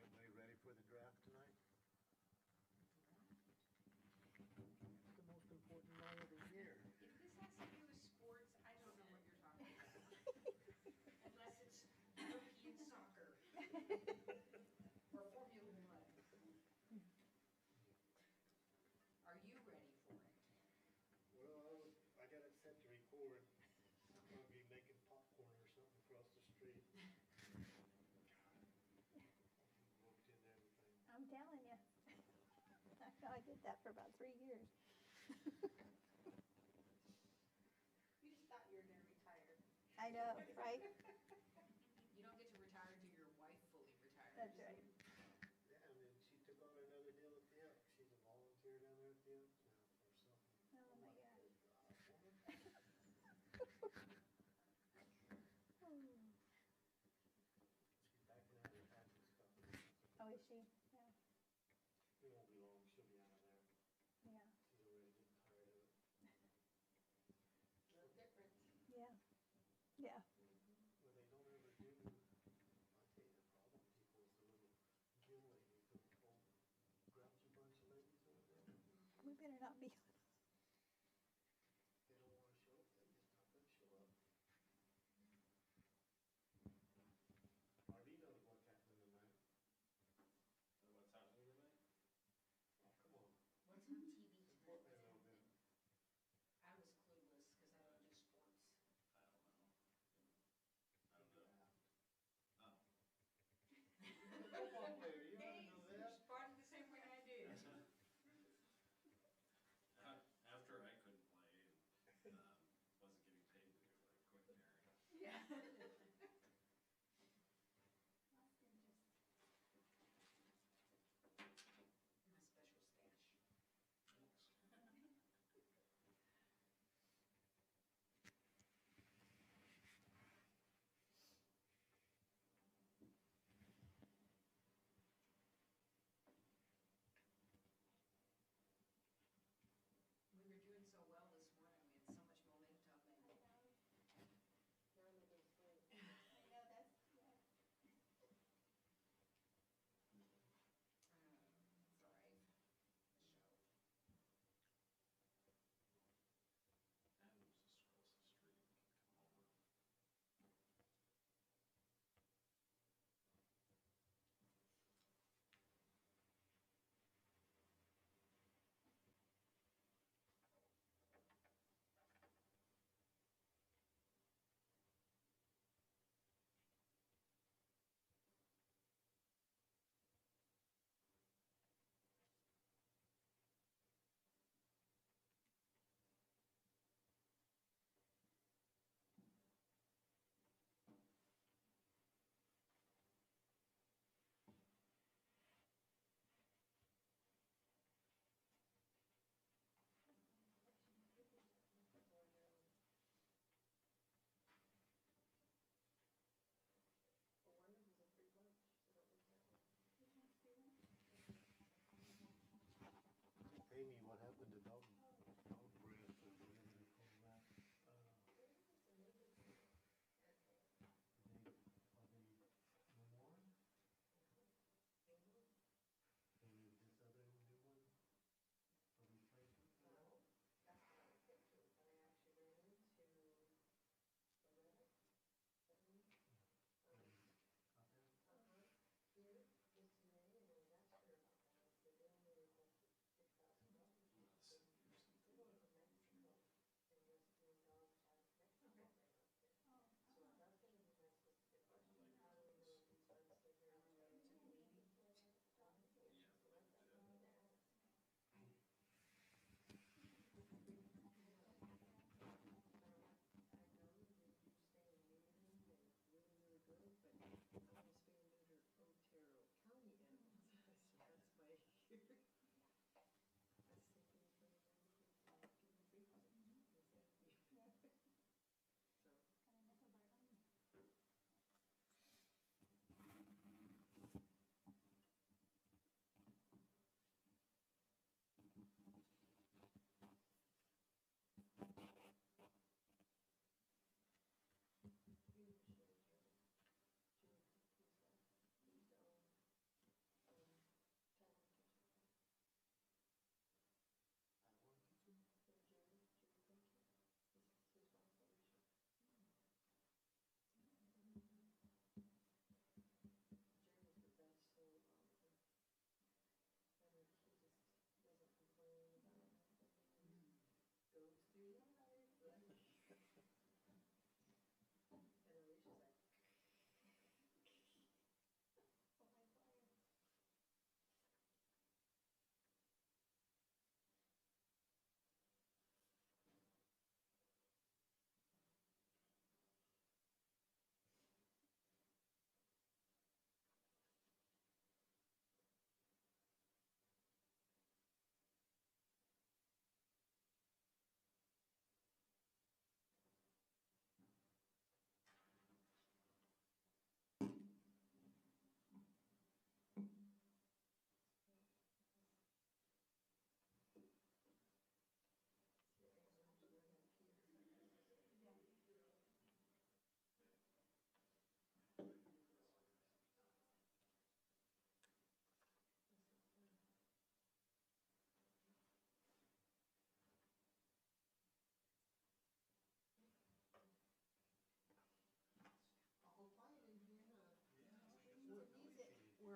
Everybody ready for the draft tonight? It's the most important night of the year.
If this has to do with sports, I don't know what you're talking about. Unless it's European soccer. Or Formula One. Are you ready for it?
Well, I got it set to record. I'm gonna be making popcorn or something across the street. Walked in everything.
I'm telling you. I did that for about 3 years.
You just thought you were gonna retire.
I know, right?
You don't get to retire until your wife fully retires.
That's right.
Yeah, and then she took on another deal at the Elks. She's a volunteer down there at the Elks now for something.
Oh, my God.
God.
Oh. Yeah.
Well, they don't ever do, I'll tell you the problem with people is the little Jill lady, the old grouchy bunch of ladies over there.
We better not be.
They don't wanna show up, they just not gonna show up. Artie knows what's happening tonight.
What's happening tonight?
Oh, come on.
What's on TV
Support me a little bit.
I was clueless because I don't do sports.
I don't know.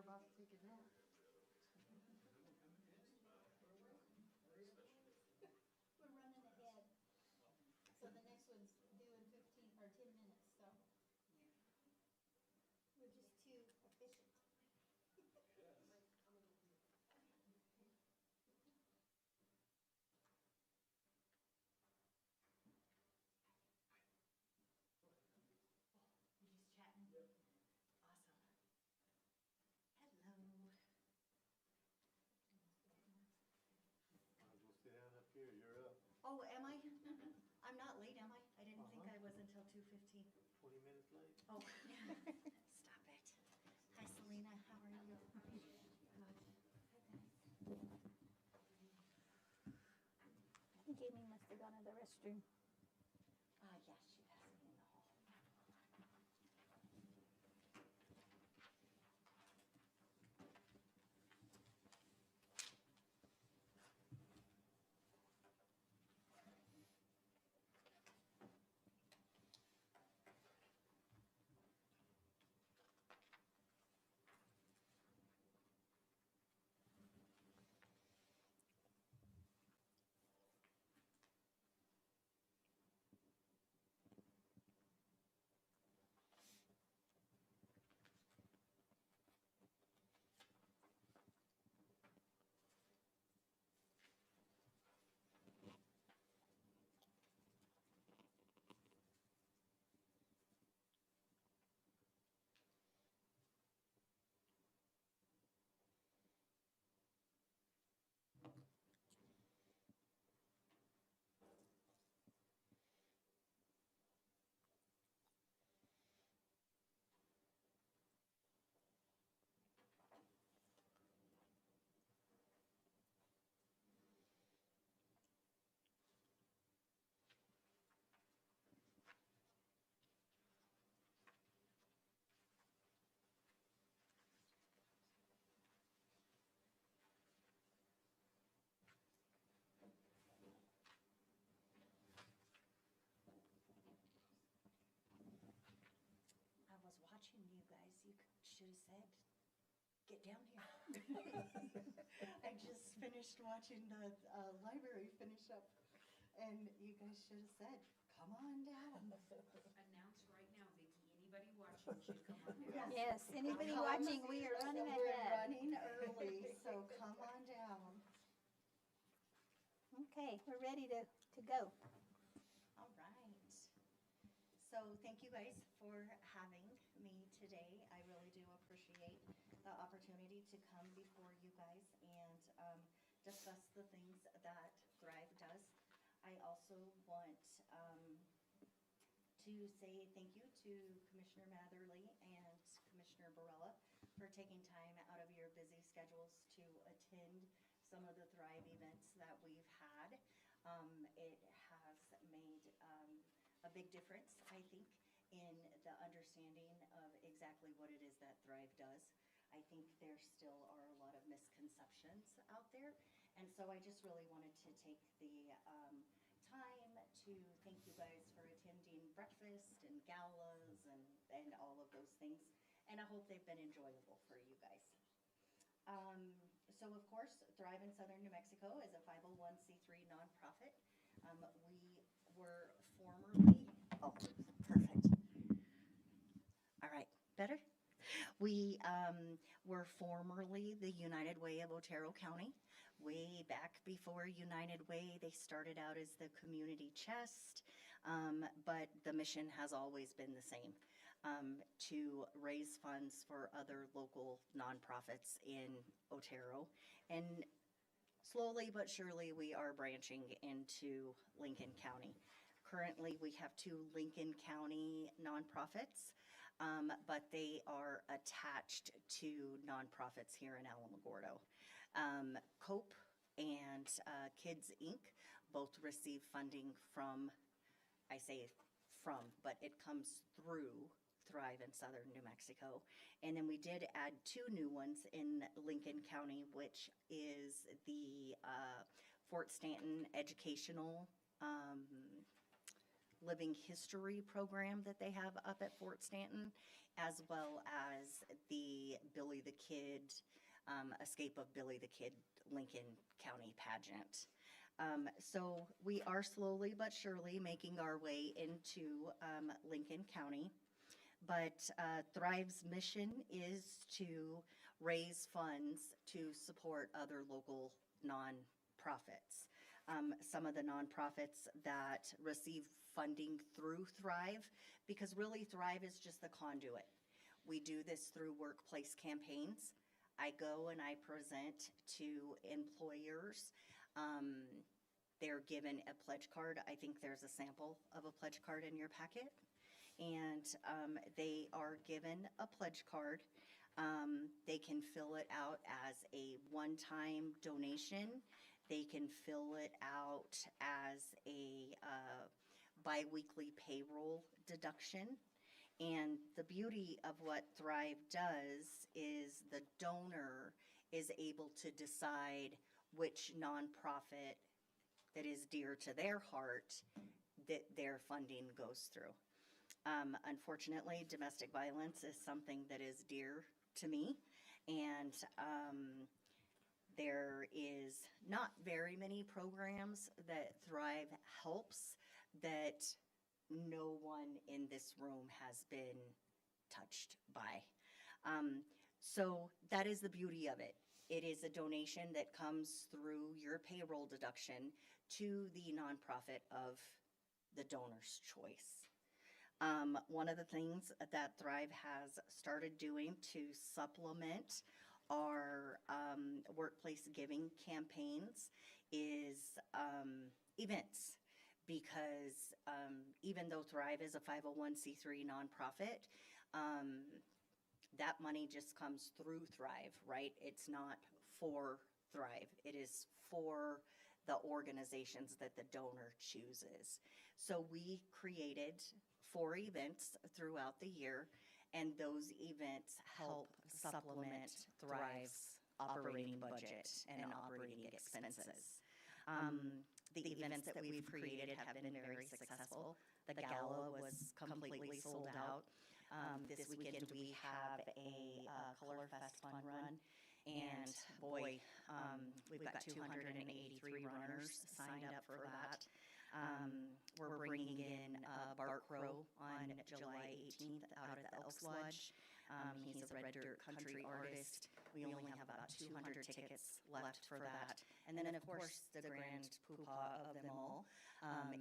about to take a nap.
We're running ahead. So the next one's due in 15 or 10 minutes, so. We're just too efficient.
You just chatting? Awesome. Hello.
Might as well sit down up here, you're up.
Oh, am I? I'm not late, am I? I didn't think I was until 2:15.
20 minutes late.
Oh, stop it. Hi, Selena, how are you?
I think Amy must have gone to the restroom.
Yeah, she has me in the hall. I was watching you guys. You should have said, get down here. I just finished watching the library finish up, and you guys should have said, come on down.
Announce right now, Vicki, anybody watching should come on down.
Yes, anybody watching, we are running
We're
ahead.
running early, so come on down.
Okay, we're ready to go.
All right. So thank you guys for having me today. I really do appreciate the opportunity to come before you guys and discuss the things that Thrive does. I also want to say thank you to Commissioner Matherly and Commissioner Barella for taking time out of your busy schedules to attend some of the Thrive events that we've had. It has made a big difference, I think, in the understanding of exactly what it is that Thrive does. I think there still are a lot of misconceptions out there, and so I just really wanted to take the time to thank you guys for attending breakfast and galas and all of those things, and I hope they've been enjoyable for you guys. So of course, Thrive in Southern New Mexico is a 501c3 nonprofit. We were formerly, oh, perfect. All right, better? We were formerly the United Way of Otero County. Way back before United Way, they started out as the community chest, but the mission has always been the same, to raise funds for other local nonprofits in Otero. And slowly but surely, we are branching into Lincoln County. Currently, we have 2 Lincoln County nonprofits, but they are attached to nonprofits here in Alamogordo. COPE and Kids Inc. both receive funding from, I say from, but it comes through Thrive in Southern New Mexico. And then we did add 2 new ones in Lincoln County, which is the Fort Stanton Educational
living history program that they have up at Fort Stanton, as well as the Billy the Kid, Escape of Billy the Kid Lincoln County pageant. So we are slowly but surely making our way into Lincoln County. But Thrive's mission is to raise funds to support other local nonprofits. Some of the nonprofits that receive funding through Thrive, because really Thrive is just the conduit. We do this through workplace campaigns. I go and I present to employers. They're given a pledge card. I think there's a sample of a pledge card in your packet. And they are given a pledge card. They can fill it out as a one-time donation. They can fill it out as a biweekly payroll deduction. And the beauty of what Thrive does is the donor is able to decide which nonprofit that is dear to their heart that their funding goes through. Unfortunately, domestic violence is something that is dear to me, and there is not very many programs that Thrive helps that no one in this room has been touched by. So that is the beauty of it. It is a donation that comes through your payroll deduction to the nonprofit of the donor's choice. One of the things that Thrive has started doing to supplement our workplace giving campaigns is events. Because even though Thrive is a 501c3 nonprofit, that money just comes through Thrive, right? It's not for Thrive. It is for the organizations that the donor chooses. So we created 4 events throughout the year, and those events help supplement Thrive's operating budget and operating expenses. The events that we've created have been very successful. The gala was completely sold out. This weekend we have a Color Fest fun run, and boy, we've got 283 runners signed up for that. We're bringing in Bart Crow on July 18th out at the Elks Lodge. He's a red dirt country artist. We only have about 200 tickets left for that. And then, of course, the grand poobah of them all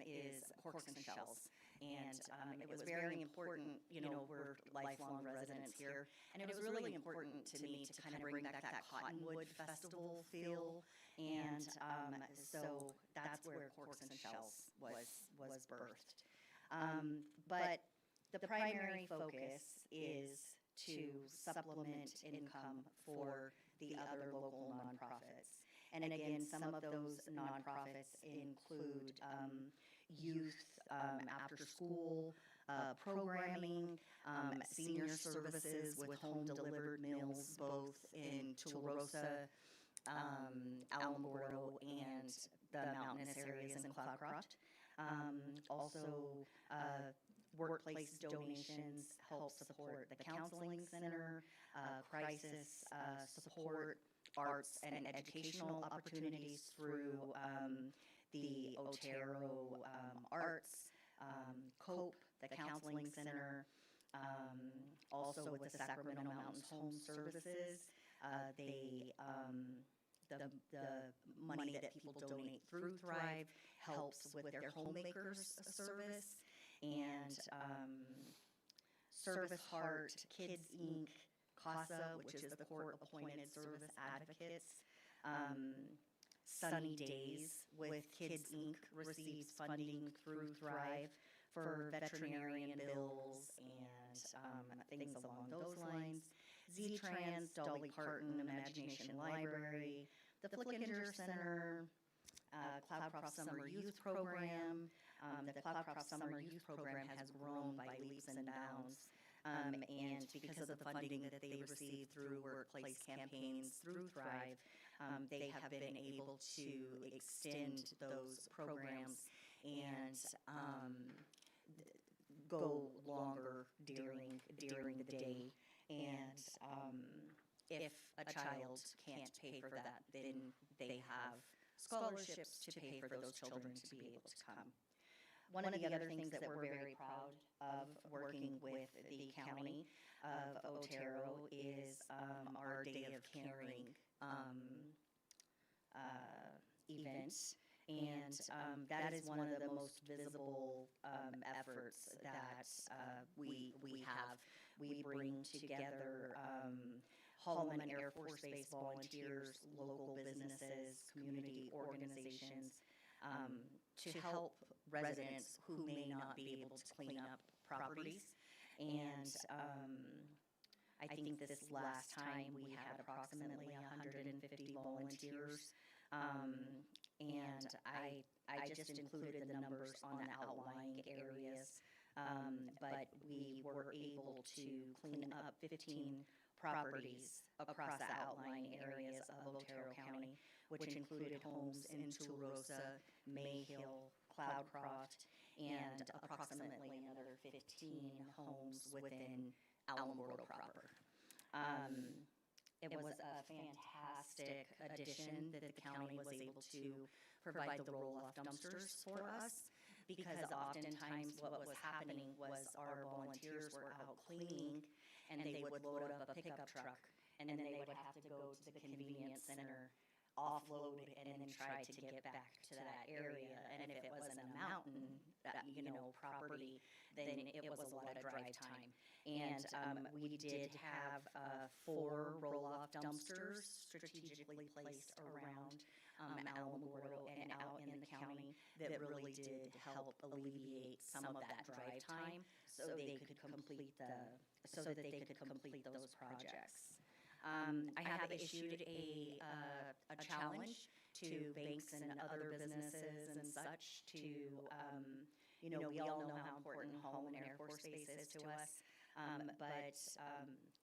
is Corks and Shells. And it was very important, you know, we're lifelong residents here, and it was really important to me to kind of bring back that Cottonwood Festival feel. And so that's where Corks and Shells was birthed. But the primary focus is to supplement income for the other local nonprofits. And again, some of those nonprofits include youth after-school programming, senior services with home-delivered meals, both in Tularosa, Alamogordo, and the mountainous areas in Cloudcroft. Also, workplace donations help support the counseling center, crisis support, arts and educational opportunities through the Otero Arts, COPE, the counseling center, also with the Sacramento Mountains Home Services. The money that people donate through Thrive helps with their homemakers service, and Service Heart, Kids Inc., CASA, which is the court-appointed service advocates. Sunny Days with Kids Inc. receives funding through Thrive for veterinarian bills and things along those lines. Z-Trans, Dolly Parton Imagination Library, the Flickinger Center, Cloudcroft Summer Youth Program. The Cloudcroft Summer Youth Program has grown by leaps and bounds. And because of the funding that they receive through workplace campaigns through Thrive, they have been able to extend those programs. And go longer during the day. And if a child can't pay for that, then they have scholarships to pay for those children to be able to come. One of the other things that we're very proud of working with the county of Otero is our Day of Caring event. And that is one of the most visible efforts that we have. We bring together Holloman Air Force Base volunteers, local businesses, community organizations, to help residents who may not be able to clean up properties. And I think this last time we had approximately 150 volunteers. And I just included the numbers on the outlying areas, but we were able to clean up 15 properties across the outlying areas of Otero County, which included homes in Tularosa, Mayhill, Cloudcroft, and approximately another 15 homes within Alamogordo proper. It was a fantastic addition that the county was able to provide the roll-off dumpsters for us, because oftentimes what was happening was our volunteers were out cleaning, and they would load up a pickup truck, and then they would have to go to the convenience center, offload it, and then try to get back to that area. And if it wasn't a mountain, property, then it was a lot of drive time. And we did have 4 roll-off dumpsters strategically placed around Alamogordo and out in the county that really did help alleviate some of that drive time, so they could complete those projects. I have issued a challenge to banks and other businesses and such to, we all know how important Holloman Air Force Base is to us, but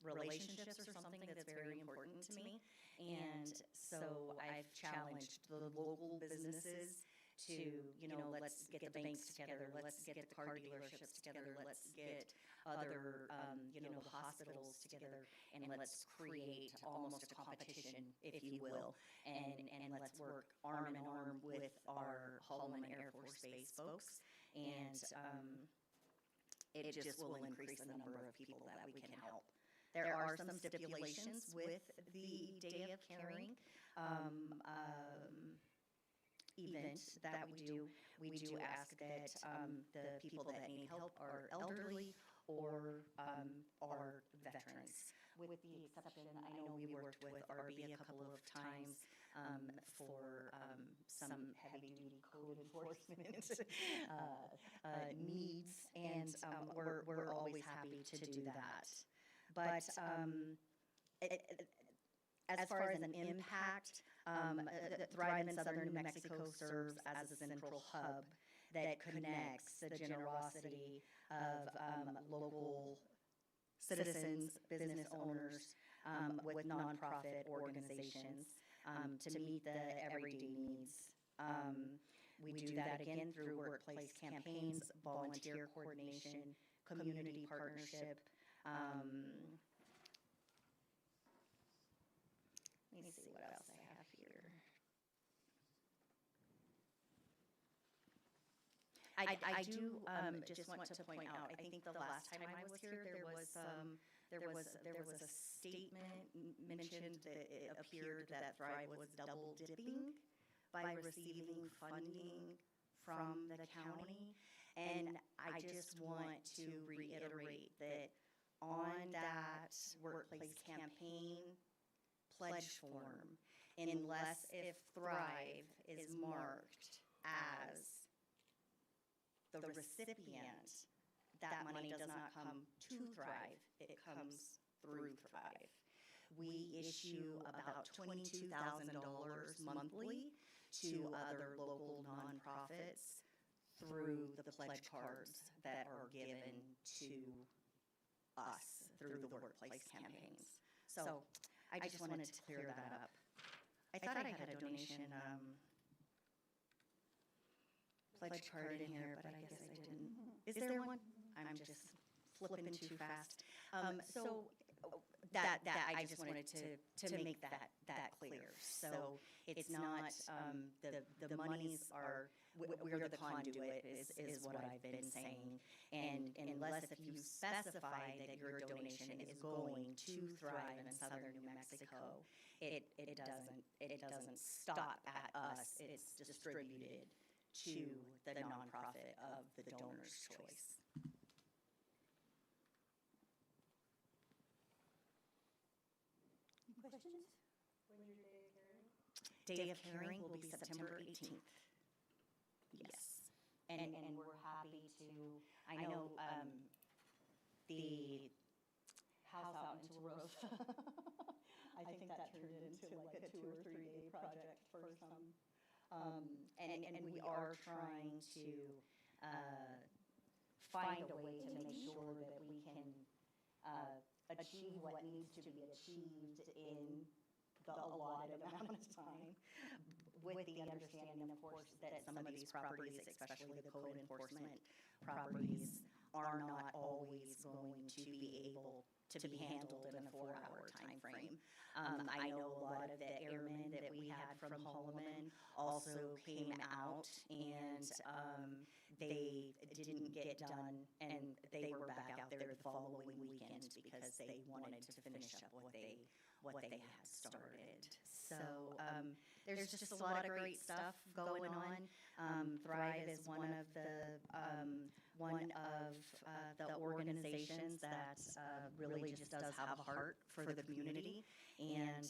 relationships are something that's very important to me. And so I've challenged the local businesses to, let's get the banks together, let's get the car dealerships together, let's get other, the hospitals together, and let's create almost a competition, if you will, and let's work arm in arm with our Holloman Air Force Base folks, and it just will increase the number of people that we can help. There are some stipulations with the Day of Caring event that we do. We do ask that the people that need help are elderly or are veterans. With the exception, I know we worked with RB a couple of times for some heavy-duty code enforcement needs, and we're always happy to do that. But as far as an impact, Thrive in Southern New Mexico serves as a central hub that connects the generosity of local citizens, business owners, with nonprofit organizations to meet the everyday needs. We do that again through workplace campaigns, volunteer coordination, community partnership. Let me see what else I have here. I do just want to point out, I think the last time I was here, there was a statement mentioned that it appeared that Thrive was double dipping by receiving funding from the county. And I just want to reiterate that on that workplace campaign pledge form, unless if Thrive is marked as the recipient, that money does not come to Thrive, it comes through Thrive. We issue about $22,000 monthly to other local nonprofits through the pledge cards that are given to us through the workplace campaigns. So I just wanted to clear that up. I thought I had a donation pledge card in here, but I guess I didn't. Is there one? I'm just flipping too fast. So that I just wanted to make that clear. So it's not, the monies are, we're the conduit is what I've been saying. And unless if you specify that your donation is going to Thrive in Southern New Mexico, it doesn't stop at us. It's distributed to the nonprofit of the donor's choice. Questions?
When's your day of caring?
Day of caring will be September 18th. Yes. And we're happy to, I know the house out in Tularosa, I think that turned into like a 2 or 3 day project for some. And we are trying to find a way to make sure that we can achieve what needs to be achieved in the allotted amount of time, with the understanding, of course, that some of these properties, especially the code enforcement properties, are not always going to be able to be handled in a 4-hour time frame. I know a lot of the airmen that we had from Holloman also came out, and they didn't get done, and they were back out there the following weekend because they wanted to finish up what they had started. So there's just a lot of great stuff going on. Thrive is one of the organizations that really just does have a heart for the community. And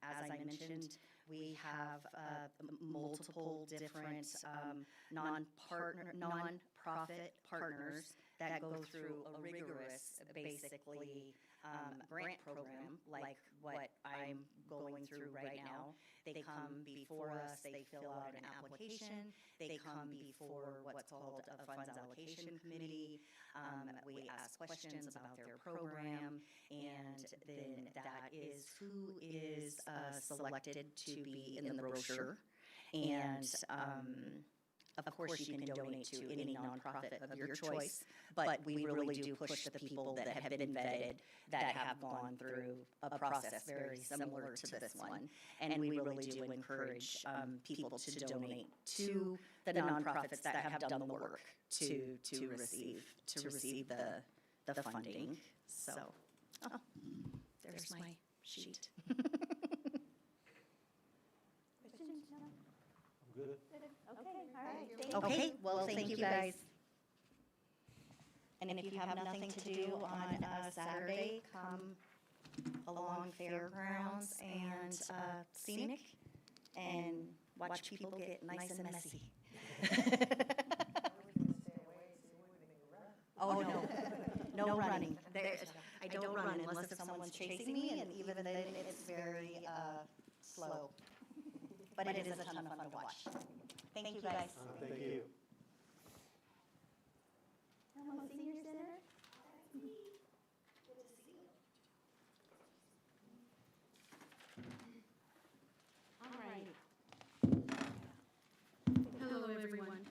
as I mentioned, we have multiple different non-profit partners that go through a rigorous, basically, grant program like what I'm going through right now. They come before us, they fill out an application, they come before what's called a funds allocation committee. We ask questions about their program, and then that is who is selected to be in the brochure. And of course, you can donate to any nonprofit of your choice, but we really do push the people that have been vetted, that have gone through a process very similar to this one. And we really do encourage people to donate to the nonprofits that have done the work to receive the funding. So, there's my sheet. Questions?
Good.
Okay, all right. Okay, well, thank you guys. And if you have nothing to do on Saturday, come along Fairgrounds and Scenic and watch people get nice and messy. Oh, no running. I don't run unless if someone's chasing me, and even then it's very slow. But it is a ton of fun to watch. Thank you, guys.
Thank you.
Elmo Senior Center.
All right. Hello, everyone.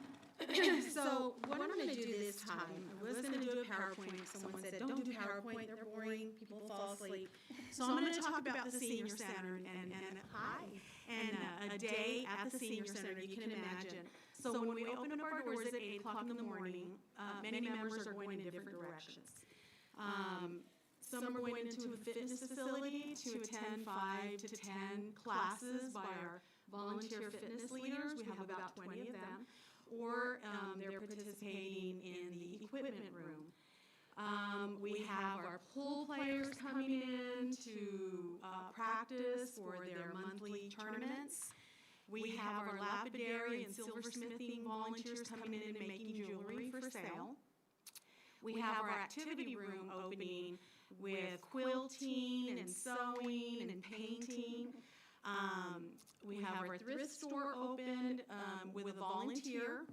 So what I'm going to do this time, I was going to do a PowerPoint. Someone said, don't do PowerPoint, they're boring, people fall asleep. So I'm going to talk about the Senior Center and a day at the Senior Center, you can imagine. So when we open up our doors at 8 o'clock in the morning, many members are going in different directions. Some are going into a fitness facility to attend 5 to 10 classes by our volunteer fitness leaders. We have about 20 of them. Or they're participating in the equipment room. We have our pool players coming in to practice for their monthly tournaments. We have our lapidary and silversmithing volunteers coming in and making jewelry for sale. We have our activity room opening with quilting and sewing and painting. We have our thrift store opened with a volunteer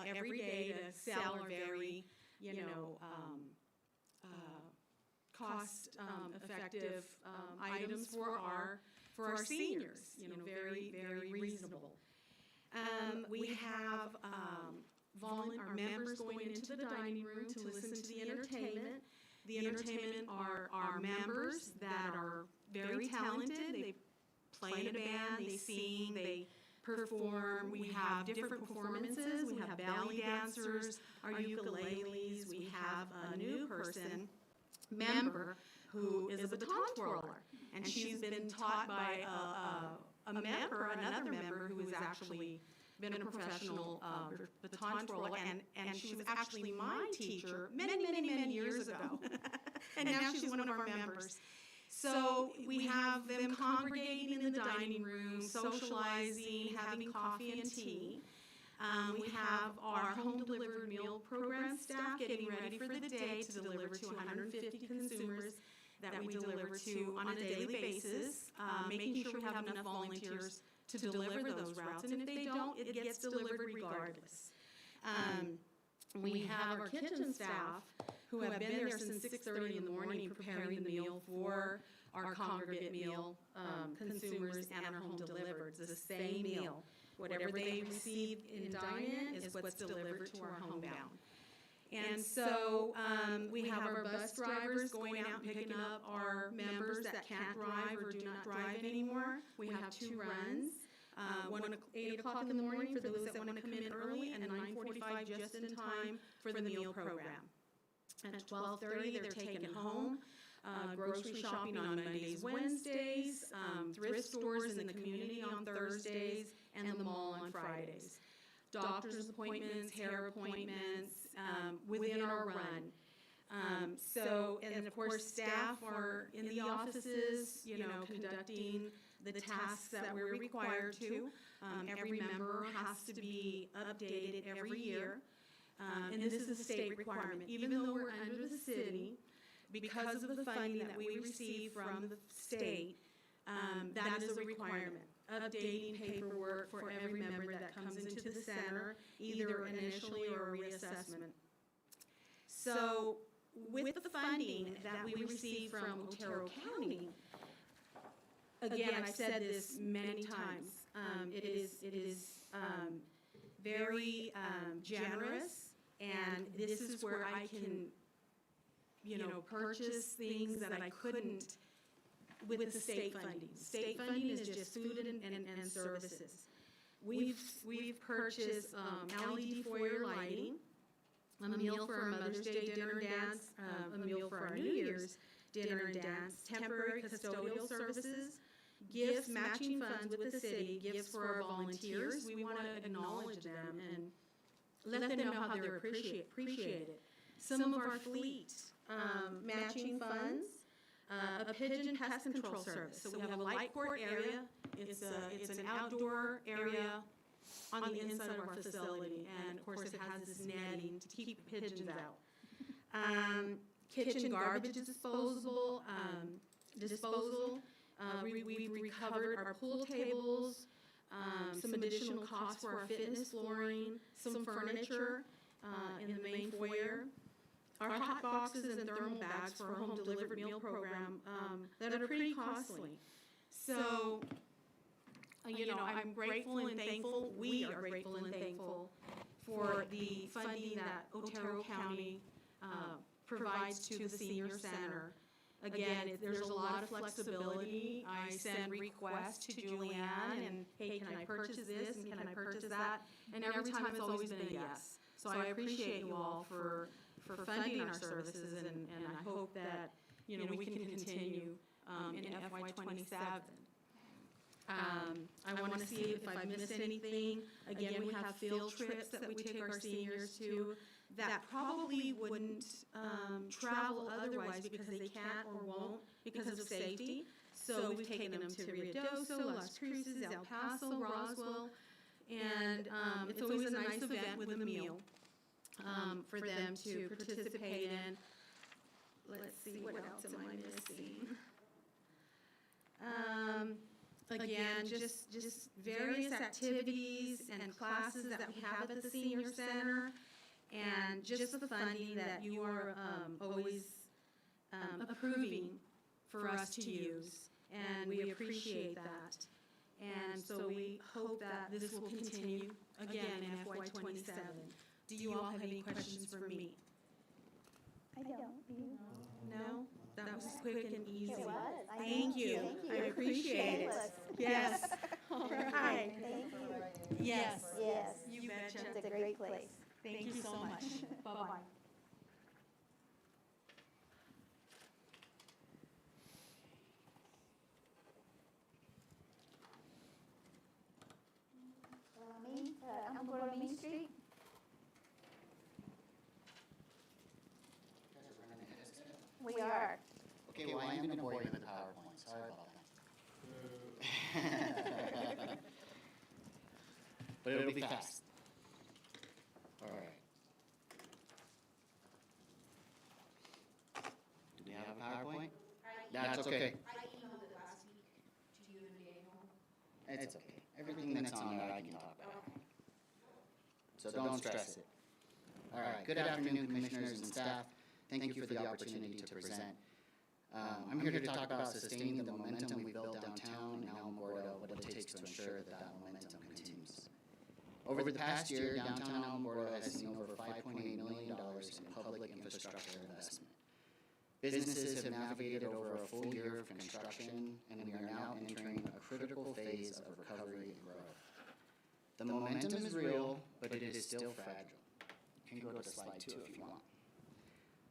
every day to sell our very, cost-effective items for our seniors. Very, very reasonable. We have our members going into the dining room to listen to the entertainment. The entertainment are our members that are very talented. They play in a band, they sing, they perform. We have different performances. We have belly dancers, our ukuleles. We have a new member who is a baton twirler. And she's been taught by another member who has actually been a professional baton twirler, and she was actually my teacher many years ago. And now she's one of our members. So we have them congregating in the dining room, socializing, having coffee and tea. We have our home delivered meal program staff getting ready for the day to deliver to 150 consumers that we deliver to on a daily basis, making sure we have enough volunteers to deliver those routes. And if they don't, it gets delivered regardless. We have our kitchen staff who have been there since 6:30 in the morning preparing the meal for our congregate meal consumers and our home delivered. It's the same meal. Whatever they receive in dine-in is what's delivered to our homebound. And so we have our bus drivers going out and picking up our members that can't drive or do not drive anymore. We have 2 runs. One at 8 o'clock in the morning for those that want to come in early, and 9:45 just in time for the meal program. At 12:30, they're taken home, grocery shopping on Mondays, Wednesdays, thrift stores in the community on Thursdays, and the mall on Fridays. Doctor's appointments, hair appointments, within our run. And of course, staff are in the offices, conducting the tasks that we're required to. Every member has to be updated every year. And this is a state requirement. Even though we're under the city, because of the funding that we receive from the state, that is a requirement. Updating paperwork for every member that comes into the center, either initially or a reassessment. So with the funding that we receive from Otero County, again, I've said this many times, it is very generous, and this is where I can, purchase things that I couldn't with the state funding. State funding is just food and services. We've purchased LED foyer lighting, a meal for our Mother's Day dinner and dance, a meal for our New Year's dinner and dance, temporary custodial services, gifts, matching funds with the city, gifts for our volunteers. We want to acknowledge them and let them know how they're appreciated. Some of our fleet, matching funds, a pigeon pest control service. So we have a light court area. It's an outdoor area on the inside of our facility, and of course it has this netting to keep pigeons out. Kitchen garbage disposal. We've recovered our pool tables, some additional costs for our fitness flooring, some furniture in the main foyer. Our hot boxes and thermal bags for our home delivered meal program that are pretty costly. So, I'm grateful and thankful, we are grateful and thankful for the funding that Otero County provides to the senior center. Again, there's a lot of flexibility. I send requests to Julianne and, hey, can I purchase this and can I purchase that? And every time it's always been a yes. So I appreciate you all for funding our services, and I hope that, we can continue in FY '27. I want to see if I've missed anything. Again, we have field trips that we take our seniors to that probably wouldn't travel otherwise because they can't or won't because of safety. So we've taken them to Ruidoso, Las Cruces, El Paso, Roswell, and it's always a nice event with a meal for them to participate in. Let's see, what else am I missing? Again, just various activities and classes that we have at the senior center, and just the funding that you are always approving for us to use, and we appreciate that. And so we hope that this will continue again in FY '27. Do you all have any questions for me?
I don't, do you?
No? That was quick and easy.
It was. I
Thank
know.
you.
Thank you.
I appreciate it.
Painless.
Yes. All right.
Thank you.
Yes.
Yes.
You betcha.
It's a great place.
Thank you so much. Bye-bye.
I'm going to Main Street. We are.
Okay, well, I am going to bore you with the PowerPoint. Sorry about that. But it'll be fast. All right. Do we have a PowerPoint? That's okay.
I emailed it last week to you and Daniel.
It's okay. Everything that's on there I can talk about. So don't stress it. All right. Good afternoon, commissioners and staff. Thank you for the opportunity to present. I'm here to talk about sustaining the momentum we built downtown and Alamogordo, what it takes to ensure that that momentum continues. Over the past year, downtown Alamogordo has seen over $5.8 million in public infrastructure investment. Businesses have navigated over a full year of construction, and we are now entering a critical phase of recovery and growth. The momentum is real, but it is still fragile. You can go to slide 2 if you want.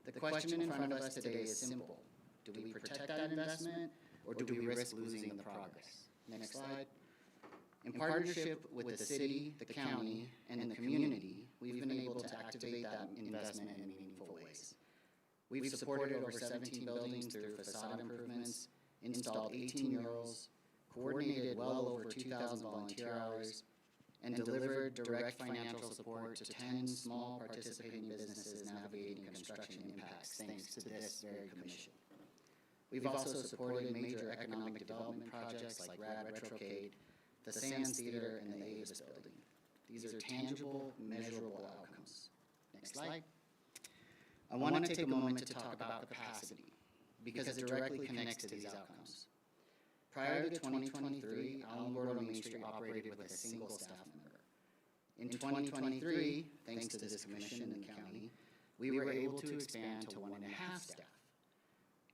The question in front of us today is simple. Do we protect that investment, or do we risk losing the progress? Next slide. In partnership with the city, the county, and the community, we've been able to activate that investment in meaningful ways. We've supported over 17 buildings through facade improvements, installed 18 murals, coordinated well over 2,000 volunteer hours, and delivered direct financial support to 10 small participating businesses navigating construction impacts thanks to this very commission. We've also supported major economic development projects like Rad Retrocade, the Sands Theater, and the Avis Building. These are tangible, measurable outcomes. Next slide. I want to take a moment to talk about capacity because it directly connects to these outcomes. Prior to 2023, Alamogordo Main Street operated with a single staff member. In 2023, thanks to this commission and the county, we were able to expand to 1.5 staff.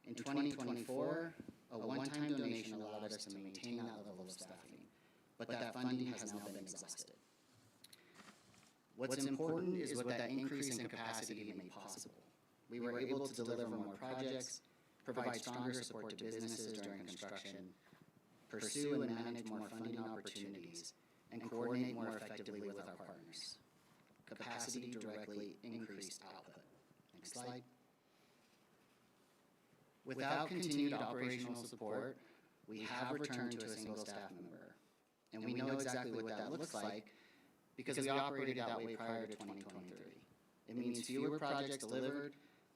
In 2024, a one-time donation allowed us to maintain that level of staffing, but that funding has now been exhausted. What's important is what that increase in capacity made possible. We were able to deliver more projects, provide stronger support to businesses during construction, pursue and manage more funding opportunities, and coordinate more effectively with our partners. Capacity directly increased output. Next slide. Without continued operational support, we have returned to a single staff member. And we know exactly what that looks like because we operated that way prior to 2023. It means fewer projects delivered,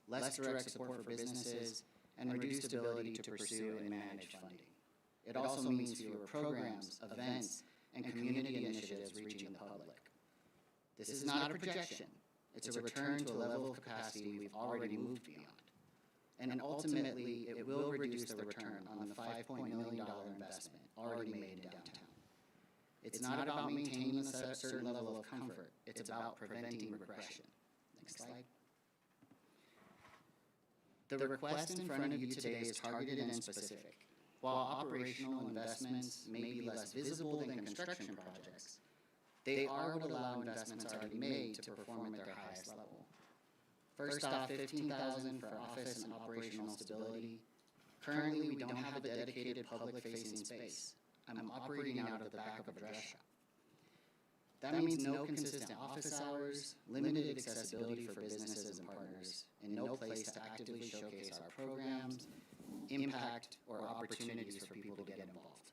less direct support for businesses, and reduced ability to pursue and manage funding. It also means fewer programs, events, and community initiatives reaching the public. This is not a projection. It's a return to a level of capacity we've already moved beyond. And ultimately, it will reduce the return on the $5 million investment already made in downtown. It's not about maintaining a certain level of comfort. It's about preventing regression. Next slide. The request in front of you today is targeted and specific. While operational investments may be less visible than construction projects, they are what allow investments already made to perform at their highest level. First off, $15,000 for office and operational stability. Currently, we don't have a dedicated public-facing space. I'm operating out of the back of a dress shop. That means no consistent office hours, limited accessibility for businesses and partners, and no place to actively showcase our programs, impact, or opportunities for people to get involved.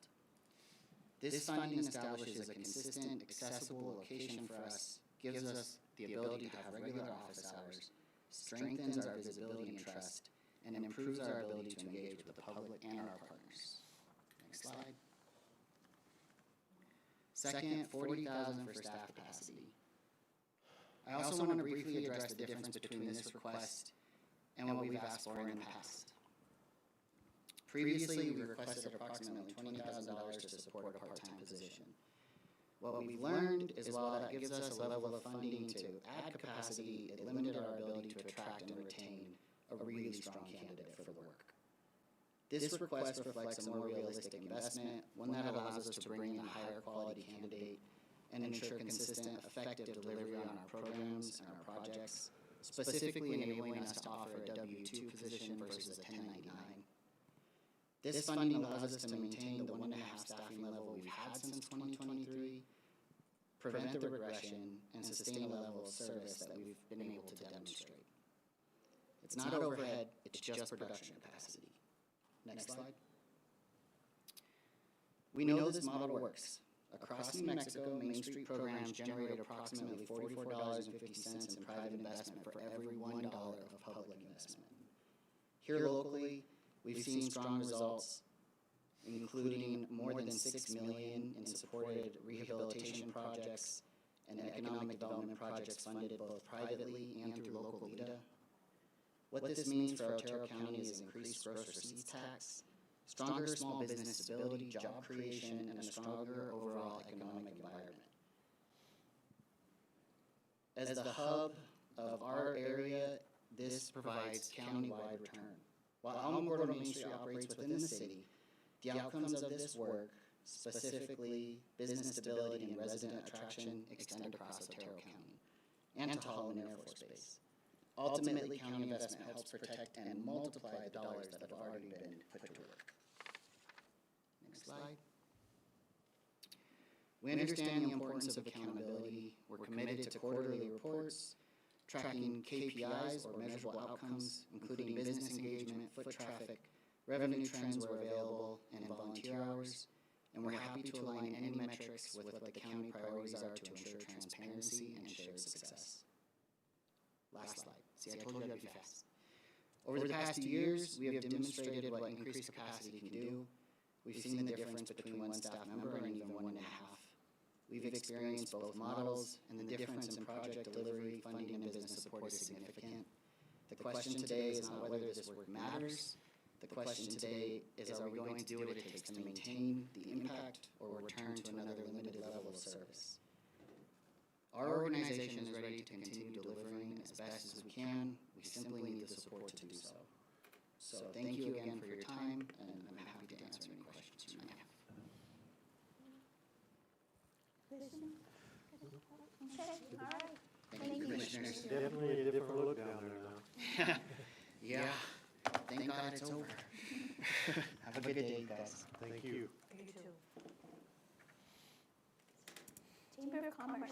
This funding establishes a consistent, accessible location for us, gives us the ability to have regular office hours, strengthens our visibility and trust, and improves our ability to engage with the public and our partners. Next slide. Second, $40,000 for staff capacity. I also want to briefly address the difference between this request and what we've asked for in the past. Previously, we requested approximately $20,000 to support a part-time position. What we've learned is while that gives us a level of funding to add capacity, it limited our ability to attract and retain a really strong candidate for the work. This request reflects a more realistic investment, one that allows us to bring in a higher quality candidate and ensure consistent, effective delivery on our programs and our projects, specifically enabling us to offer a W-2 position versus a 1099. This funding allows us to maintain the 1.5 staffing level we've had since 2023, prevent the regression, and sustain a level of service that we've been able to demonstrate. It's not overhead, it's just production capacity. Next slide. We know this model works. Across New Mexico, Main Street programs generate approximately $44.50 in private investment for every $1 of public investment. Here locally, we've seen strong results, including more than $6 million in supported rehabilitation projects and economic development projects funded both privately and through local LEDA. What this means for Otero County is increased gross receipts tax, stronger small business stability, job creation, and a stronger overall economic environment. As the hub of our area, this provides county-wide return. While Alamogordo Main Street operates within the city, the outcomes of this work, specifically business stability and resident attraction, extend across Otero County and to Holloman Air Force Base. Ultimately, county investment helps protect and multiply the dollars that have already been put to work. Next slide. We understand the importance of accountability. We're committed to quarterly reports, tracking KPIs or measurable outcomes, including business engagement, foot traffic, revenue trends where available, and volunteer hours. And we're happy to align any metrics with what the county priorities are to ensure transparency and shared success. Last slide. See, I told you I'd be fast. Over the past 2 years, we have demonstrated what increased capacity can do. We've seen the difference between one staff member and even 1.5. We've experienced both models, and the difference in project delivery, funding, and business support is significant. The question today is not whether this work matters. The question today is, are we going to do what it takes to maintain the impact or return to another limited level of service? Our organization is ready to continue delivering as best as we can. We simply need the support to do so. So thank you again for your time, and I'm happy to answer any questions you may have.
Okay, all right.
Thank you, Commissioners.
Definitely a different look down there now.
Yeah, thank God it's over. Have a good day, guys.
Thank you.
You too. Chamber of Commerce.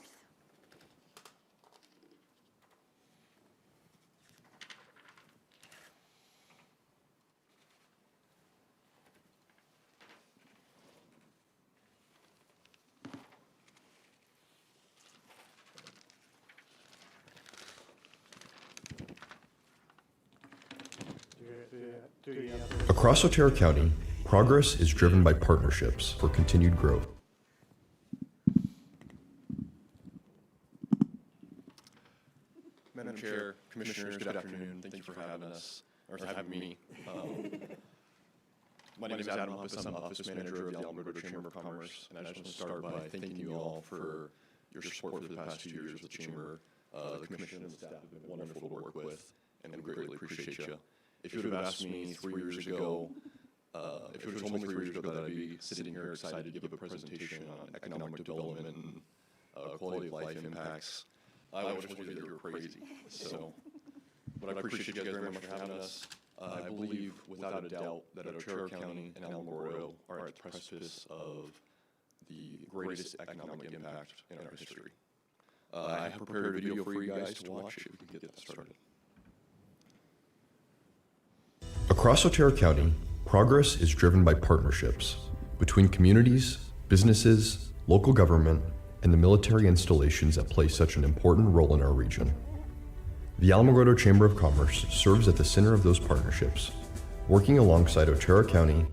Across Otero County, progress is driven by partnerships for continued growth.
Madam Chair, Commissioners, good afternoon. Thank you for having us, or for having me. My name is Adam Humpus. I'm the Office Manager of the Alamogordo Chamber of Commerce, and I just want to start by thanking you all for your support for the past 2 years with the Chamber. The Commission and the staff have been wonderful to work with, and we greatly appreciate you. If you would have asked me 3 years ago, if you would have told me 3 years ago that I'd be sitting here excited to give a presentation on economic development and quality of life impacts, I would have told you that you were crazy. So, but I appreciate you guys very much for having us. I believe, without a doubt, that Otero County and Alamogordo are at the precipice of the greatest economic impact in our history. I have prepared a video for you guys to watch if we can get that started.
Across Otero County, progress is driven by partnerships between communities, businesses, local government, and the military installations that play such an important role in our region. The Alamogordo Chamber of Commerce serves at the center of those partnerships, working alongside Otero County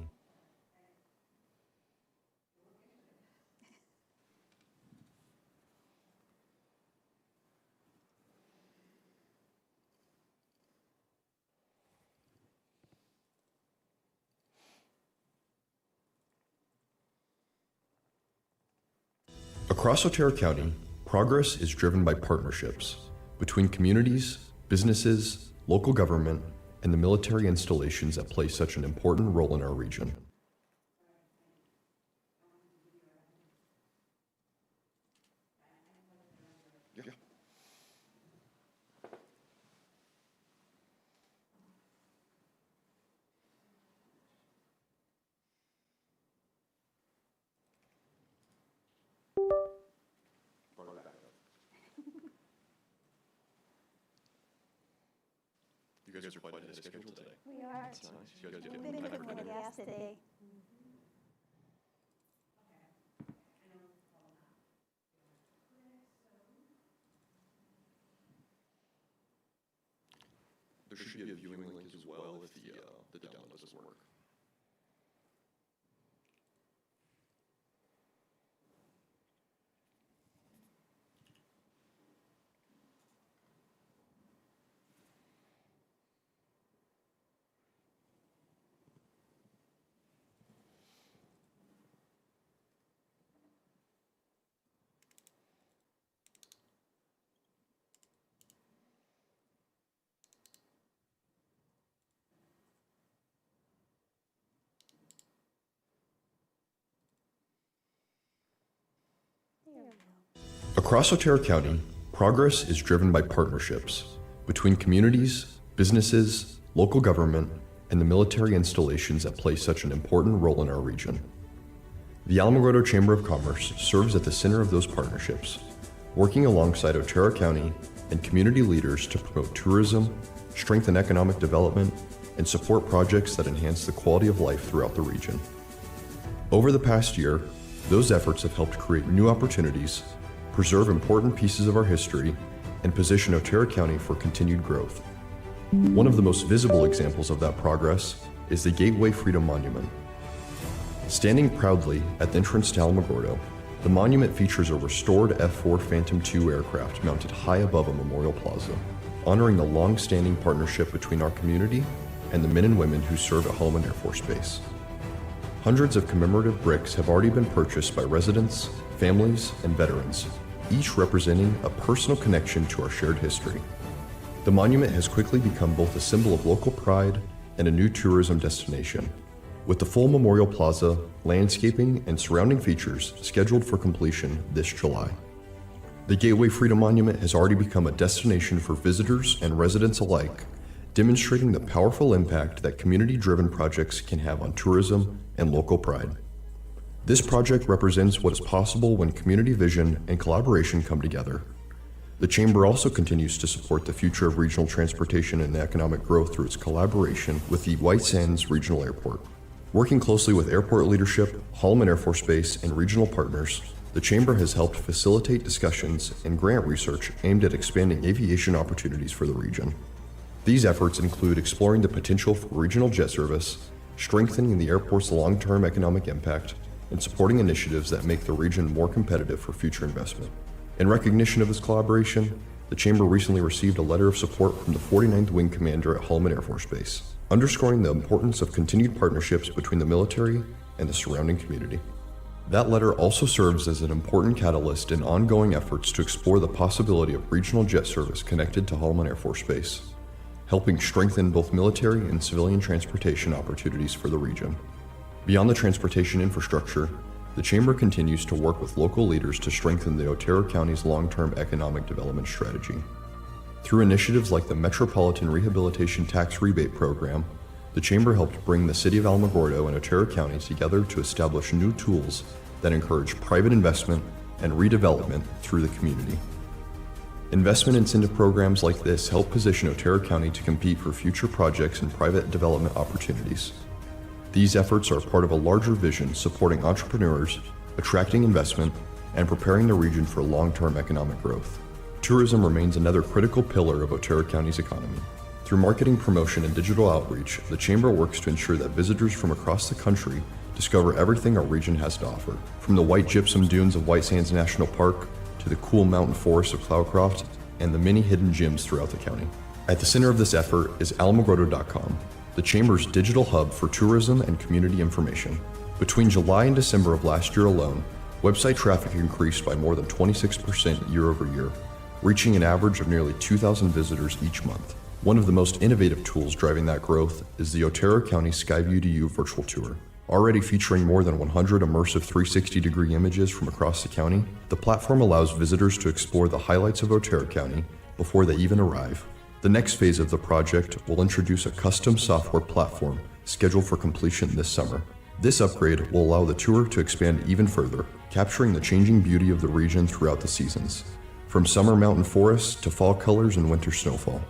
Across Otero County, progress is driven by partnerships between communities, businesses, local government, and the military installations that play such an important role in our region.
You guys are quite ahead of schedule today.
We are.
That's nice. You guys
We've
get
been
time
cooking
for
with
dinner.
gas today.
There should be a viewing link as well if the download doesn't work.
Across Otero County, progress is driven by partnerships between communities, businesses, local government, and the military installations that play such an important role in our region. The Alamogordo Chamber of Commerce serves at the center of those partnerships, working alongside Otero County and community leaders to promote tourism, strengthen economic development, and support projects that enhance the quality of life throughout the region. Over the past year, those efforts have helped create new opportunities, preserve important pieces of our history, and position Otero County for continued growth. One of the most visible examples of that progress is the Gateway Freedom Monument. Standing proudly at the entrance to Alamogordo, the monument features a restored F-4 Phantom II aircraft mounted high above a memorial plaza, honoring the long-standing partnership between our community and the men and women who serve at Holloman Air Force Base. Hundreds of commemorative bricks have already been purchased by residents, families, and veterans, each representing a personal connection to our shared history. The monument has quickly become both a symbol of local pride and a new tourism destination, with the full memorial plaza, landscaping, and surrounding features scheduled for completion this July. The Gateway Freedom Monument has already become a destination for visitors and residents alike, demonstrating the powerful impact that community-driven projects can have on tourism and local pride. This project represents what is possible when community vision and collaboration come together. The Chamber also continues to support the future of regional transportation and economic growth through its collaboration with the White Sands Regional Airport. Working closely with airport leadership, Holloman Air Force Base, and regional partners, the Chamber has helped facilitate discussions and grant research aimed at expanding aviation opportunities for the region. These efforts include exploring the potential for regional jet service, strengthening the airport's long-term economic impact, and supporting initiatives that make the region more competitive for future investment. In recognition of this collaboration, the Chamber recently received a letter of support from the 49th Wing Commander at Holloman Air Force Base, underscoring the importance of continued partnerships between the military and the surrounding community. That letter also serves as an important catalyst in ongoing efforts to explore the possibility of regional jet service connected to Holloman Air Force Base, helping strengthen both military and civilian transportation opportunities for the region. Beyond the transportation infrastructure, the Chamber continues to work with local leaders to strengthen the Otero County's long-term economic development strategy. Through initiatives like the Metropolitan Rehabilitation Tax Rebate Program, the Chamber helped bring the City of Alamogordo and Otero County together to establish new tools that encourage private investment and redevelopment through the community. Investment incentive programs like this help position Otero County to compete for future projects and private development opportunities. These efforts are part of a larger vision supporting entrepreneurs, attracting investment, and preparing the region for long-term economic growth. Tourism remains another critical pillar of Otero County's economy. Through marketing, promotion, and digital outreach, the Chamber works to ensure that visitors from across the country discover everything our region has to offer, from the white gypsum dunes of White Sands National Park to the cool mountain forests of Cloudcroft and the many hidden gems throughout the county. At the center of this effort is alamogordo.com, the Chamber's digital hub for tourism and community information. Between July and December of last year alone, Website traffic increased by more than 26% year over year, reaching an average of nearly 2,000 visitors each month. One of the most innovative tools driving that growth is the Otero County Skyview to You virtual tour. Already featuring more than 100 immersive 360-degree images from across the county, the platform allows visitors to explore the highlights of Otero County before they even arrive. The next phase of the project will introduce a custom software platform scheduled for completion this summer. This upgrade will allow the tour to expand even further, capturing the changing beauty of the region throughout the seasons, from summer mountain forests to fall colors and winter snowfall.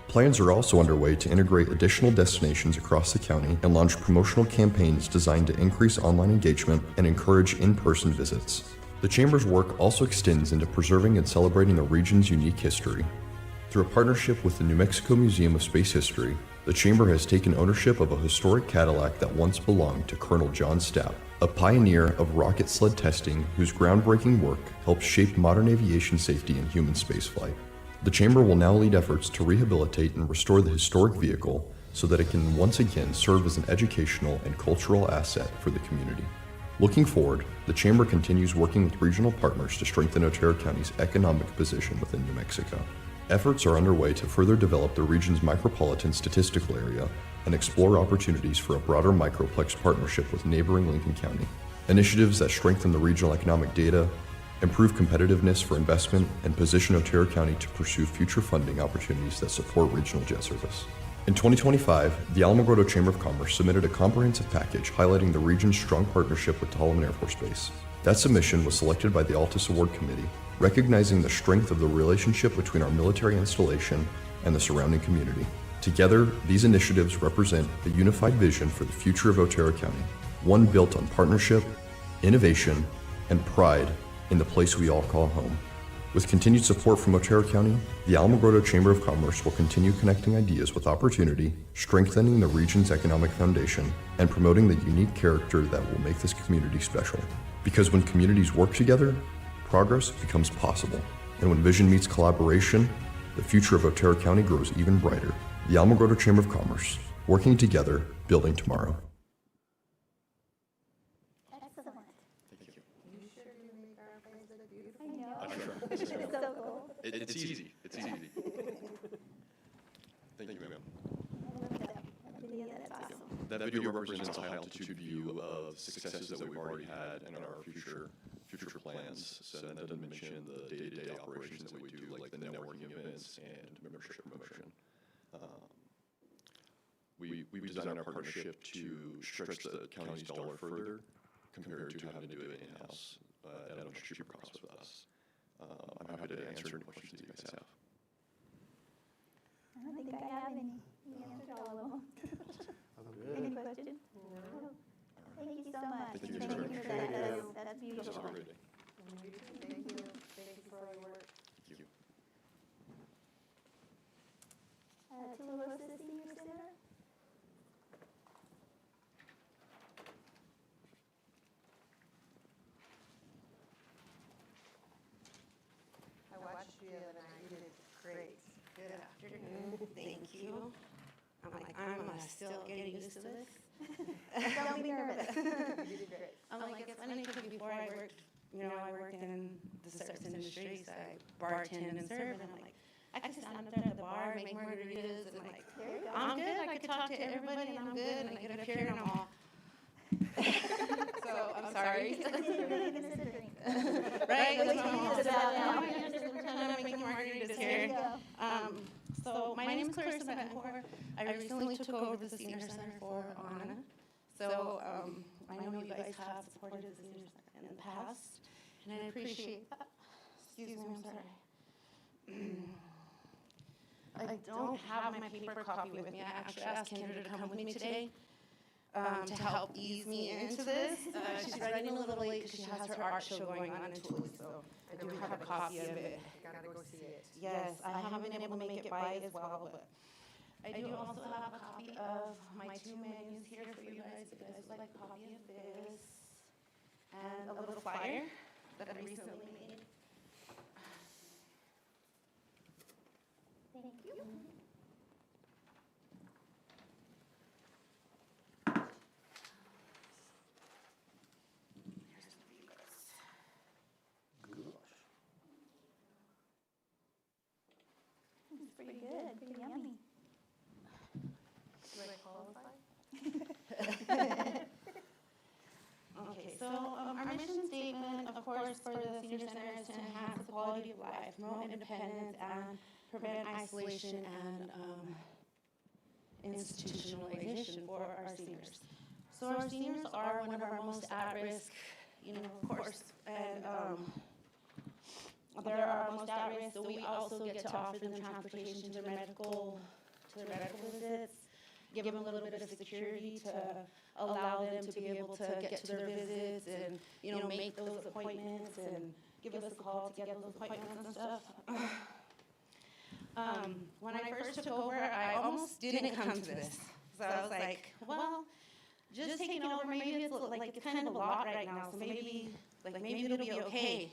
Plans are also underway to integrate additional destinations across the county and launch promotional campaigns designed to increase online engagement and encourage in-person visits. The Chamber's work also extends into preserving and celebrating the region's unique history. Through a partnership with the New Mexico Museum of Space History, the Chamber has taken ownership of a historic Cadillac that once belonged to Colonel John Stapp, a pioneer of rocket sled testing whose groundbreaking work helped shape modern aviation safety and human spaceflight. The Chamber will now lead efforts to rehabilitate and restore the historic vehicle so that it can once again serve as an educational and cultural asset for the community. Looking forward, the Chamber continues working with regional partners to strengthen Otero County's economic position within New Mexico. Efforts are underway to further develop the region's micropolitan statistical area and explore opportunities for a broader microplex partnership with neighboring Lincoln County. Initiatives that strengthen the regional economic data, improve competitiveness for investment, and position Otero County to pursue future funding opportunities that support regional jet service. In 2025, the Alamogordo Chamber of Commerce submitted a comprehensive package highlighting the region's strong partnership with Tuolumne Air Force Base. That submission was selected by the Altus Award Committee, recognizing the strength of the relationship between our military installation and the surrounding community. Together, these initiatives represent a unified vision for the future of Otero County, one built on partnership, innovation, and pride in the place we all call home. With continued support from Otero County, the Alamogordo Chamber of Commerce will continue connecting ideas with opportunity, strengthening the region's economic foundation, and promoting the unique character that will make this community special. Because when communities work together, progress becomes possible. And when vision meets collaboration, the future of Otero County grows even brighter. The Alamogordo Chamber of Commerce, working together, building tomorrow.
Excellent.
Thank you.
You sure do make our plans look beautiful.
I know.
I try.
It's so cool.
It's easy. It's easy. Thank you, ma'am.
That video, that's awesome.
That video represents a high-altitude view of successes that we've already had and our future plans. So that doesn't mention the day-to-day operations that we do, like the networking events and membership promotion. We've designed our partnership to stretch the county's dollar further compared to having to do it in-house at a much cheaper cost with us. I'm happy to answer any questions that you guys have.
I don't think I have any. You answered all of them. Any questions? No. Thank you so much.
Thank you.
Thank you for that. That's beautiful.
Have a great day.
Thank you. Thank you for all your work.
Thank you.
Tularosa Senior Center?
I watched you the other night. You did great.
Good afternoon. Thank you. I'm still getting used to this.
Don't be nervous.
You did great.
I'm like, it's funny because before I worked, I worked in the service industry, so I bartend and serve, and I'm like, I can stand up there at the bar, make margaritas, and like, I'm good, I could talk to everybody, and I'm good, and I get up here and I'm all. So, I'm sorry. Right? That's what I'm all about now. I'm making margaritas here. So, my name is Clarissa Betancourt. I recently took over the Senior Center for Anna. So, I know you guys have supported the Senior Center in the past, and I appreciate that. Excuse me, I'm sorry. I don't have my paper copy with me. I actually asked Kendra to come with me today to help ease me into this. She's running a little late because she has her art show going on in Toulouse, so I do have a copy of it.
Gotta go see it.
Yes, I haven't been able to make it by as well, but I do also have a copy of my 2 menus here for you guys. If you guys would like a copy of this and a little flyer that I recently made.
Thank you.
Here's some for you guys.
pretty good, pretty yummy.
Do I qualify?
Okay, so our mission statement, of course, for the senior center is to enhance the quality of life, promote independence, and prevent isolation and institutionalization for our seniors. So our seniors are one of our most at-risk, of course, and they're our most at-risk, so we also get to offer them transportation to their medical visits, give them a little bit of security to allow them to be able to get to their visits and, make those appointments and give us a call to get those appointments and stuff. When I first took over, I almost didn't come to this. So I was like, well, just taking over, maybe it's kind of a lot right now, so maybe it'll be okay.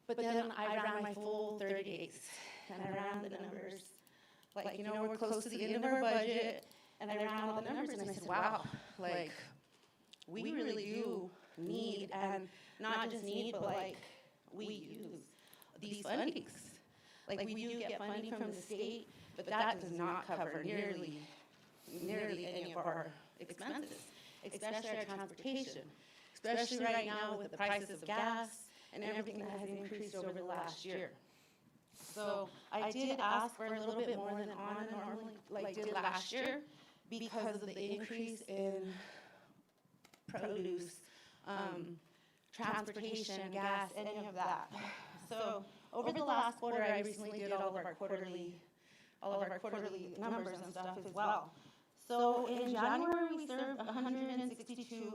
But then I ran my full 30 days, and I ran the numbers. We're close to the end of our budget, and I ran all the numbers, and I said, wow, we really do need, and not just need, but we use these fundings. We do get funding from the state, but that does not cover nearly any of our expenses, especially our transportation, especially right now with the prices of gas and everything that has increased over the last year. So I did ask for a little bit more than Anna normally did last year because of the increase in produce, transportation, gas, any of that. So over the last quarter, I recently did all of our quarterly numbers and stuff as well. So in January, we served 162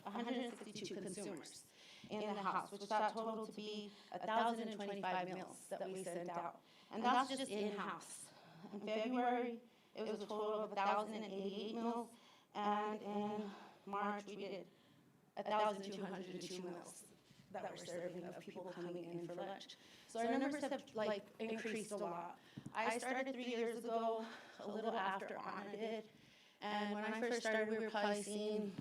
consumers in the house, which that totaled to be 1,025 meals that we sent out. And that's just in-house. In February, it was a total of 1,088 meals, and in March, we did 1,202 meals that we're serving of people coming in for lunch. So our numbers have increased a lot. I started 3 years ago, a little after Anna did, and when I first started, we were probably seeing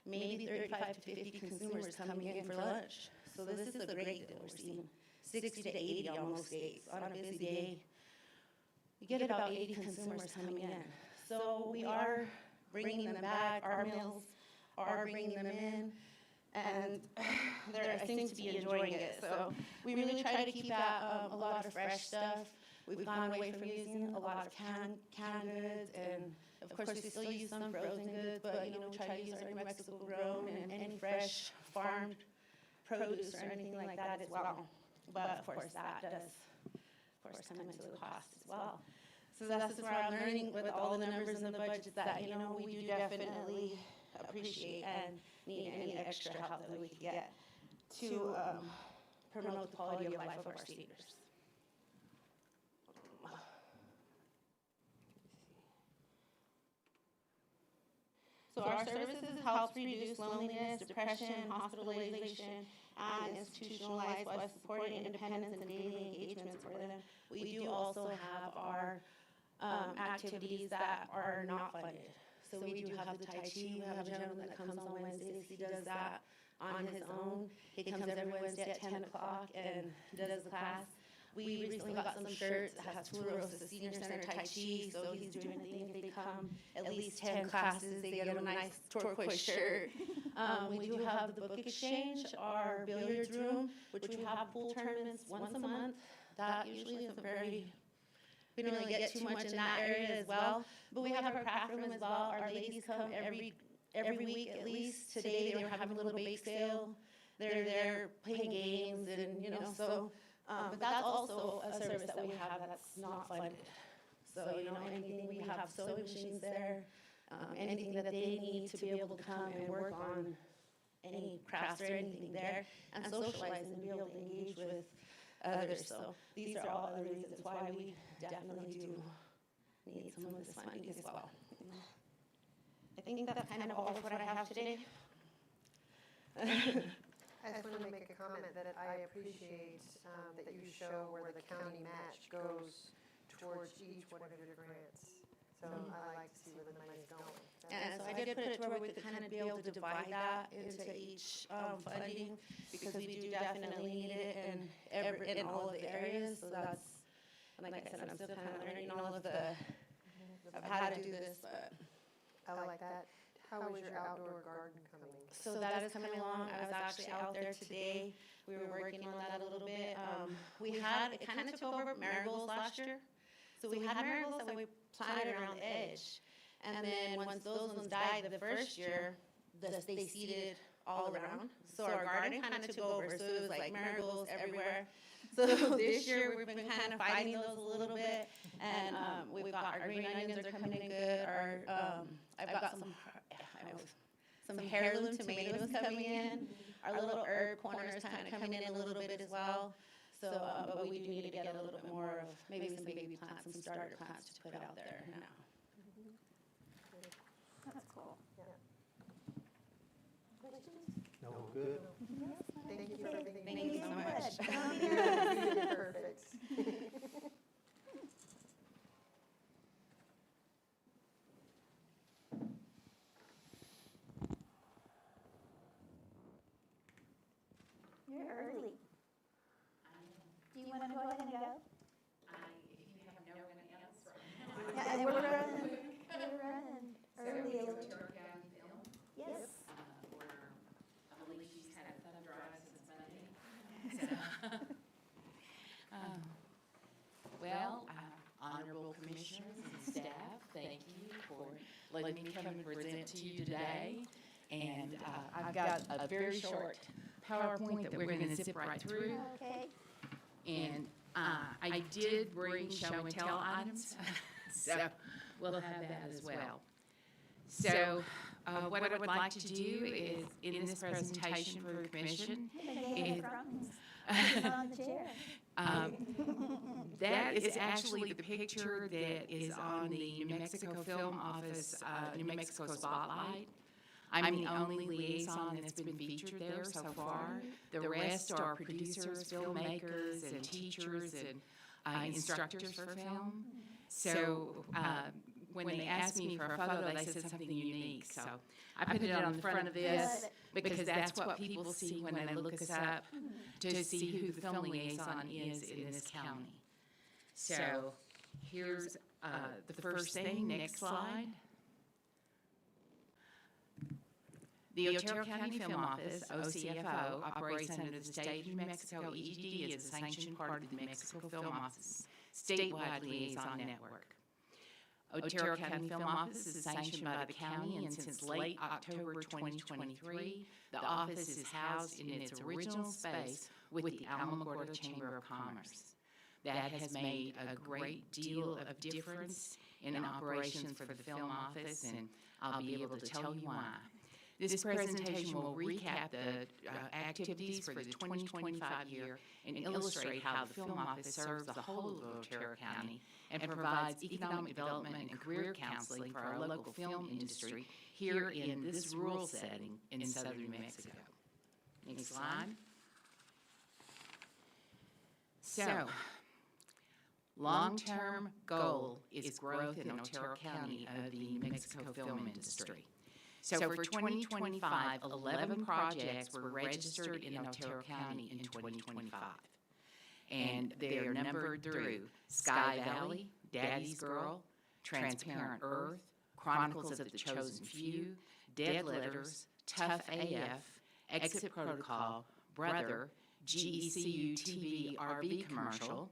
maybe 35 to 50 consumers coming in for lunch. So this is a great deal. We're seeing 60 to 80 on most days. On a busy day, we get about 80 consumers coming in. So we are bringing them back. Our meals are bringing them in, and they seem to be enjoying it. So we really try to keep that a lot of fresh stuff. We've gone away from using a lot of canned goods, and of course we still use some frozen goods, but we try to use our New Mexico grown and any fresh farmed produce or anything like that as well. But of course that does, come into the cost as well. So this is where I'm learning with all the numbers and the budgets that we do definitely appreciate and need any extra help that we can get to promote the quality of life of our seniors. So our services helps reduce loneliness, depression, hospitalization, and institutional life by supporting independence and daily engagements for them. We do also have our activities that are not funded. So we do have the Tai Chi. We have a gentleman that comes on Wednesdays. He does that on his own. He comes every Wednesday at 10 o'clock and does the class. We recently got some shirts that has Turos, Senior Center Tai Chi, so he's doing the thing. If they come at least 10 classes, they get a nice turquoise shirt. We do have the book exchange, our billiards room, which we have pool tournaments once a month. That usually isn't we don't really get too much in that area as well. But we have our craft room as well. Our ladies come every week at least. Today they were having a little bake sale. They're there playing games and, so. But that's also a service that we have that's not funded. So, anything, we have sewing machines there, anything that they need to be able to come and work on any crafts or anything there, and socialize and be able to engage with others. So these are all other reasons why we definitely do need some of this funding as well. I think that's kind of all of what I have today.
I just wanted to make a comment that I appreciate that you show where the county match goes towards each one of your grants. So I like to see where the money's going.
And so I did put it to where we could kind of be able to divide that into each funding, because we do definitely need it in all of the areas. So
And like I said, I'm still kind of learning all of of how to do this, but.
I like that. How was your outdoor garden coming?
So that is coming along. I was actually out there today. We were working on that a little bit. It kind of took over marigolds last year. So we had marigolds that we planted around the edge. And then once those ones died the first year, they seeded all around. So our garden kind of took over. So it was like marigolds everywhere. So this year we've been kind of fighting those a little bit. And we've got our green onions are coming in good. I've got some heirloom tomatoes coming in. Our little herb corner is kind of coming in a little bit as well. So, but we do need to get a little bit more of maybe some baby plants, some starter plants to put out there now.
That's cool.
No, good.
Thank you for everything.
Thank you so much.
You did perfect.
You're early. Do you want to go ahead and go?
If you have no one else,
Yeah, and we're running early.
Otero County Film,
Yes.
where I believe she's had a thumb drive since Monday.
Well, honorable commissioners and staff, thank you for letting me come and present to you today. And I've got a very short PowerPoint that we're going to zip right through.
Okay.
And I did bring show and tell items, so we'll have that as well. So what I would like to do is, in this presentation for the commission, is
on the chair.
That is actually the picture that is on the New Mexico Film Office, New Mexico Spotlight. I'm the only liaison that's been featured there so far. The rest are producers, filmmakers, and teachers, and instructors for film. So when they asked me for a photo, they said something unique. So I put it on the front of this because that's what people see when they look us up to see who the film liaison is in this county. So here's the first thing. Next slide. The Otero County Film Office, OCFO, operates under the State of New Mexico EGD as a sanctioned part of the New Mexico Film Office statewide liaison network. Otero County Film Office is sanctioned by the county, and since late October 2023, the office is housed in its original space with the Alamogordo Chamber of Commerce. That has made a great deal of difference in operations for the film office, and I'll be able to tell you why. This presentation will recap the activities for the 2025 year and illustrate how the film office serves the whole of Otero County and provides economic development and career counseling for our local film industry here in this rural setting in southern New Mexico. Next slide. So, long-term goal is growth in Otero County of the New Mexico film industry. So for 2025, 11 projects were registered in Otero County in 2025. And they are numbered through Sky Valley, Daddy's Girl, Transparent Earth, Chronicles of the Chosen Few, Dead Letters, Tough AF, Exit Protocol, Brother, GECU TV RV commercial,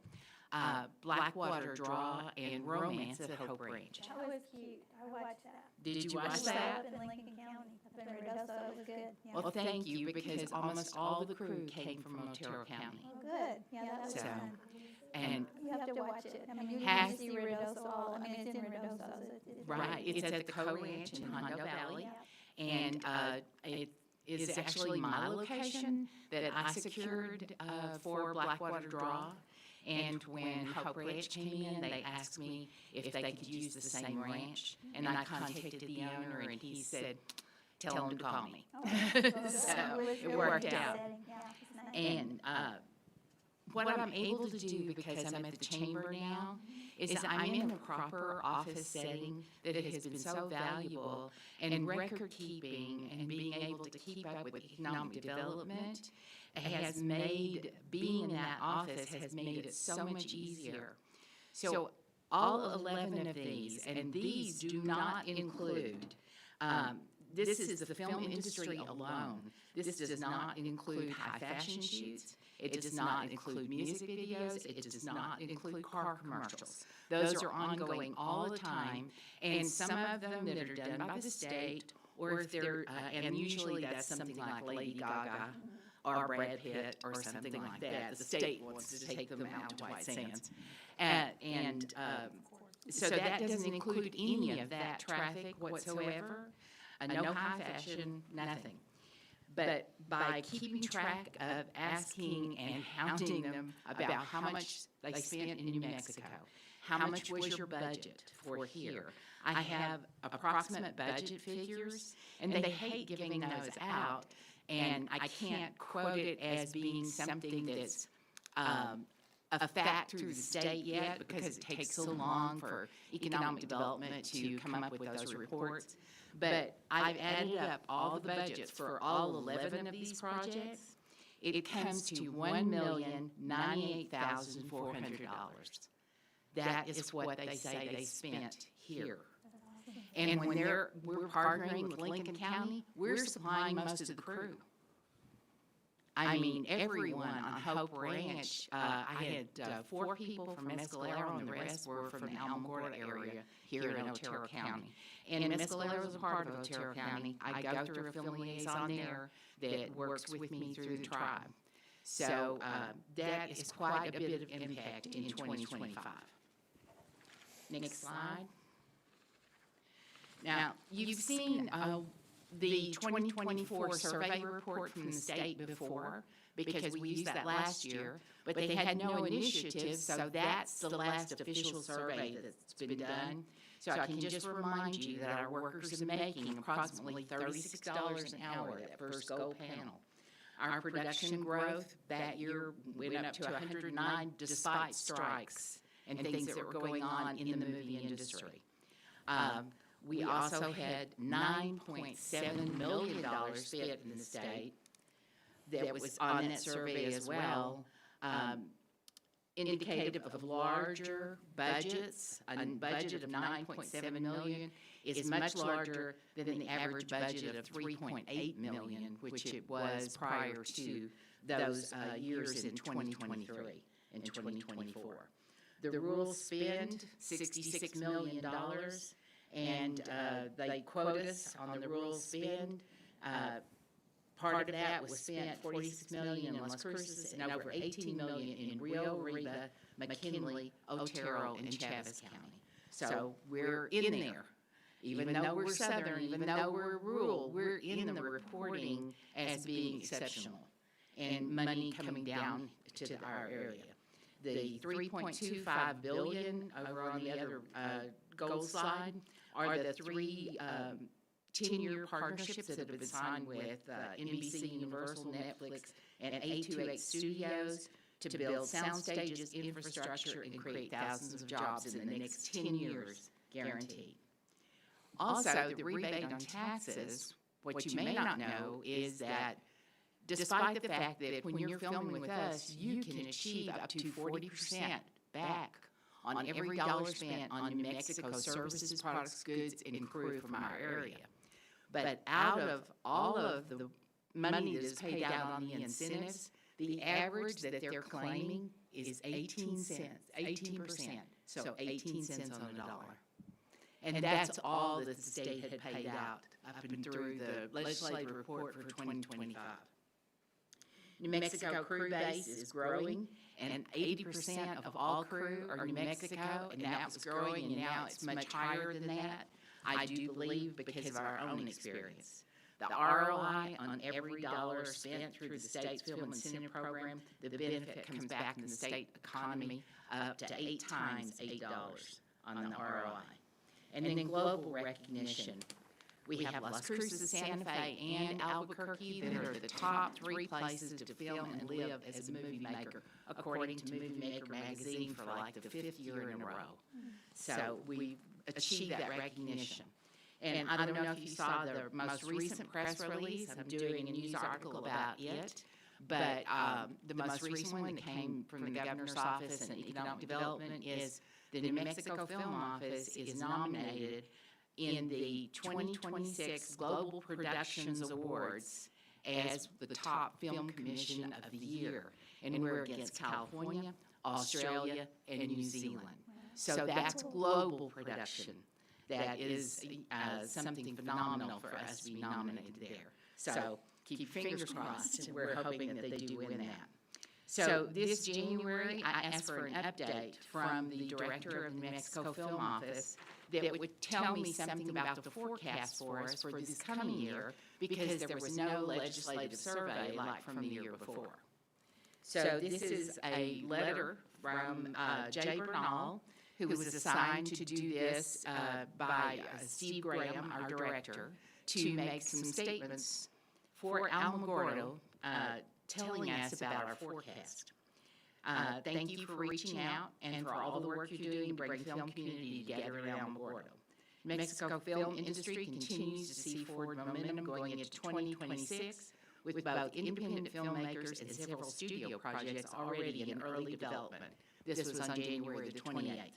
Blackwater Draw, and Romance at Hope Ranch.
That was cute. I watched that.
Did you watch that?
Up in Lincoln County, up in Ruidoso. It was good. Yeah.
Well, thank you, because almost all the crew came from Otero County.
Oh, good. Yeah, that was fun.
And
You have to watch it. I mean, you
Half-
can see Ruidoso all, I mean, it's in Ruidoso.
right, it's at the Co Ranch in Hondo Valley, and it is actually my location that I secured for Blackwater Draw. And when Hope Ranch came in, they asked me if they could use the same ranch, and I contacted the owner, and he said, "Tell him to call me." So it worked out. And what I'm able to do, because I'm at the chamber now, is I'm in a proper office setting that has been so valuable, and record keeping and being able to keep up with economic development has made, being in that office has made it so much easier. So all 11 of these, and these do not include, this is the film industry alone. This does not include high fashion shoots. It does not include music videos. It does not include car commercials. Those are ongoing all the time, and some of them that are done by the state, or if they're, and usually that's something like Lady Gaga or Brad Pitt or something like that. The state wants to take them out to White Sands. So that doesn't include any of that traffic whatsoever. No high fashion, nothing. But by keeping track of asking and hounding them about how much they spent in New Mexico, how much was your budget for here, I have approximate budget figures, and they hate giving those out, and I can't quote it as being something that's a fact through the state yet, because it takes so long for economic development to come up with those reports. But I've added up all the budgets for all 11 of these projects. It comes to $1,098,400. That is what they say they spent here. And when we're partnering with Lincoln County, we're supplying most of the crew. I mean, everyone on Hope Ranch, I had 4 people from Mescalero, and the rest were from the Alamogordo area here in Otero County. And Mescalero is a part of Otero County. I go through a film liaison there that works with me through the tribe. So that is quite a bit of impact in 2025. Next slide. Now, you've seen the 2024 survey report from the state before, because we used that last year, but they had no initiative, so that's the last official survey that's been done. So I can just remind you that our workers are making approximately $36 an hour, that first gold panel. Our production growth that year went up to 109 despite strikes and things that were going on in the movie industry. We also had $9.7 million spent in the state that was on that survey as well, indicative of larger budgets. A budget of $9.7 million is much larger than the average budget of $3.8 million, which it was prior to those years in 2023 and 2024. The rural spend, $66 million. And they quote us on the rural spend. Part of that was spent $46 million in Las Cruces and over $18 million in Rio, Reba, McKinley, Otero, and Chaves County. So we're in there. Even though we're southern, even though we're rural, we're in the reporting as being exceptional and money coming down to our area. The $3.25 billion over on the other gold slide are the 3 10-year partnerships that have been signed with NBC, Universal, Netflix, and 828 Studios to build sound stages, infrastructure, and create thousands of jobs in the next 10 years, guaranteed. Also, the rebate on taxes, what you may not know is that despite the fact that when you're filming with us, you can achieve up to 40% back on every dollar spent on New Mexico services, products, goods, and crew from our area. But out of all of the money that is paid out on the incentives, the average that they're claiming is 18 cents, 18%, so 18 cents on the dollar. And that's all that the state had paid out up and through the legislative report for 2025. New Mexico crew base is growing, and 80% of all crew are New Mexico, and that was growing, and now it's much higher than that. I do believe because of our own experience. The ROI on every dollar spent through the state's film incentive program, the benefit comes back in the state economy up to 8 times $8 on the ROI. And then global recognition. We have Las Cruces, Santa Fe, and Albuquerque that are the top 3 places to film and live as a movie maker, according to Movie Maker magazine for like the 5th year in a row. So we achieved that recognition. And I don't know if you saw the most recent press release. I'm doing a news article about it. But the most recent one that came from the governor's office and economic development is the New Mexico Film Office is nominated in the 2026 Global Productions Awards as the top film commission of the year. And we're against California, Australia, and New Zealand. So that's global production. That is something phenomenal for us to be nominated there. So keep your fingers crossed. We're hoping that they do win that. So this January, I asked for an update from the director of the New Mexico Film Office that would tell me something about the forecast for us for this coming year, because there was no legislative survey like from the year before. So this is a letter from Jay Bernal, who was assigned to do this by Steve Graham, our director, to make some statements for Alamogordo, telling us about our forecast. Thank you for reaching out and for all the work you're doing to bring the film community together in Alamogordo. Mexico film industry continues to see forward momentum going into 2026, with both independent filmmakers and several studio projects already in early development. This was on January the 28th.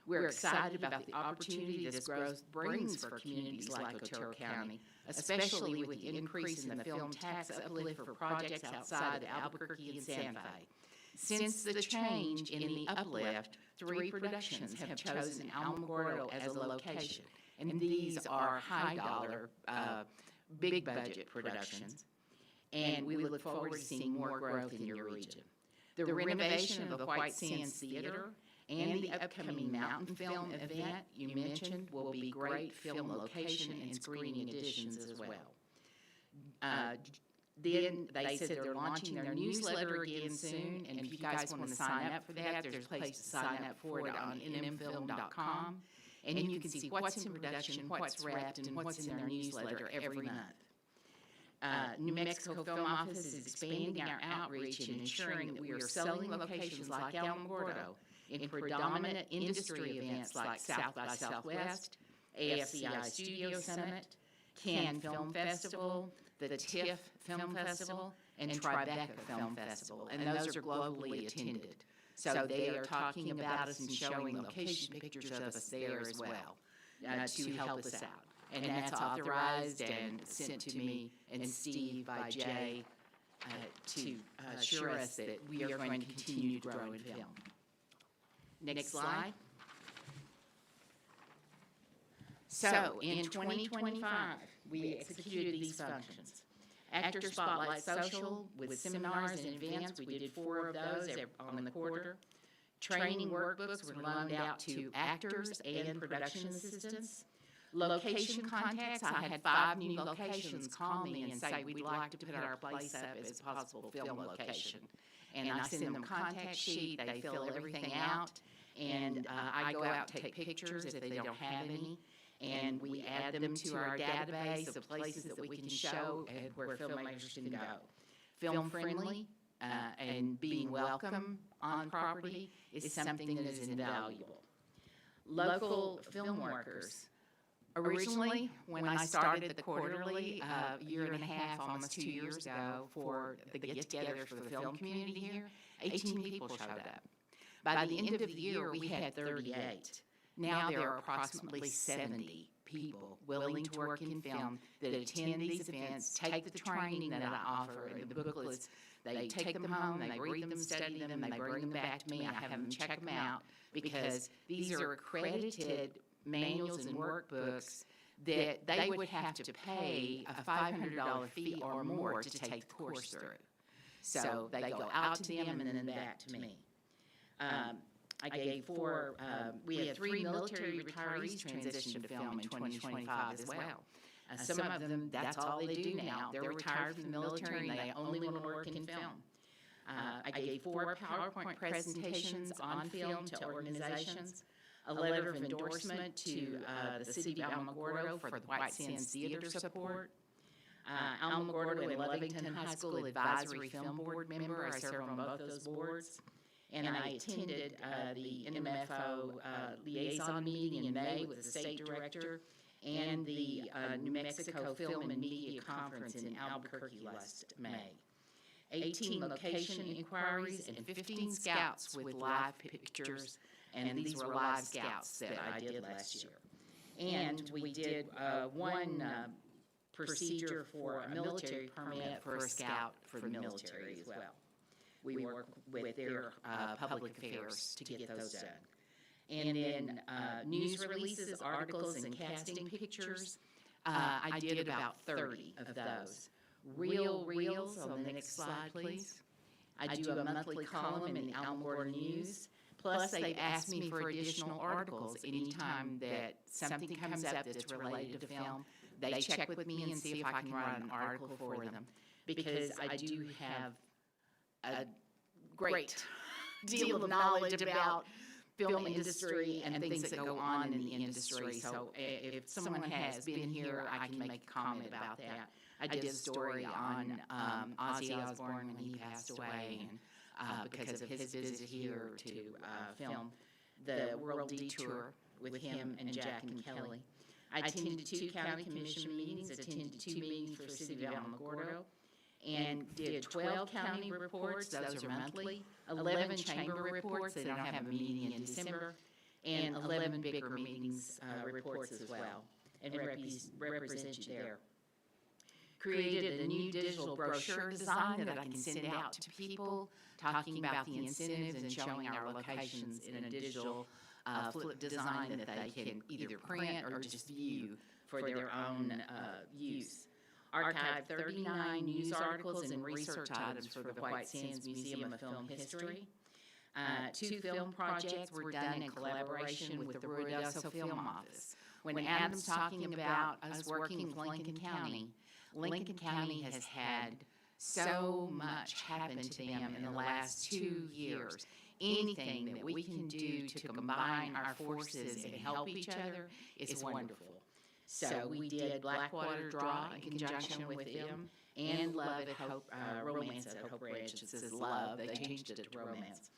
We're excited about the opportunity this growth brings for communities like Otero County, especially with the increase in the film tax uplift for projects outside of Albuquerque and Santa Fe. Since the change in the uplift, 3 productions have chosen Alamogordo as a location, and these are high-dollar, big-budget productions, and we look forward to seeing more growth in your region. The renovation of the White Sands Theater and the upcoming Mountain Film event you mentioned will be great film location and screening additions as well. Then they said they're launching their newsletter again soon, and if you guys want to sign up for that, there's a place to sign up for it on nmfilm.com, and you can see what's in production, what's wrapped, and what's in their newsletter every month. New Mexico Film Office is expanding our outreach and ensuring that we are selling locations like Alamogordo in predominant industry events like South by Southwest, AFCI Studio Summit, Cannes Film Festival, the TIFF Film Festival, and Tribeca Film Festival, and those are globally attended. So they are talking about us and showing location pictures of us there as well to help us out. And that's authorized and sent to me and Steve by Jay to assure us that we are going to continue to grow in film. Next slide. So, in 2025, we executed these functions. Actor Spotlight Social with seminars and events, we did 4 of those on the quarter. Training workbooks were loaned out to actors and production assistants. Location contacts, I had 5 new locations call me and say, we'd like to put our place up as a possible film location. And I send them a contact sheet, they fill everything out, and I go out and take pictures if they don't have any, and we add them to our database of places that we can show and where filmmakers can go. Film friendly and being welcome on property is something that is invaluable. Local film workers. Originally, when I started the quarterly a year and a half, almost 2 years ago, for the get-togethers for the film community here, 18 people showed up. By the end of the year, we had 38. Now there are approximately 70 people willing to work in film that attend these events, take the training that I offer in the booklets. They take them home, they read them, study them, they bring them back to me. I have them check them out because these are accredited manuals and workbooks that they would have to pay a $500 fee or more to take the course through. So they go out to them and then back to me. I gave 4, we had 3 military retirees transition to film in 2025 as well. Some of them, that's all they do now. They're retired from the military and they only want to work in film. I gave 4 PowerPoint presentations on film to organizations, a letter of endorsement to the city of Alamogordo for the White Sands Theater support, Alamogordo and Lovington High School Advisory Film Board member. I serve on both those boards. And I attended the NMFO liaison meeting in May with the state director and the New Mexico Film and Media Conference in Albuquerque last May. 18 location inquiries and 15 scouts with live pictures And these were live scouts that I did last year. And we did one procedure for a military permit for a scout for the military as well. We work with their public affairs to get those done. And then news releases, articles, and casting pictures, I did about 30 of those. Reels on the next slide, please. I do a monthly column in the Alamogordo News. Plus, they've asked me for additional articles anytime that something comes up that's related to film. They check with me and see if I can write an article for them, because I do have a great deal of knowledge about film industry and things that go on in the industry. So if someone has been here, I can make a comment about that. I did a story on Ozzy Osbourne when he passed away, and because of his visit here to film the World Detour with him and Jack and Kelly. I attended 2 county commission meetings, attended 2 meetings for the city of Alamogordo, and did 12 county reports, those are monthly, 11 chamber reports, they don't have a meeting in December, and 11 bigger meetings reports as well, and represent you there. Created a new digital brochure design that I can send out to people, talking about the incentives and showing our locations in a digital flip design that they can either print or just view for their own use. Archived 39 news articles and research items for the White Sands Museum of Film History. 2 film projects were done in collaboration with the Ruidoso Film Office. When Adam's talking about us working with Lincoln County has had so much happen to them in the last 2 years. Anything that we can do to combine our forces and help each other is wonderful. So we did Blackwater Draw in conjunction with them, and Love at Hope, Romance at Hope Ranch. It says Love, they changed it to Romance.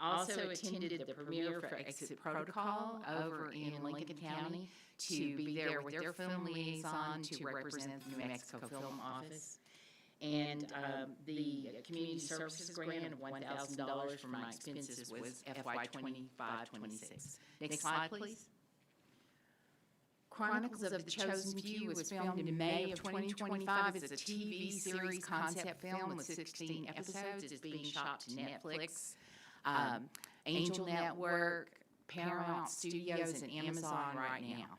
Also attended the premiere for Exit Protocol over in Lincoln County to be there with their film liaison to represent the New Mexico Film Office. And the community services grant of $1,000 for my expenses was FY 25-26. Next slide, please. Chronicles of the Chosen Few was filmed in May of 2025. It's a TV series concept film with 16 episodes. It's being shot to Netflix, Angel Network, Paramount Studios, and Amazon right now.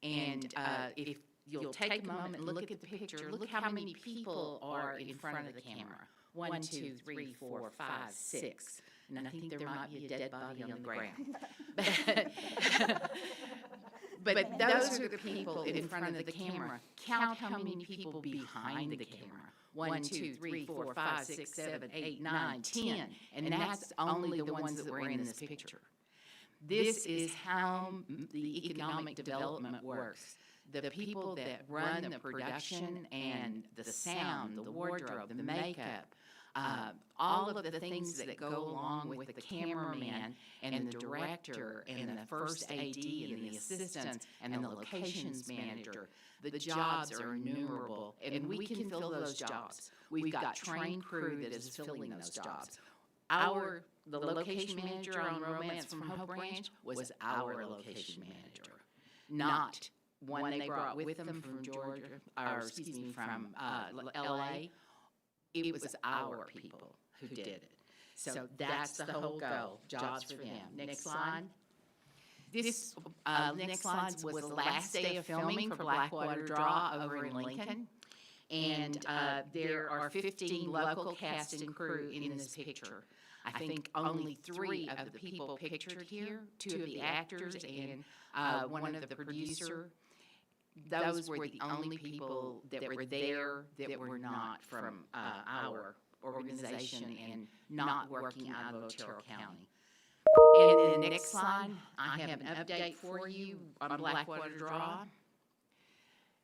And if you'll take a moment and look at the picture, look how many people are in front of the camera. 1, 2, 3, 4, 5, 6. And I think there might be a dead body on the ground. But those are the people in front of the camera. Count how many people behind the camera. 1, 2, 3, 4, 5, 6, 7, 8, 9, 10. And that's only the ones that were in this picture. This is how the economic development works. The people that run the production and the sound, the wardrobe, the makeup, all of the things that go along with the cameraman and the director and the first AD and the assistants and the locations manager. The jobs are innumerable, and we can fill those jobs. We've got trained crew that is filling those jobs. The location manager on Romance from Hope Ranch was our location manager, not one they brought with them from Georgia, or excuse me, from LA. It was our people who did it. So that's the whole goal, jobs for them. Next slide. This next slide was the last day of filming for Blackwater Draw over in Lincoln. And there are 15 local cast and crew in this picture. I think only 3 of the people pictured here, 2 of the actors and one of the producer. Those were the only people that were there that were not from our organization and not working out of Otero County. And in the next slide, I have an update for you on Blackwater Draw.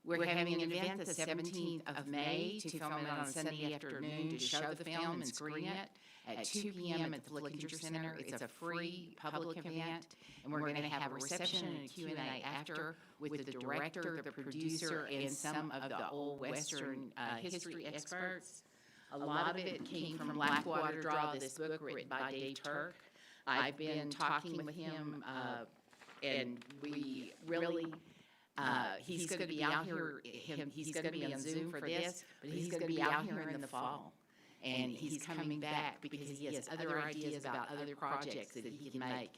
We're having an event the 17th of May to film it on Sunday afternoon to show the film and screen it at 2 p.m. at the Flickinger Center. It's a free public event, and we're going to have a reception and a Q&A after with the director, the producer, and some of the old Western history experts. A lot of it came from Blackwater Draw, this book written by Dave Turk. I've been talking with him, and we really, he's going to be out here, he's going to be on Zoom for this, but he's going to be out here in the fall. And he's coming back because he has other ideas about other projects that he can make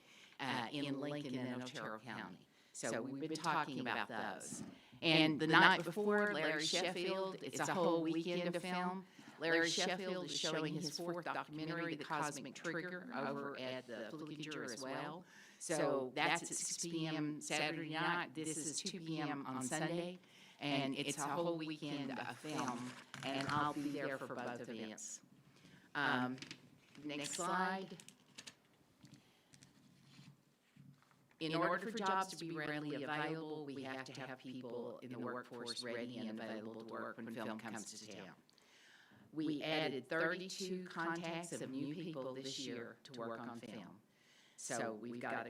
in Lincoln and Otero County. So we've been talking about those. And the night before, Larry Sheffield, it's a whole weekend of film. Larry Sheffield is showing his fourth documentary, The Cosmic Trigger, over at the Flickinger as well. So that's at 6 p.m. Saturday night. This is 2 p.m. on Sunday. And it's a whole weekend of film, and I'll be there for both events. Next slide. In order for jobs to be readily available, we have to have people in the workforce ready and available to work when film comes to town. We added 32 contacts of new people this year to work on film. So we've got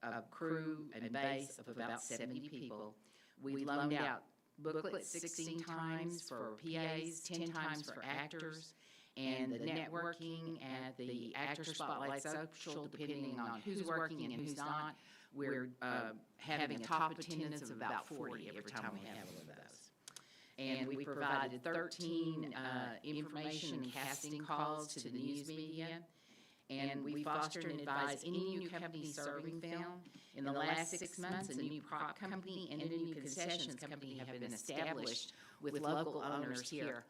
a crew and base of about 70 people. We loaned out booklets 16 times for PAs, 10 times for actors, and the networking at the Actor Spotlight Social, depending on who's working and who's not, we're having a top attendance of about 40 every time we have one of those. And we provided 13 information and casting calls to the news media. And we fostered and advised any new company serving film. In the last 6 months, a new prop company and a new concessions company have been established with local owners here.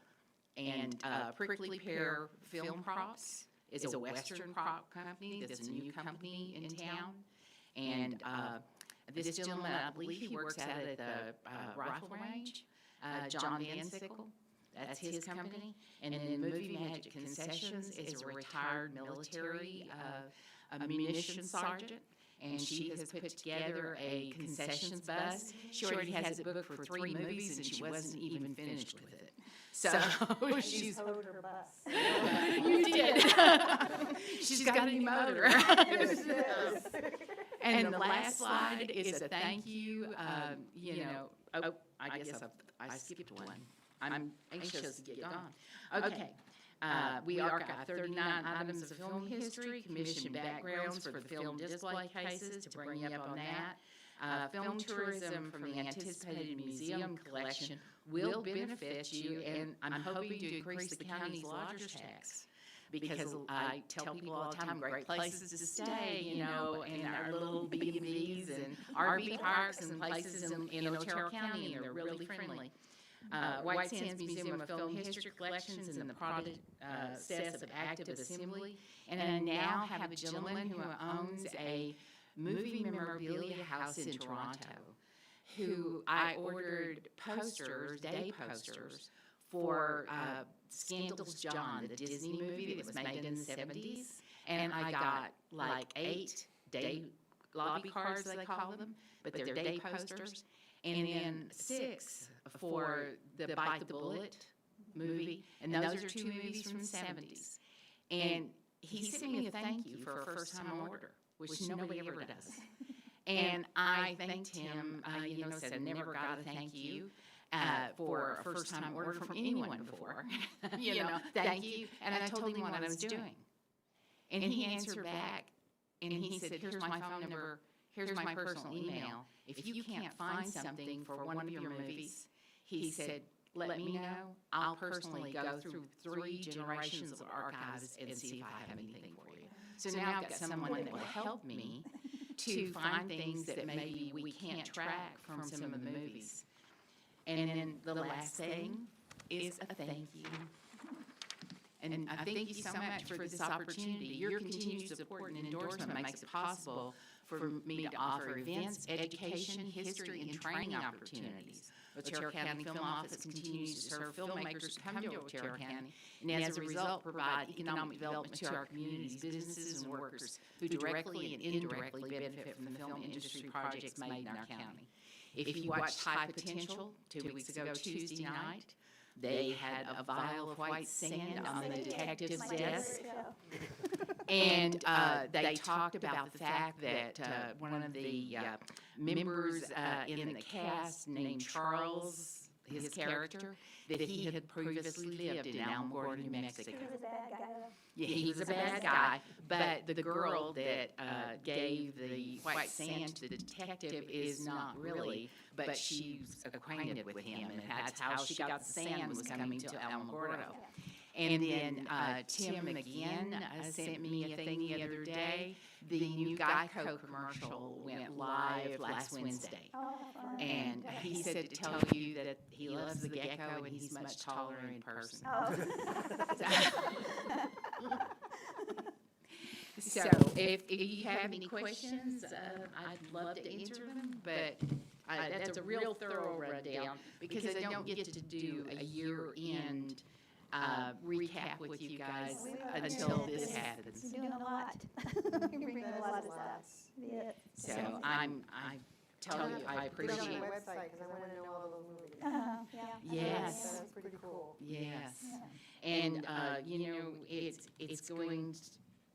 And Prickly Pear Film Props is a Western prop company that's a new company in town. And this gentleman, I believe he works out at the rifle range, John Van Sickle. That's his company. And then Movie Magic Concessions is a retired military munitions sergeant. And she has put together a concessions bus. She already has it booked for 3 movies, and she wasn't even finished with it. So she's
towed her bus.
You did. She's got a new motor. And the last slide is a thank you. I guess I skipped one. I'm anxious to get gone. Okay. We archived 39 items of film history, commissioned backgrounds for the film display cases to bring you up on that. Film tourism from the anticipated museum collection will benefit you, and I'm hoping to increase the county's lodger's tax. Because I tell people all the time, great places to stay, and our little B&Bs and RV parks and places in Otero County, and they're really friendly. White Sands Museum of Film History Collections and the process of active assembly. And I now have a gentleman who owns a movie memorabilia house in Toronto, who I ordered posters, day posters, for Scandal's John, the Disney movie that was made in the 70s. And I got like 8 day lobby cards, they call them, but they're day posters. And then 6 for the Bite the Bullet movie. And those are 2 movies from the 70s. And he sent me a thank you for a first-time order, which nobody ever does. And I thanked him, said I never got a thank you for a first-time order from anyone before. Thank you. And I told him what I was doing. And he answered back, and he said, here's my phone number, here's my personal email. If you can't find something for one of your movies, he said, let me know. I'll personally go through 3 generations of archives and see if I have anything for you. So now I've got someone that will help me to find things that maybe we can't track from some of the movies. And then the last thing is a thank you. And I thank you so much for this opportunity. Your continued support and endorsement makes it possible for me to offer events, education, history, and training opportunities. Otero County Film Office continues to serve filmmakers who come to Otero County, and as a result, provide economic development to our communities, businesses, and workers who directly and indirectly benefit from the film industry projects made in our county. If you watched High Potential 2 weeks ago Tuesday night, they had a vial of white sand on the detective's desk. And they talked about the fact that one of the members in the cast named Charles, his character, that he had previously lived in Alamogordo, New Mexico.
He was a bad guy.
Yeah, he was a bad guy, but the girl that gave the white sand to the detective is not really, but she's acquainted with him, and that's how she got the sand, was coming to Alamogordo. And then Tim again sent me a thing the other day. The new Geico commercial went live last Wednesday. And he said to tell you that he loves the gecko and he's much taller in person. So if you have any questions, I'd love to answer them, but that's a real thorough rundown because I don't get to do a year-end recap with you guys until this happens.
You're doing a lot. You're bringing a lot of stuff. Yeah.
So I tell you, I
Put it
appreciate
on my
it.
website, because I want to know all those movies.
Yeah.
Yes.
That's pretty cool.
Yes. And, it's going,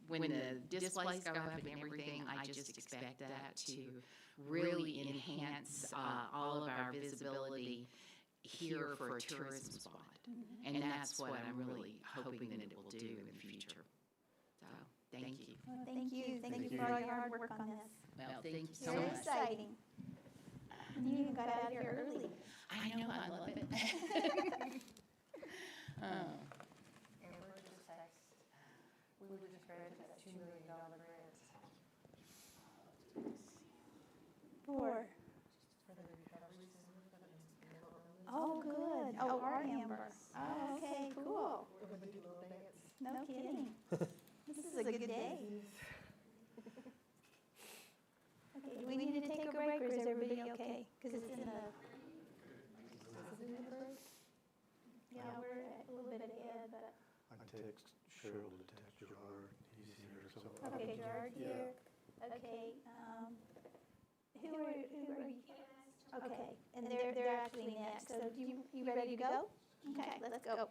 when the displays go up and everything, I just expect that to really enhance all of our visibility here for a tourism spot. And that's what I'm really hoping that it will do in the future. So, thank you.
Well, thank you. Thank you for all your hard work on this.
Well, thank you so
Very
much.
exciting. And you even got out of here early.
I know, I love it. Oh.
And we're just we were just granted that $2 million grant.
For?
For the recovery center.
Oh, good. Oh, our Amber. Oh, okay, cool.
We're going to do a little dance.
No kidding. This is a good day. Okay, do we need to take a break, or is everybody okay? Because it's in the... Yeah, we're a little bit ahead, but...
I text Cheryl to text Gerard, he's here, so.
Okay, Gerard's here. Okay, who are you? Okay, and they're actually next, so you ready to go? Okay, let's go.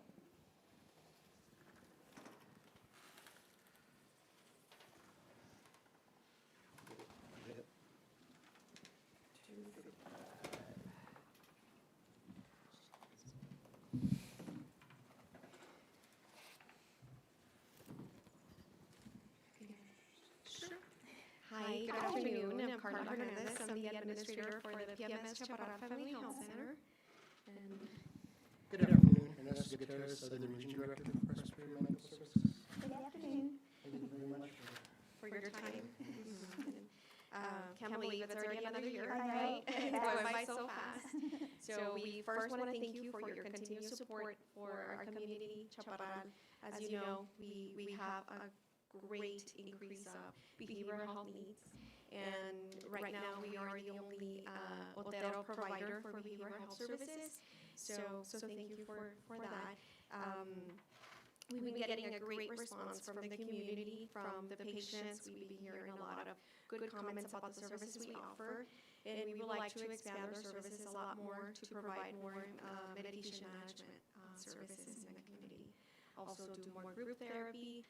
Hi, good afternoon. I'm Carla Hernandez. I'm the administrator for the PMS Chaparral Family Health Center. And
Good afternoon, Ernesto Gutierrez, Southern Region Director for Presbyterian Medical Services.
Good afternoon.
Thank you very much
for your time. Can't believe it's already another year,
I know.
right? It's going by so fast. So we first want to thank you for your continued support for our community, Chaparral. As you know, we have a great increase of behavioral health needs. And right now, we are the only Otero provider for behavioral health services. So thank you for that. We've been getting a great response from the community, from the patients. We've been hearing a lot of good comments about the services we offer. And we would like to expand our services a lot more to provide more medication management services in the community. Also do more group therapy.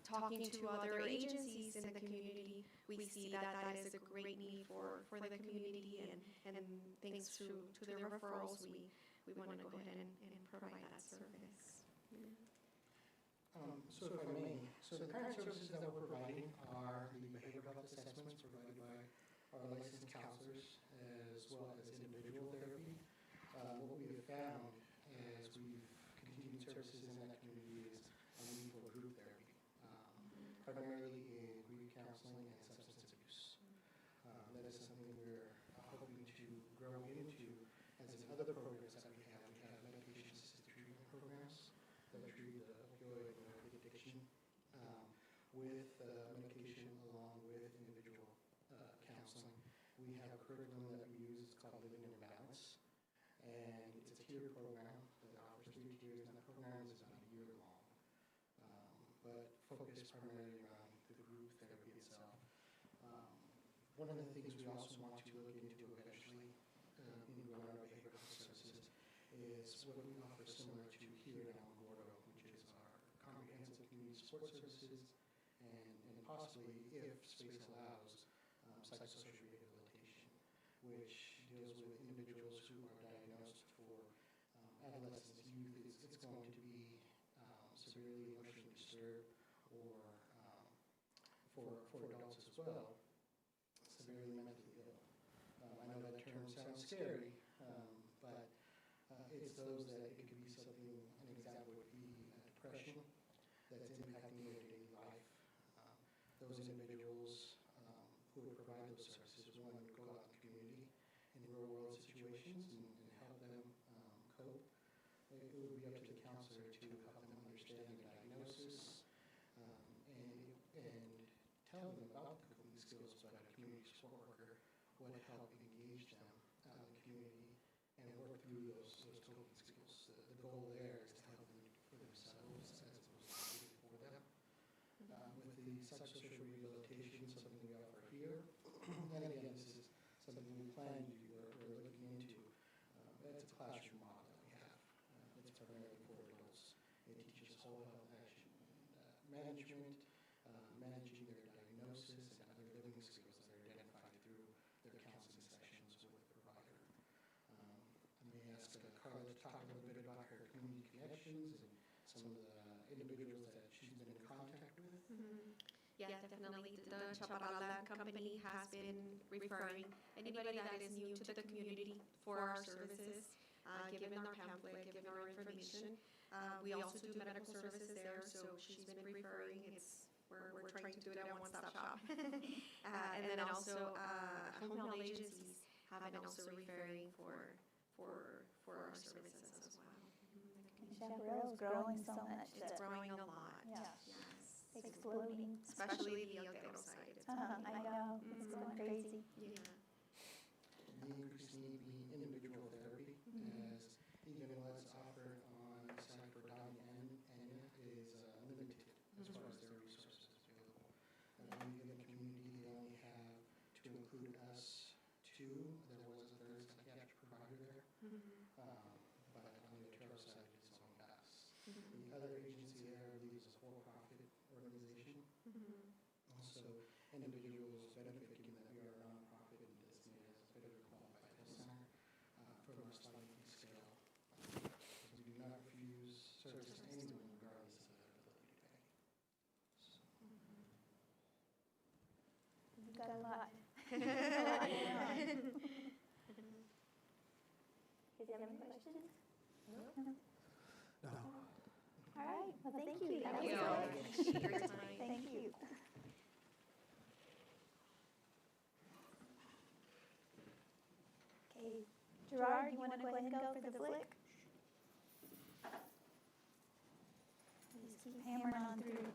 Talking to other agencies in the community, we see that is a great need for the community, and thanks to their referrals, we want to go ahead and provide that service.
So if I may, so the current services that we're providing are the behavioral health assessments provided by our licensed counselors as well as individual therapy. What we have found as we've continued services in that community is a need for group therapy, primarily in grief counseling and substance abuse. That is something we're hoping to grow into, as in other programs that we have. We have medication-assisted treatment programs that treat the opioid and addiction with medication along with individual counseling. We have a curriculum that we use, it's called Living in Balance, and it's a tiered program that offers 3 tiers, and the program is about a year long, but focused primarily around the group therapy itself. One of the things we also want to look into eventually in growing our behavioral health services is what we offer similar to here in Alamogordo, which is our comprehensive community support services and possibly, if space allows, psychosocial rehabilitation, which deals with individuals who are diagnosed for adolescents, youth, it's going to be severely emotionally disturbed, or for adults as well, severely mentally ill. I know that term sounds scary, but it's those that it could be something, an example would be depression that's impacting their daily life. Those individuals who would provide those services, one, would go out in the community in real world situations and help them cope. It would be up to the counselor to help them understand their diagnosis and tell them about the coping skills, but a community support worker would help engage them out in the community and work through those coping skills. The goal there is to help them for themselves as opposed to for them. With the psychosocial rehabilitation, something we offer here, and again, this is something we plan to do, we're looking into. It's a classroom model that we have. It's primarily for adults. It teaches whole health action management, managing their diagnosis, and other living skills that are identified through their counseling sessions with the provider. I may ask Carla to talk a little bit about her community connections and some of the individuals that she's been in contact with.
Yeah, definitely. The Chaparral company has been referring anybody that is new to the community for our services, given our pamphlet, given our information. We also do medical services there, so she's been referring. We're trying to do it at a one-stop shop. And then also home health agencies have been also referring for our services as well.
Chaparral is growing so much.
It's growing a lot.
Yeah.
Yes.
It's exploding.
Especially the Otero side. It's
I know, it's going crazy.
Yeah.
The increased need being individual therapy, as even what's offered on the site for Donnie and Anya is limited as far as their resources available. In the community, they only have, to include us, 2. There was a third psychiatric provider there, but on the Otero side, it's only us. The other agency there, I believe, is a for-profit organization. Also, individuals benefit given that we are a nonprofit and designated as a federally qualified health center from our sliding fee scale. We do not refuse services to anyone regardless of their ability to pay. So.
You've got a lot. Is there any questions? No. All right, well, thank you. That was great. Thank you. Okay, Gerard, you want to go ahead and go for the flick? Just keep hammering on through.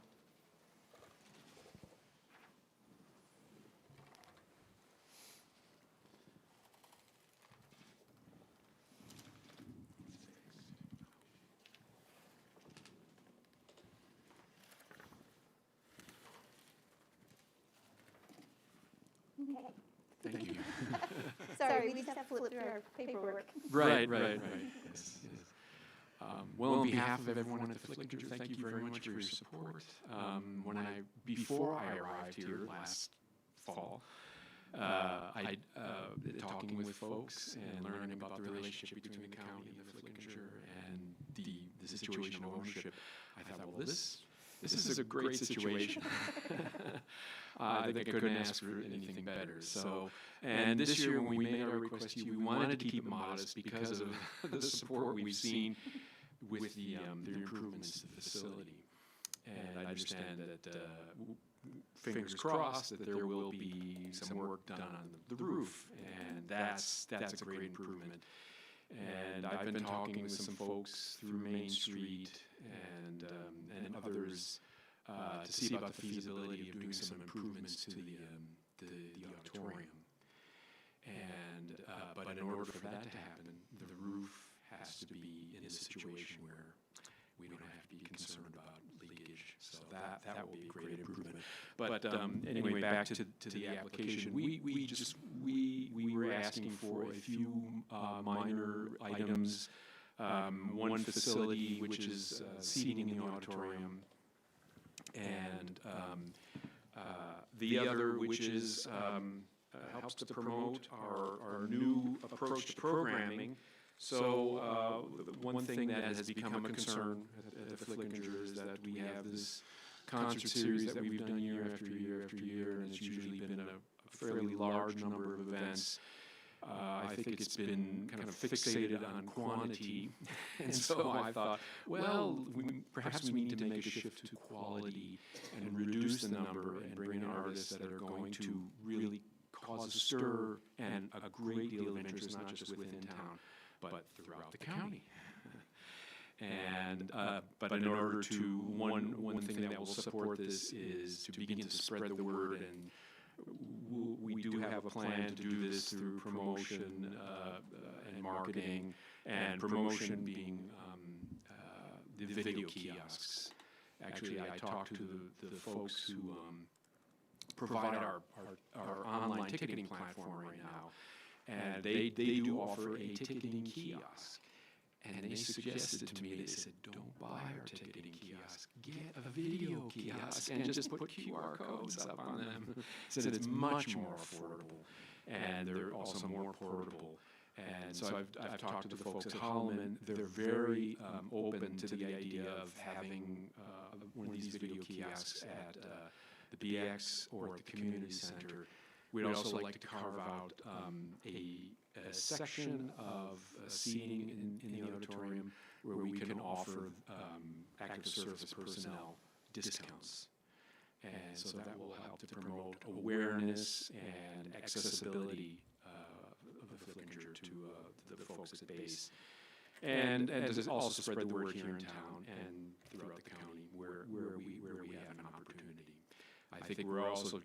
Okay.
Thank you.
Sorry, we just have to flip through our paperwork.
Right. Yes. Well, on behalf of everyone at the Flickinger, thank you very much for your support. Before I arrived here last fall, talking with folks and learning about the relationship between the county and the Flickinger and the situation of ownership, I thought, well, this is a great situation. I think I couldn't ask for anything better. So, and this year when we made our request to you, we wanted to keep it modest because of the support we've seen with the improvements to the facility. And I understand that, fingers crossed, that there will be some work done on the roof, and that's a great improvement. And I've been talking with some folks through Main Street and others to see about the feasibility of doing some improvements to the auditorium. And but in order for that to happen, the roof has to be in a situation where we don't have to be concerned about leakage. So that will be a great improvement. But anyway, back to the application. We were asking for a few minor items. One facility, which is seating in the auditorium, and the other, which is helps to promote our new approach to programming, So one thing that has become a concern at the Flickinger is that we have this concert series that we've done year after year after year, and it's usually been a fairly large number of events. I think it's been kind of fixated on quantity, and so I thought, well, perhaps we need to make a shift to quality and reduce the number and bring in artists that are going to really cause a stir and a great deal of interest, not just within town, but throughout the county. And but in order to one thing that will support this is to begin to spread the word, and we do have a plan to do this through promotion and marketing, and promotion being the video kiosks. Actually, I talked to the folks who provide our online ticketing platform right now, and they do offer a ticketing kiosk. And they suggested to me, they said, don't buy our ticketing kiosk, get a video kiosk and just put QR codes up on them. Said it's much more affordable, and they're also more portable. And so I've talked to the folks at Holloman. They're very open to the idea of having one of these video kiosks at the BX or at the community center. We'd also like to carve out a section of seating in the auditorium where we can offer active service personnel discounts. And so that will help to promote awareness and accessibility of the Flickinger to the folks at base. And to also spread the word here in town and throughout the county where we have an opportunity. I think we're also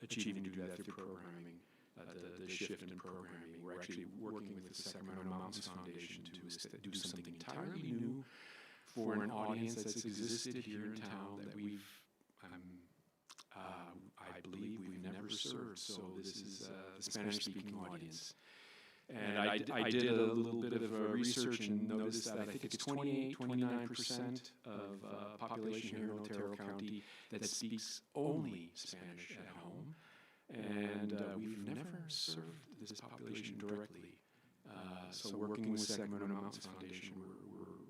achieving to do that through programming, the shift in programming. We're actually working with the Sacramento Mountains Foundation to do something entirely new for an audience that's existed here in town that I believe we've never served. So this is the Spanish-speaking audience. And I did a little bit of research and noticed that I think it's 29% of population here in Otero County that speaks only Spanish at home. And we've never served this population directly. So working with Sacramento Mountains Foundation,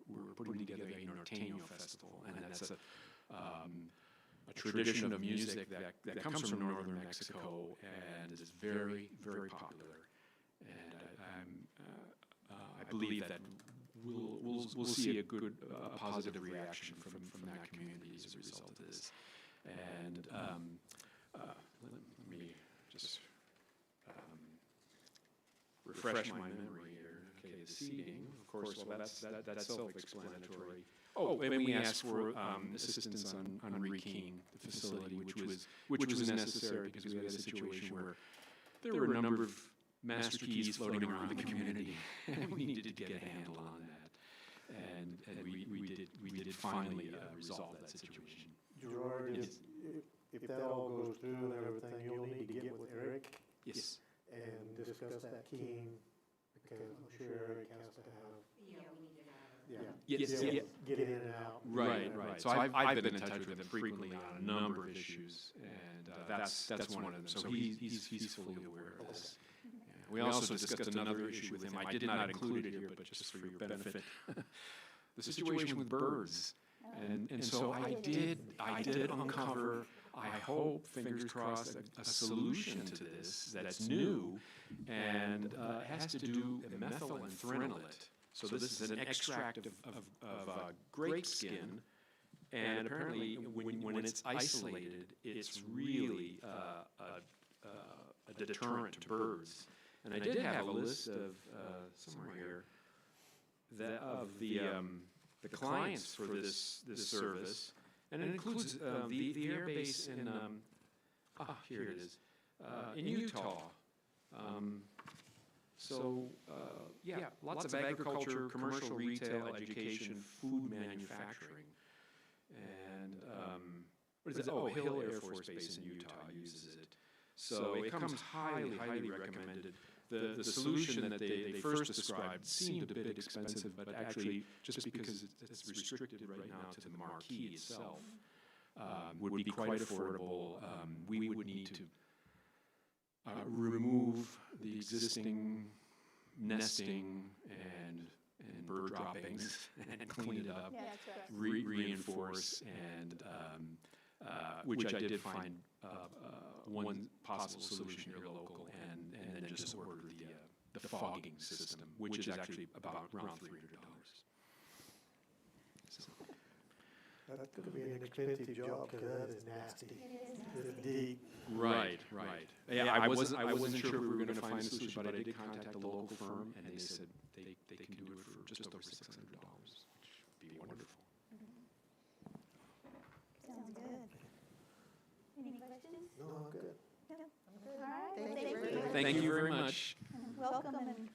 we're putting together a Norteño festival, and that's a tradition of music that comes from northern Mexico and is very, very popular. I believe that we'll see a good, positive reaction from that community as a result of this. And let me just refresh my memory here. Okay, the seating, of course, well, that's self-explanatory. Oh, and we asked for assistance on rekeying the facility, which was necessary because we had a situation where there were a number of master keys floating around the community, and we needed to get a handle on that. And we did finally resolve that situation.
Gerard,
Yes.
if that all goes through and everything, you'll need to get with Eric.
Yes.
And discuss that keying, because I'm sure Eric has to have.
Yes.
Get in and out.
Right. So I've been in touch with him frequently on a number of issues, and that's one of them. So he's fully aware of this. We also discussed another issue with him. I did not include it here, but just for your benefit, the situation with birds. And so I did uncover, I hope, fingers crossed, a solution to this that's new, and has to do with methyl and threnolate. So this is an extract of grape skin, and apparently when it's isolated, it's really a deterrent to birds. And I did have a list of somewhere here of the clients for this service, and it includes the air base in here it is in Utah. Lots of agriculture, commercial, retail, education, food manufacturing, and what is it? Oh, Hill Air Force Base in Utah uses it. So it comes highly recommended. The solution that they first described seemed a bit expensive, but actually, just because it's restricted right now to the marquee itself, would be quite affordable. We would need to remove the existing nesting and bird droppings and clean it up,
Yeah, that's right.
reinforce, and which I did find one possible solution here local, and then just order the fogging system, which is actually about around $300. So.
That's going to be an expensive job because that is nasty. It's deep.
Right. Yeah, I wasn't sure if we were going to find a solution, but I did contact the local firm, and they said they can do it for just over $600, which would be wonderful.
Sounds good. Any questions?
No, I'm good.
No? All right.
Thank you very much.
Thank you very much.
And welcome, and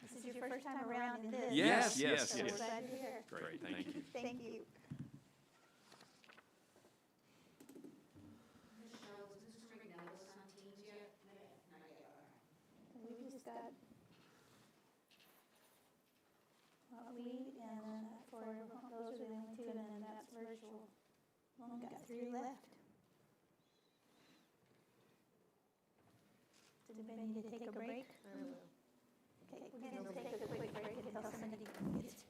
this is your first time around in this.
Yes.
So we're glad you're here.
Great, thank you.
Thank you. We just got weed and those are the only two, and then that's virtual. We only got 3 left. Does anybody need to take a break?
I will.
Okay, we're going to take a quick break until somebody gets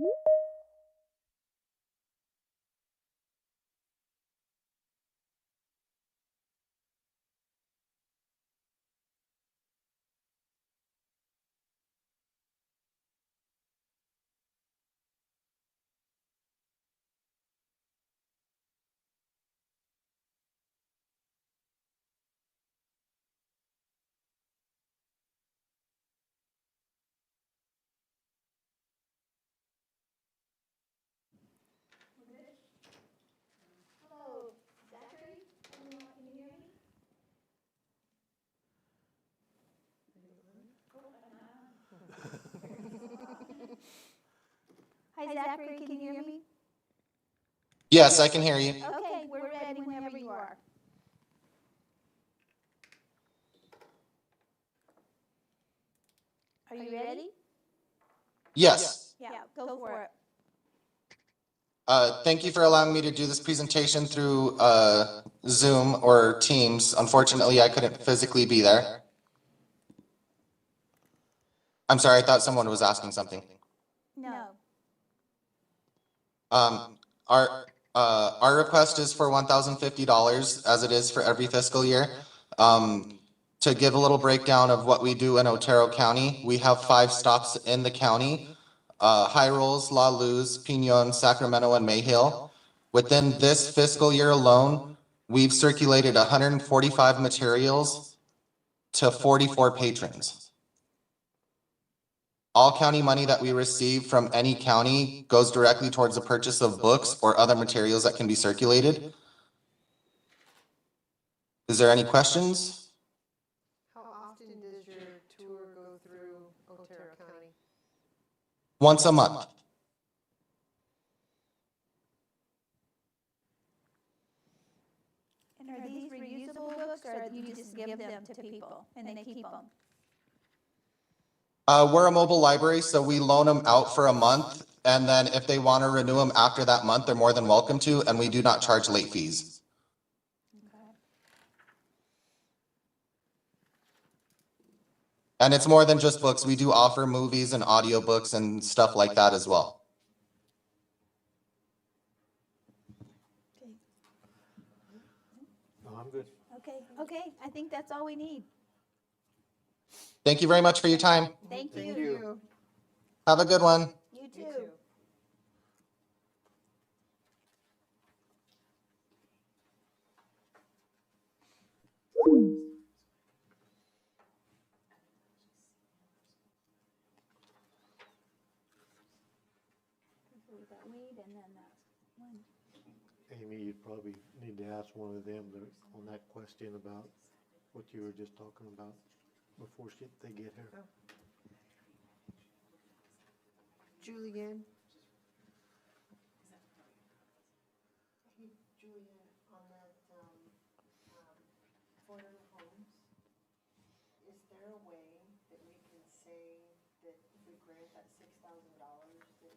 Hello, Zachary, can you hear me? Hi, Zachary, can you hear me?
Yes, I can hear you.
Okay, we're ready whenever you are. Are you ready?
Yes.
Yeah, go for it.
Thank you for allowing me to do this presentation through Zoom or Teams. Unfortunately, I couldn't physically be there. I'm sorry, I thought someone was asking something.
No.
Our request is for $1,050, as it is for every fiscal year. To give a little breakdown of what we do in Otero County, we have 5 stops in the county: High Rolls, La Luz, Pinon, Sacramento, and Mayhill. Within this fiscal year alone, we've circulated 145 materials to 44 patrons. All county money that we receive from any county goes directly towards the purchase of books or other materials that can be circulated. Is there any questions?
How often does your tour go through Otero County?
Once a month.
And are these reusable books, or do you just give them to people and they keep them?
We're a mobile library, so we loan them out for a month, and then if they want to renew them after that month, they're more than welcome to, and we do not charge late fees. And it's more than just books. We do offer movies and audiobooks and stuff like that as well.
No, I'm good.
Okay, I think that's all we need.
Thank you very much for your time.
Thank you.
Have a good one.
You too. We got weed and then that one.
Amy, you'd probably need to ask one of them on that question about what you were just talking about before they get here.
Julianne? Hey, Julianne, on that, affordable homes, is there a way that we can say that if we grant that $6,000, that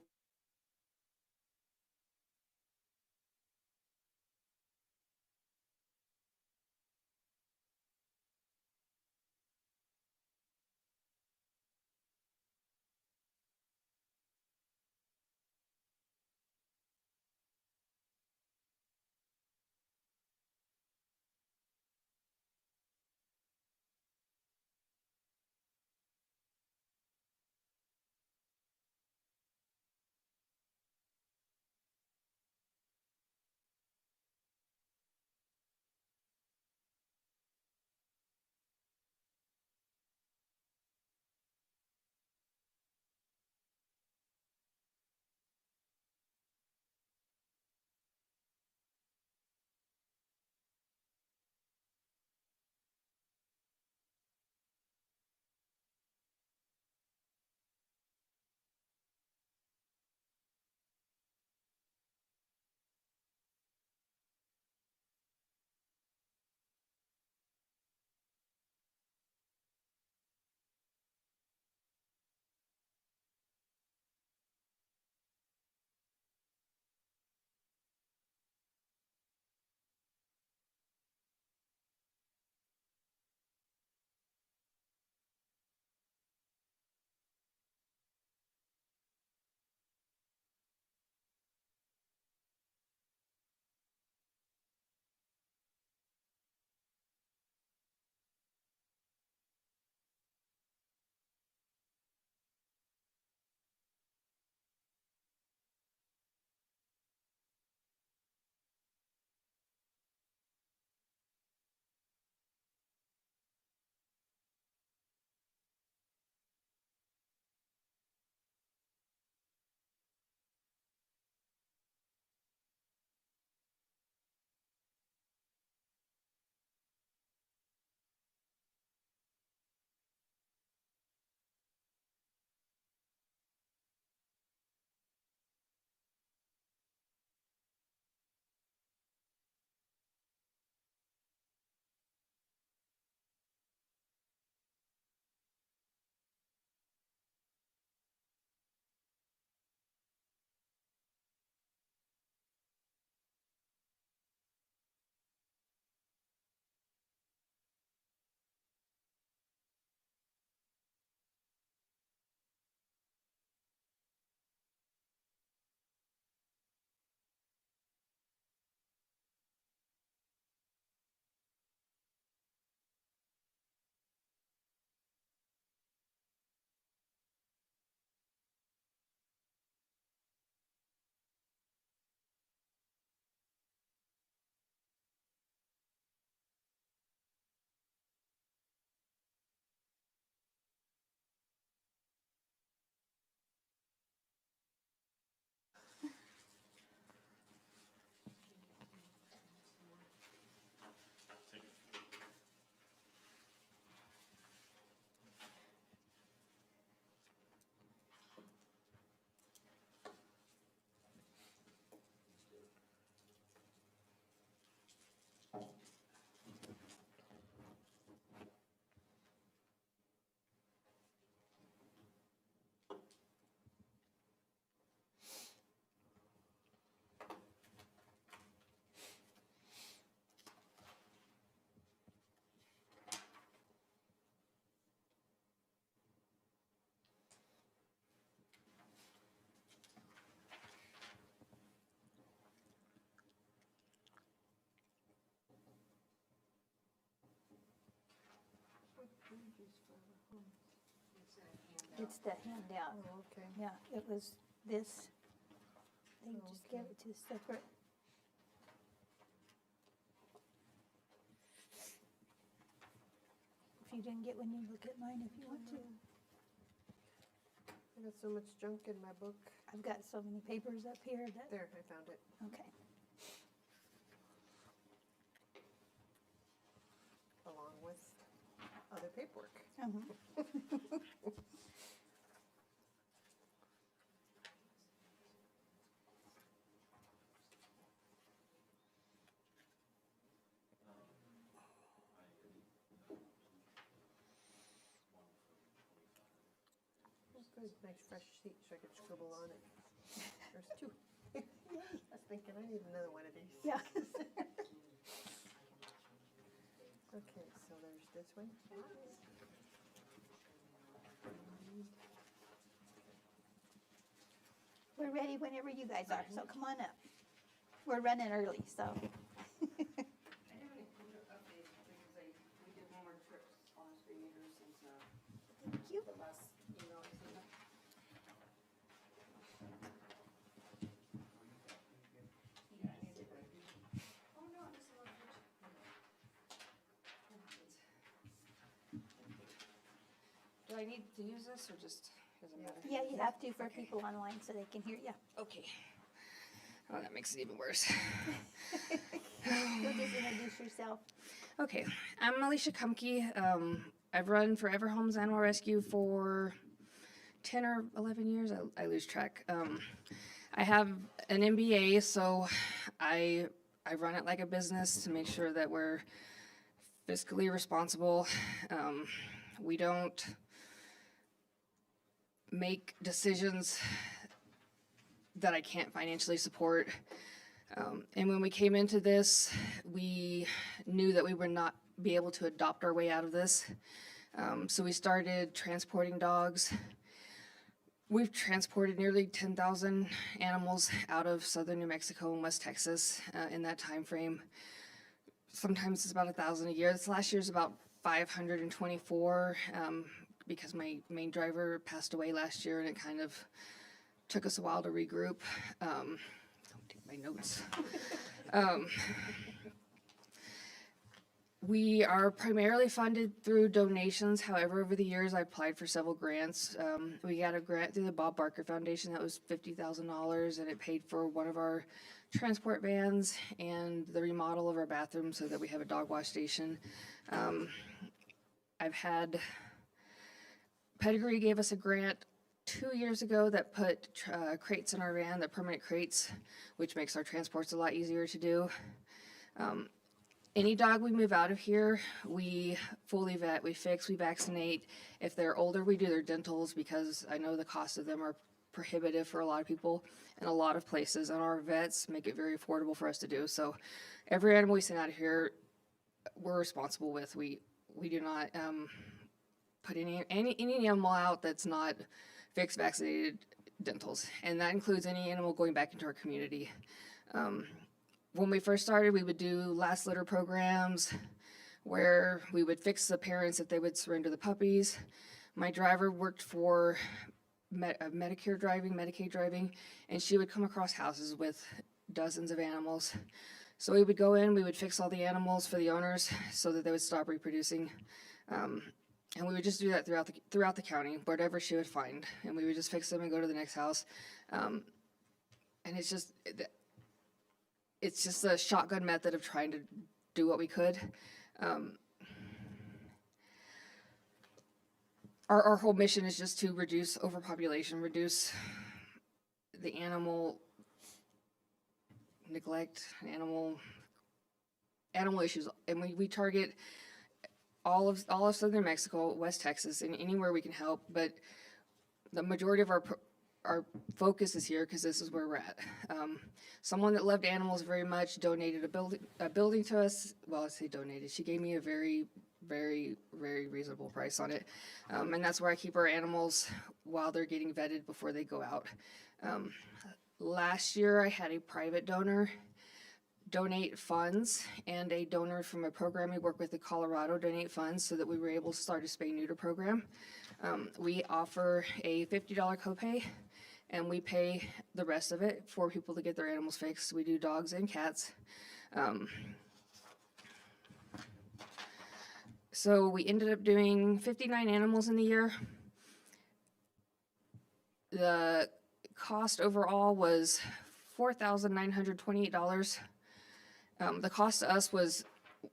It's the handout.
Oh, okay.
Yeah, it was this. They just gave it to us separate. If you didn't get one, you look at mine if you want to.
I got so much junk in my book.
I've got so many papers up here that.
There, I found it.
Okay.
Along with other paperwork. Good, nice fresh sheet so I could scribble on it. There's two. I was thinking I need another one of these.
Yeah.
Okay, so there's this one.
We're ready whenever you guys are, so come on up. We're running early, so.
I haven't included an update because we did one more trip on our screen reader since,
Thank you.
the last email I sent out. Oh, no, I'm just a little bit. Do I need to use this or just, doesn't matter?
Yeah, you have to for people online so they can hear you.
Okay. Oh, that makes it even worse.
You'll just introduce yourself.
Okay, I'm Alicia Kumke. I've run Forever Homes Animal Rescue for 10 or 11 years. I lose track. I have an MBA, so I run it like a business to make sure that we're fiscally responsible. We don't make decisions that I can't financially support. And when we came into this, we knew that we would not be able to adopt our way out of this. So we started transporting dogs. We've transported nearly 10,000 animals out of southern New Mexico and West Texas in that time frame. Sometimes it's about 1,000 a year. This last year's about 524 because my main driver passed away last year, and it kind of took us a while to regroup. Don't take my notes. We are primarily funded through donations. However, over the years, I applied for several grants. We got a grant through the Bob Barker Foundation that was $50,000, and it paid for one of our transport vans and the remodel of our bathroom so that we have a dog wash station. I've had Pedigree gave us a grant 2 years ago that put crates in our van, the permanent crates, which makes our transports a lot easier to do. Any dog we move out of here, we fully vet, we fix, we vaccinate. If they're older, we do their dentals because I know the cost of them are prohibitive for a lot of people in a lot of places, and our vets make it very affordable for us to do. So every animal we send out of here, we're responsible with. We do not put any animal out that's not fixed, vaccinated, dentals, and that includes any animal going back into our community. When we first started, we would do last litter programs where we would fix the parents if they would surrender the puppies. My driver worked for Medicare driving, Medicaid driving, and she would come across houses with dozens of animals. So we would go in, we would fix all the animals for the owners so that they would stop reproducing. And we would just do that throughout the county, whatever she would find. And we would just fix them and go to the next house. And it's just a shotgun method of trying to do what we could. Our whole mission is just to reduce overpopulation, reduce the animal neglect, animal issues, and we target all of southern Mexico, West Texas, and anywhere we can help. But the majority of our focus is here because this is where we're at. Someone that loved animals very much donated a building to us. Well, I say donated. She gave me a very, very, very reasonable price on it. And that's where I keep our animals while they're getting vetted before they go out. Last year, I had a private donor donate funds, and a donor from a program we work with in Colorado donate funds so that we were able to start a spay-neuter program. We offer a $50 copay, and we pay the rest of it for people to get their animals fixed. We do dogs and cats. So we ended up doing 59 animals in the year. The cost overall was $4,928. The cost to us was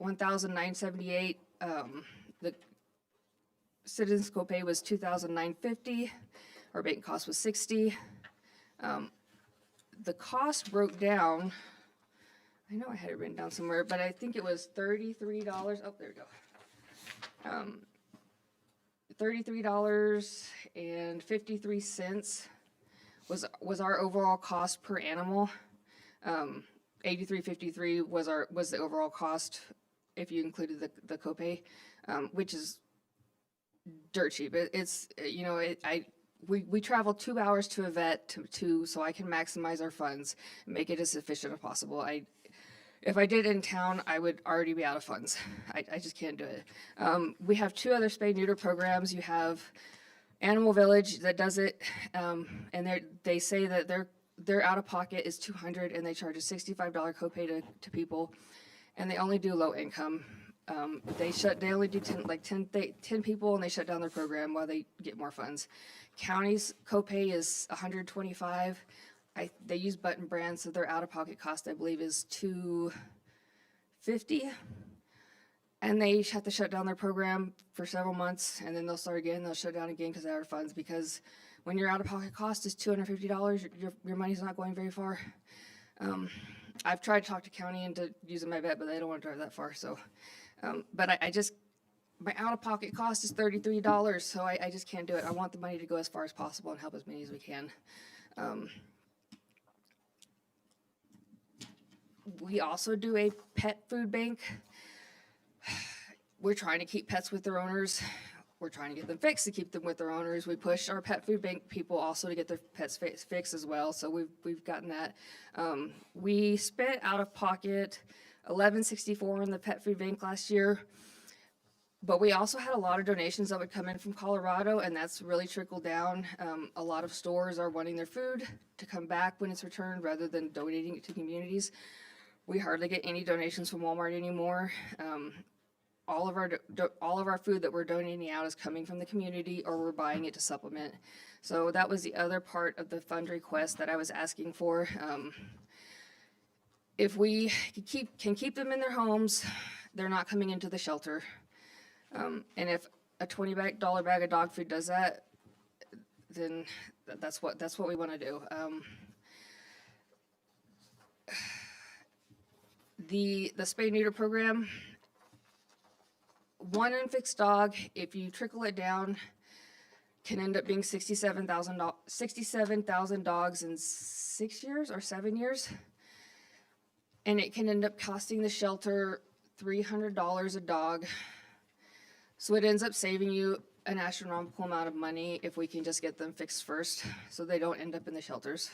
$1,978. The citizens copay was $2,950. Our bank cost was $60. The cost broke down. I know I had it written down somewhere, but I think it was $33. Oh, there we go. $33.53 was our overall cost per animal. $83.53 was the overall cost if you included the copay, which is dirt cheap. We travel 2 hours to a vet so I can maximize our funds and make it as efficient as possible. If I did it in town, I would already be out of funds. I just can't do it. We have 2 other spay-neuter programs. You have Animal Village that does it, and they say that their out-of-pocket is $200, and they charge a $65 copay to people, and they only do low income. They only do 10 people, and they shut down their program while they get more funds. County's copay is $125. They use Button Brand, so their out-of-pocket cost, I believe, is $250. And they have to shut down their program for several months, and then they'll start again. They'll shut down again because they're out of funds. Because when your out-of-pocket cost is $250, your money's not going very far. I've tried to talk to county into using my vet, but they don't want to drive that far. So, but my out-of-pocket cost is $33, so I just can't do it. I want the money to go as far as possible and help as many as we can. We also do a pet food bank. We're trying to keep pets with their owners. We're trying to get them fixed to keep them with their owners. We push our pet food bank people also to get their pets fixed as well. So we've gotten that. We spent out of pocket $1164 in the pet food bank last year. But we also had a lot of donations that would come in from Colorado, and that's really trickled down. A lot of stores are wanting their food to come back when it's returned rather than donating it to communities. We hardly get any donations from Walmart anymore. All of our food that we're donating out is coming from the community, or we're buying it to supplement. So that was the other part of the fund request that I was asking for. If we can keep them in their homes, they're not coming into the shelter. And if a $20 bag of dog food does that, then that's what we want to do. The spay-neuter program, one unfixed dog, if you trickle it down, can end up being 67,000 dogs in 6 years or 7 years. And it can end up costing the shelter $300 a dog. So it ends up saving you an astronomical amount of money if we can just get them fixed first so they don't end up in the shelters.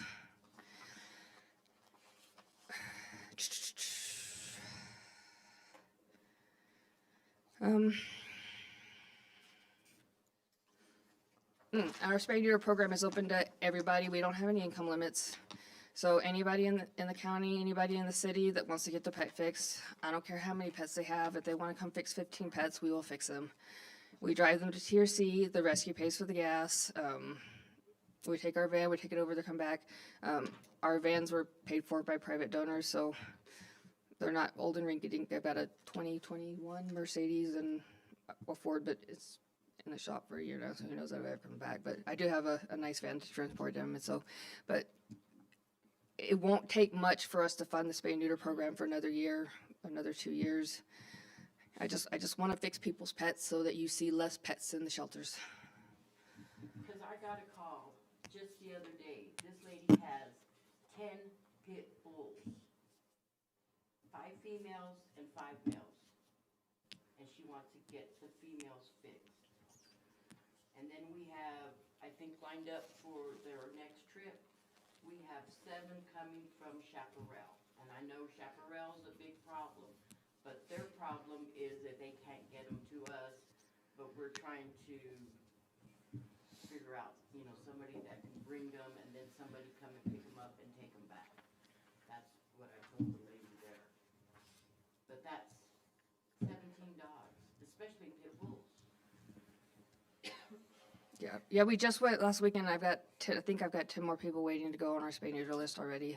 Our spay-neuter program is open to everybody. We don't have any income limits. So anybody in the county, anybody in the city that wants to get their pet fixed, I don't care how many pets they have. If they want to come fix 15 pets, we will fix them. We drive them to TRC. The rescue pays for the gas. We take our van, we take it over, they come back. Our vans were paid for by private donors, so they're not old and rinky-dink. I've got a 2021 Mercedes and a Ford, but it's in the shop for a year now, so who knows if I ever come back. But I do have a nice van to transport them, and so, but it won't take much for us to fund the spay-neuter program for another year, another 2 years. I just want to fix people's pets so that you see less pets in the shelters.
Because I got a call just the other day. This lady has 10 pit bulls, 5 females and 5 males, and she wants to get the females fixed. And then we have, I think, lined up for their next trip, we have 7 coming from Chaparral. And I
I know chaparral's a big problem, but their problem is that they can't get them to us, but we're trying to figure out, you know, somebody that can bring them and then somebody come and pick them up and take them back. That's what I told the lady there. But that's 17 dogs, especially pit bulls.
Yeah, we just went last weekend. I think I've got 10 more people waiting to go on our spay neuter list already.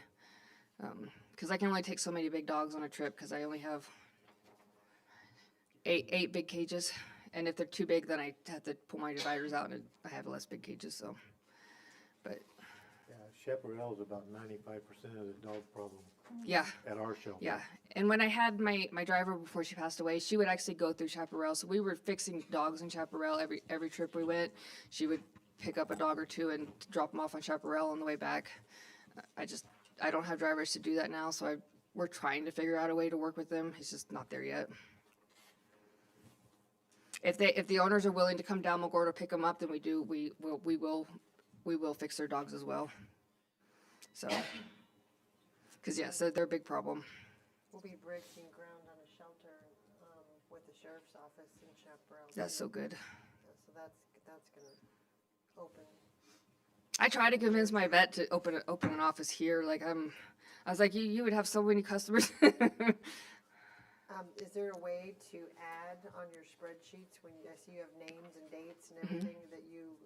Because I can only take so many big dogs on a trip because I only have eight big cages. And if they're too big, then I have to pull my dividers out and I have less big cages. So, but
Yeah, chaparral's about 95% of the dog problem.
yeah,
At our shelter.
yeah. And when I had my driver before she passed away, she would actually go through chaparral. So we were fixing dogs in chaparral every trip we went. She would pick up a dog or two and drop them off on chaparral on the way back. I don't have drivers to do that now, so we're trying to figure out a way to work with them. It's just not there yet. If the owners are willing to come down Mogor to pick them up, then we will fix their dogs as well. So, because yes, they're a big problem.
We'll be breaking ground on a shelter with the sheriff's office in Chaparral.
That's so good.
Yeah, so that's gonna open.
I tried to convince my vet to open an office here. I was like, you would have so many customers.
Is there a way to add on your spreadsheets when I see you have names and dates and everything that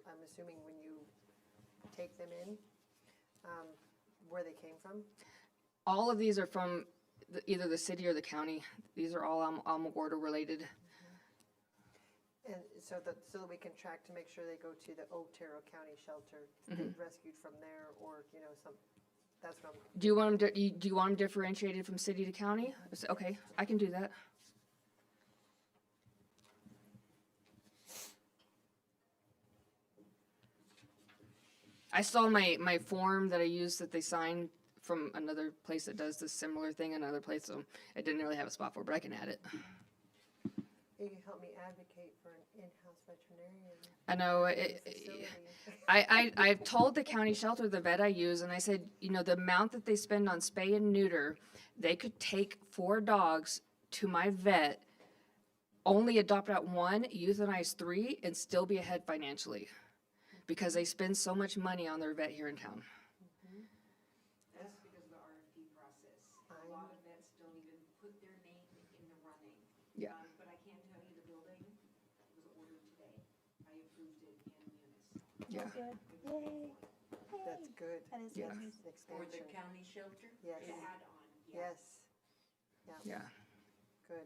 I'm assuming when you take them in, where they came from?
All of these are from either the city or the county. These are all Alamogordo related.
And so that we can track to make sure they go to the Otero County shelter, get rescued from there, or that's what I'm.
Do you want them differentiated from city to county? Okay, I can do that. I saw my form that I used that they signed from another place that does this similar thing, another place, so it didn't really have a spot for it, but I can add it.
You can help me advocate for an in-house veterinarian.
I know, I've told the county shelter, the vet I use, and I said, the amount that they spend on spay and neuter, they could take 4 dogs to my vet, only adopt out 1, euthanize 3, and still be ahead financially. Because they spend so much money on their vet here in town.
That's because of the RFP process. A lot of vets don't even put their name in the running.
Yeah.
But I can tell you the building was ordered today. I approved it in Munis.
Yeah.
Good. Yay.
That's good.
That is
Yeah.
good.
For the county shelter?
Yes.
Add-on,
Yes.
Yeah.
Good.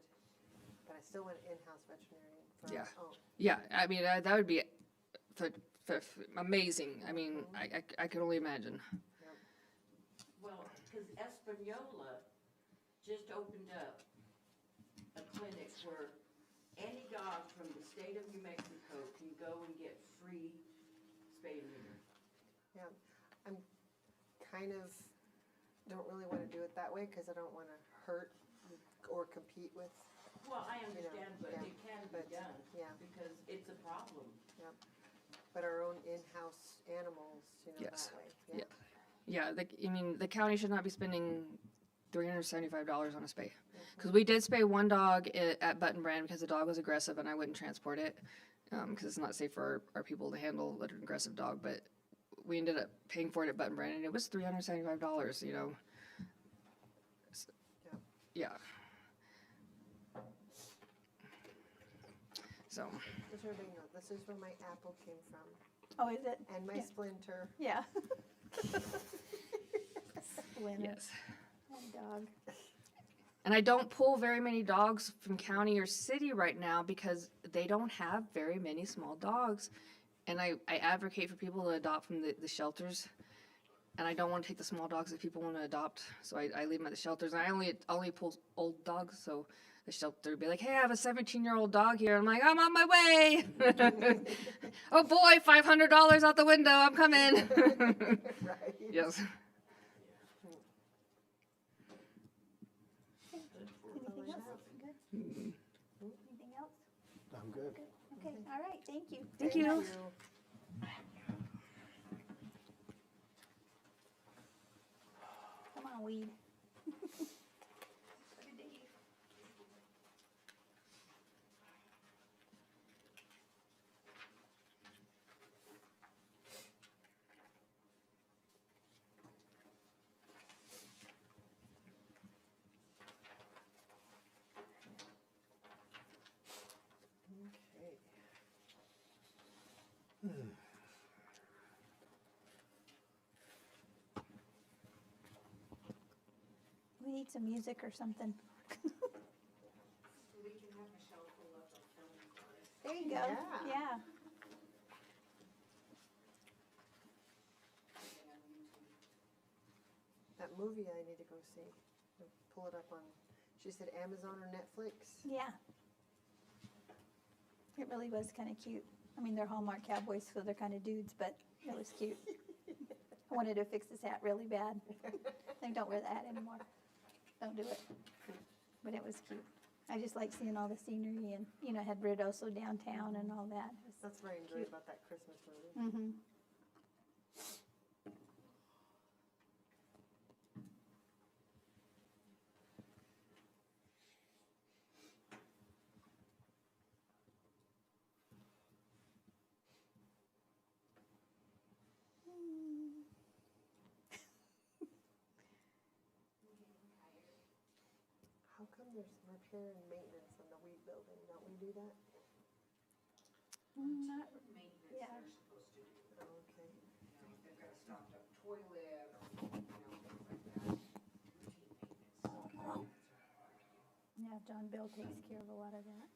But I still want an in-house veterinarian for
Yeah.
our own.
Yeah, I mean, that would be amazing. I mean, I can only imagine.
Well, because Espanola just opened up a clinic where any dog from the state of New Mexico can go and get free spay and neuter.
Yeah, I'm don't really want to do it that way because I don't want to hurt or compete with.
Well, I understand, but
yeah,
it can be done.
Yeah.
Because it's a problem.
Yep. But our own in-house animals,
Yes.
that way.
Yeah, the county should not be spending $375 on a spay. Because we did spay 1 dog at Button Brand because the dog was aggressive and I wouldn't transport it. Because it's not safe for our people to handle an aggressive dog. But we ended up paying for it at Button Brand and it was $375, Yeah. So.
Just so everybody know, this is where my apple came from.
Oh, is it?
And my splinter.
Yeah. Splinter.
Yes.
Oh, dog.
And I don't pull very many dogs from county or city right now because they don't have very many small dogs. And I advocate for people to adopt from the shelters. And I don't want to take the small dogs that people want to adopt. So I leave them at the shelters. And I only pull old dogs. So the shelter would be like, hey, I have a 17-year-old dog here. I'm like, I'm on my way. Oh boy, $500 out the window. I'm coming.
Right.
Yes.
Anything else? Good? Anything else?
I'm good.
Okay, all right, thank you.
Thank you.
Come on, weed. need some music or something.
We can have Michelle pull up our film card.
There you go, yeah.
That movie I need to go see. Pull it up on, she said Amazon or Netflix?
Yeah. It really was kind of cute. I mean, they're Hallmark cowboys, so they're kind of dudes, but it was cute. I wanted to fix this hat really bad. They don't wear the hat anymore. Don't do it. But it was cute. I just like seeing all the scenery and, you know, it had Ruidoso downtown and all that.
That's what I enjoyed about that Christmas movie.
Mm-hmm.
How come there's repair and maintenance on the weed building? Don't we do that?
Not,
Maintenance
yeah.
they're supposed to do.
Oh, okay.
You know, if they've got a stopped up toilet or, you know, things like that. Routine maintenance.
Yeah, John Bill takes care of a lot of that.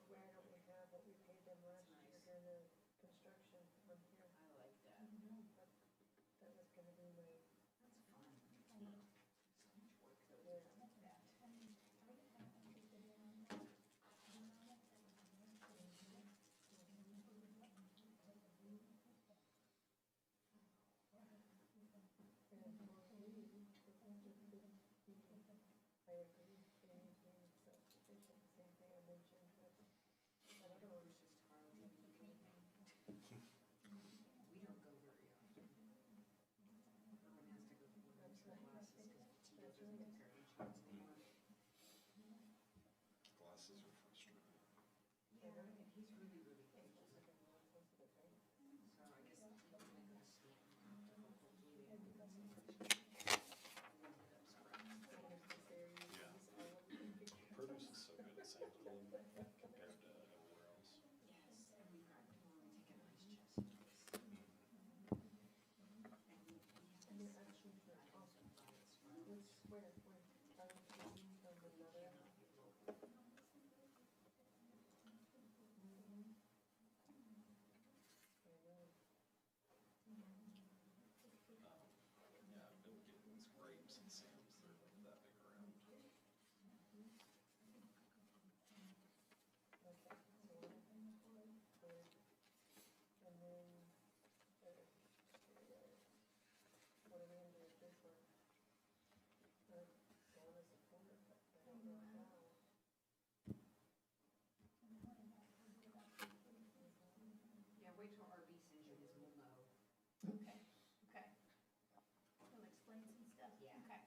Why don't we have what we paid them last year during the construction on here?
I like that.
That was gonna be my.
That's fun.
Yeah. I agree, they need to be self-sufficient, same thing I mentioned with that other one.
It's just hard.
Glasses are frustrating. Produce is so good at Sam's Club compared to everywhere else. Yeah, I've been getting these grapes at Sam's. They're like that big around.
Yeah, wait till RB sends you his, we'll know.
Okay, okay. He'll explain some stuff.
Yeah.
Okay.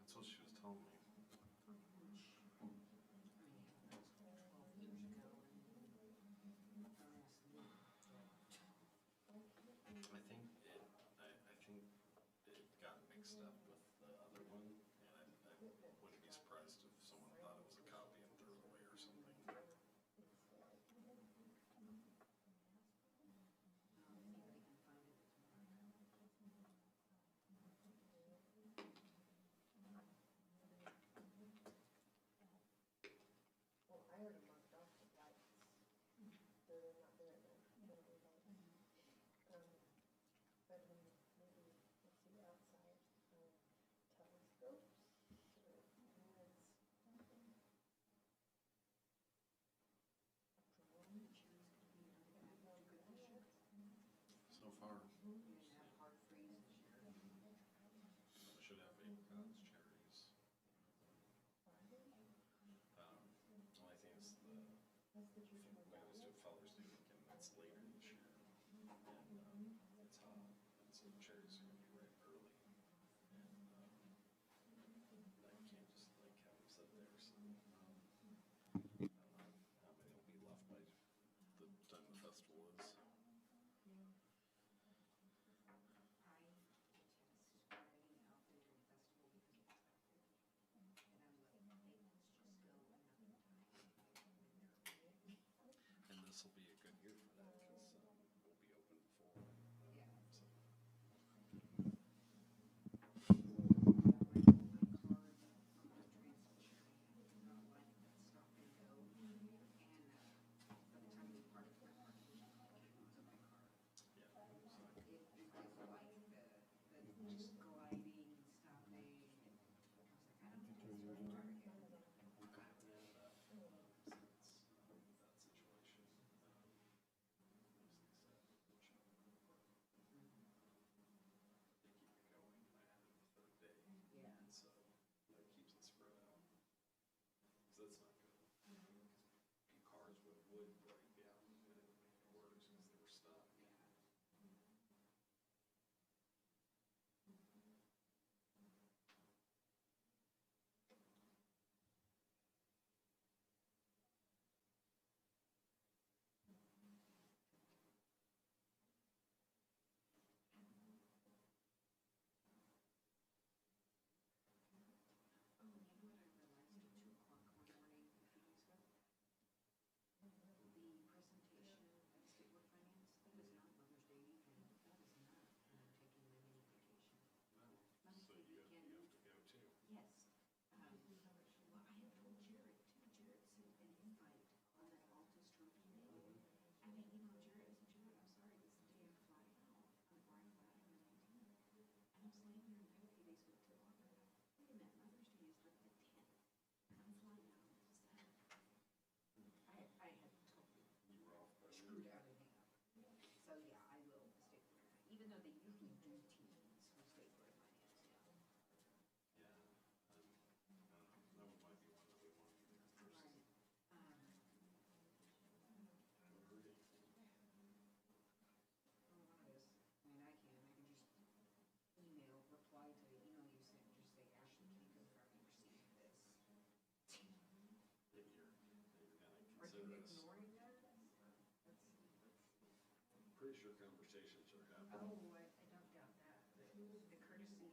That's what she was telling me. I think it got mixed up with the other one, and I wouldn't be surprised if someone thought it was a copy and threw it away or something.
Well, I already marked off the lights. They're not there now. But maybe, let's see, outside, telescopes, or lens.
So far. We should have apricots, cherries. Only thing is we always do Father's Day weekend, that's later this year. And it's hot, and so the cherries are gonna be ripe early. And I can't just like have them sit there, so I don't know how many will be left by the time the festival is. And this will be a good year for that, because we'll be open before. So.
generous. Pretty sure conversations are happening.
Oh, I don't doubt that, but the courtesy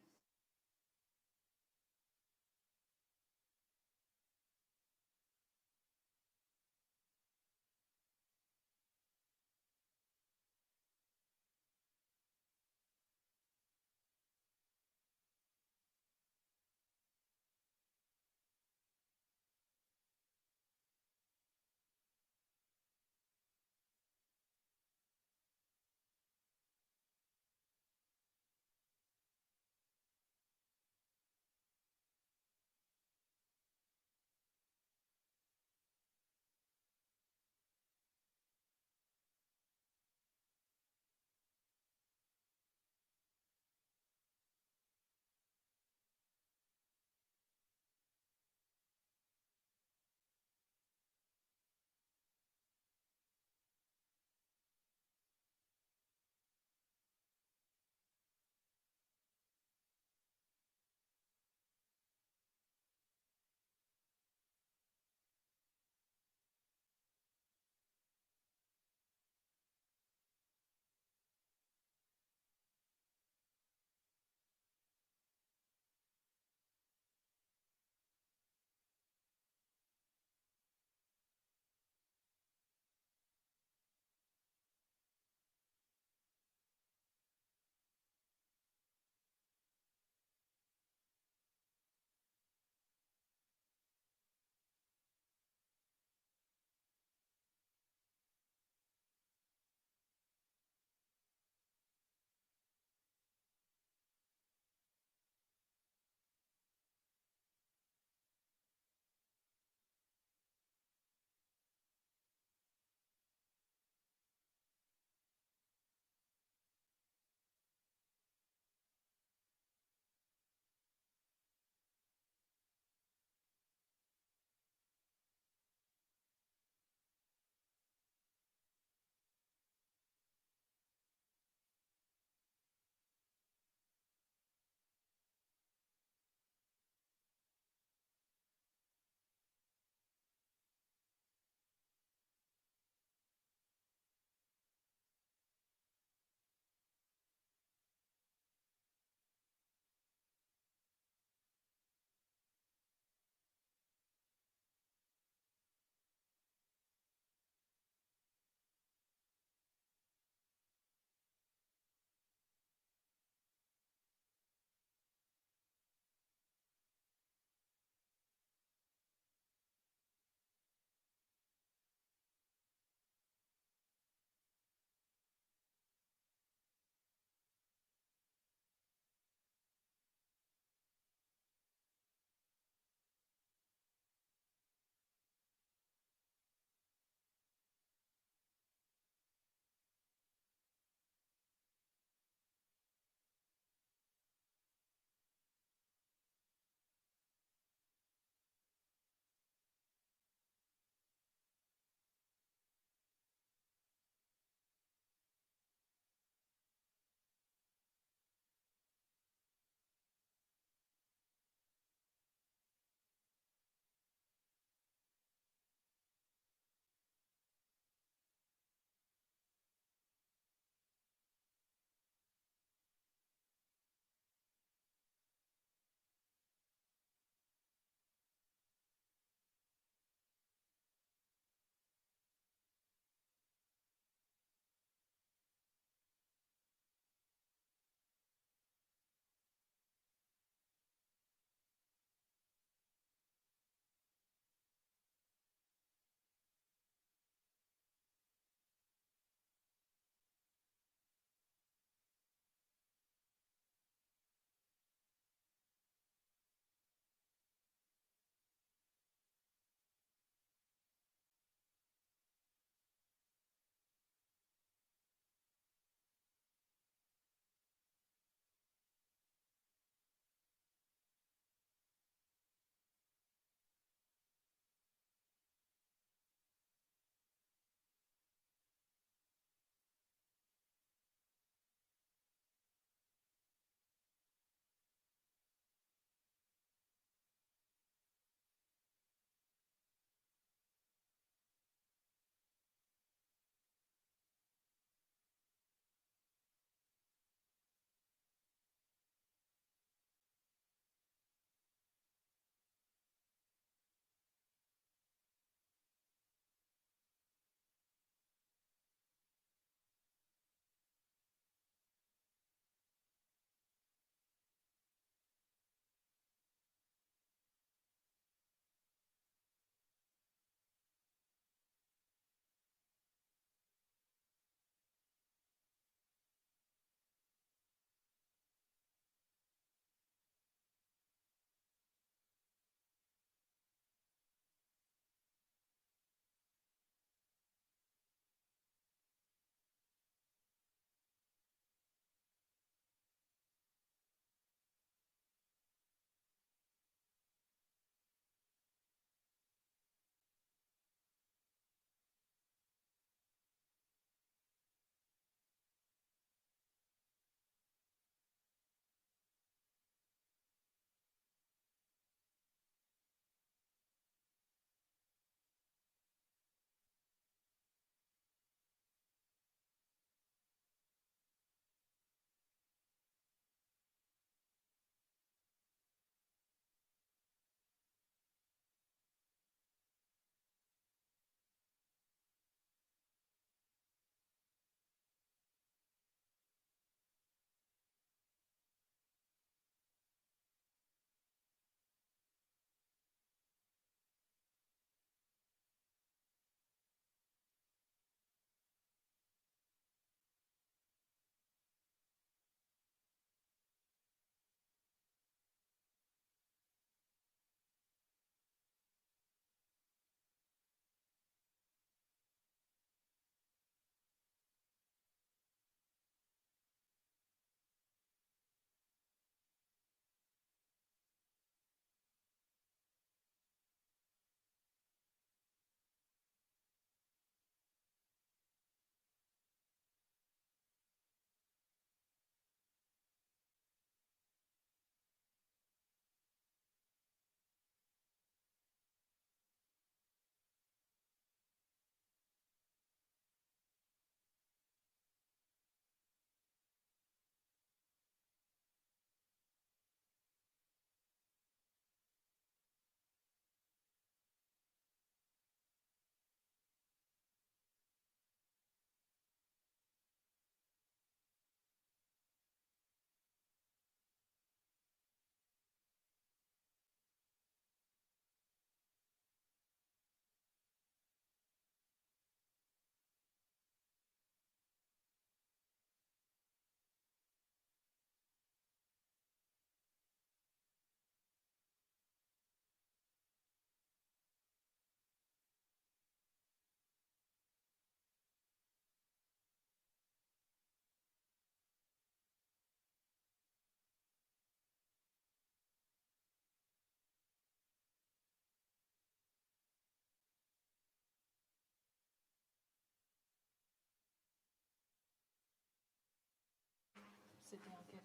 Sit down, kid.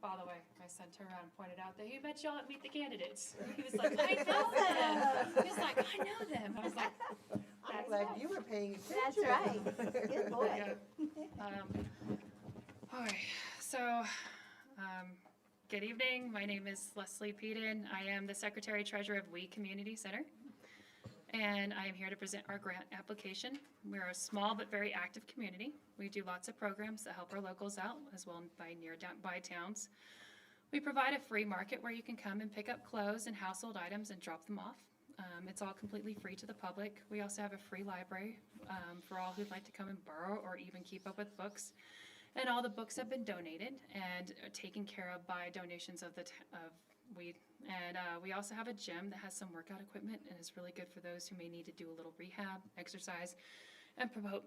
By the way, my son turned around and pointed out that he met y'all at Meet the Candidates. He was like, I know them. He was like, I know them. I was like,
I'm glad you were paying attention.
That's right. Good boy.
All right, so, good evening. My name is Leslie Peden. I am the Secretary Treasurer of We Community Center. And I am here to present our grant application. We're a small but very active community. We do lots of programs that help our locals out, as well by towns. We provide a free market where you can come and pick up clothes and household items and drop them off. It's all completely free to the public. We also have a free library for all who'd like to come and borrow or even keep up with books. And all the books have been donated and are taken care of by donations of We. And we also have a gym that has some workout equipment and is really good for those who may need to do a little rehab, exercise, and promote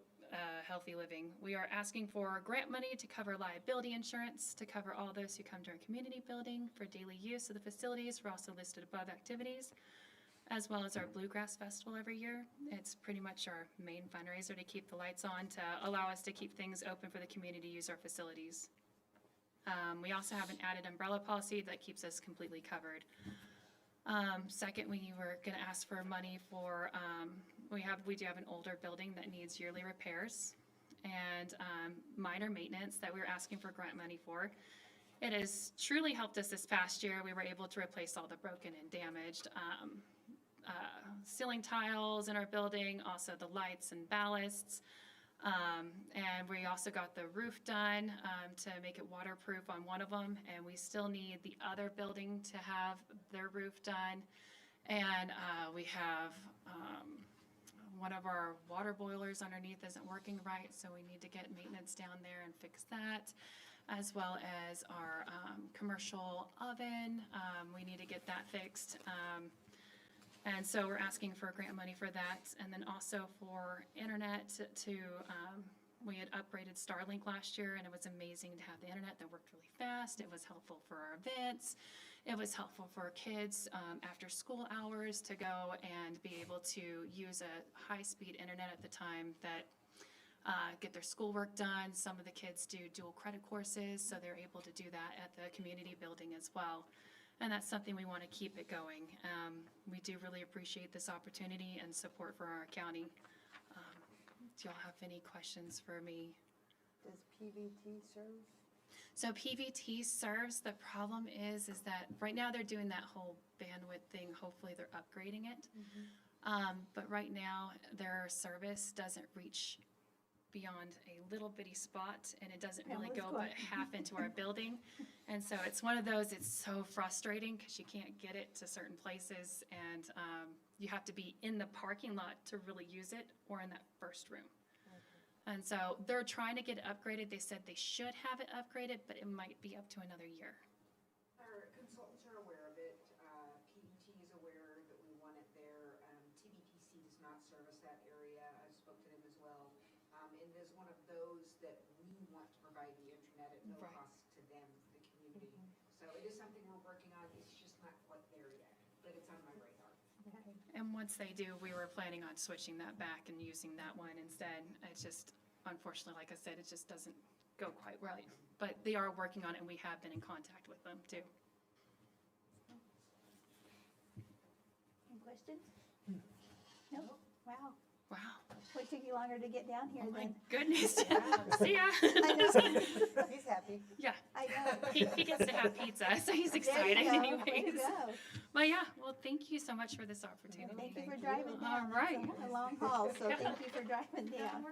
healthy living. We are asking for grant money to cover liability insurance, to cover all those who come to our community building for daily use of the facilities. We're also listed above activities, as well as our Bluegrass Festival every year. It's pretty much our main fundraiser to keep the lights on, to allow us to keep things open for the community to use our facilities. We also have an added umbrella policy that keeps us completely covered. Second, we were going to ask for money for, we do have an older building that needs yearly repairs and minor maintenance that we were asking for grant money for. It has truly helped us this past year. We were able to replace all the broken and damaged ceiling tiles in our building, also the lights and ballasts. And we also got the roof done to make it waterproof on one of them, and we still need the other building to have their roof done. And we have one of our water boilers underneath isn't working right, so we need to get maintenance down there and fix that, as well as our commercial oven. We need to get that fixed. And so we're asking for grant money for that, and then also for internet we had upgraded Starlink last year, and it was amazing to have the internet that worked really fast. It was helpful for our events. It was helpful for kids after school hours to go and be able to use a high-speed internet at the time that get their schoolwork done. Some of the kids do dual credit courses, so they're able to do that at the community building as well. And that's something we want to keep it going. We do really appreciate this opportunity and support for our county. Do y'all have any questions for me?
Does PVT serve?
So PVT serves. The problem is that right now they're doing that whole bandwidth thing. Hopefully they're upgrading it. But right now their service doesn't reach beyond a little bitty spot, and it doesn't really go but half into our building. And so it's one of those, it's so frustrating because you can't get it to certain places, and you have to be in the parking lot to really use it, or in that first room. And so they're trying to get it upgraded. They said they should have it upgraded, but it might be up to another year.
Our consultants are aware of it. PET is aware that we want it there. TVPC does not service that area. I spoke to them as well. And it is one of those that we want to provide the internet at no cost to them, the community. So it is something we're working on. It's just not quite there yet, but it's on my radar.
Okay. And once they do, we were planning on switching that back and using that one instead. It's just, unfortunately, like I said, it just doesn't go quite right. But they are working on it, and we have been in contact with them too.
Any questions? No? Wow.
Wow.
What took you longer to get down here
Oh my
then?
goodness. See ya.
I know. He's happy.
Yeah.
I know.
He gets to have pizza, so he's
There
excited
you go.
anyways.
There you go.
But yeah, well, thank you so much for this opportunity.
Thank you for driving down.
All right.
That's a long haul, so thank you for driving down.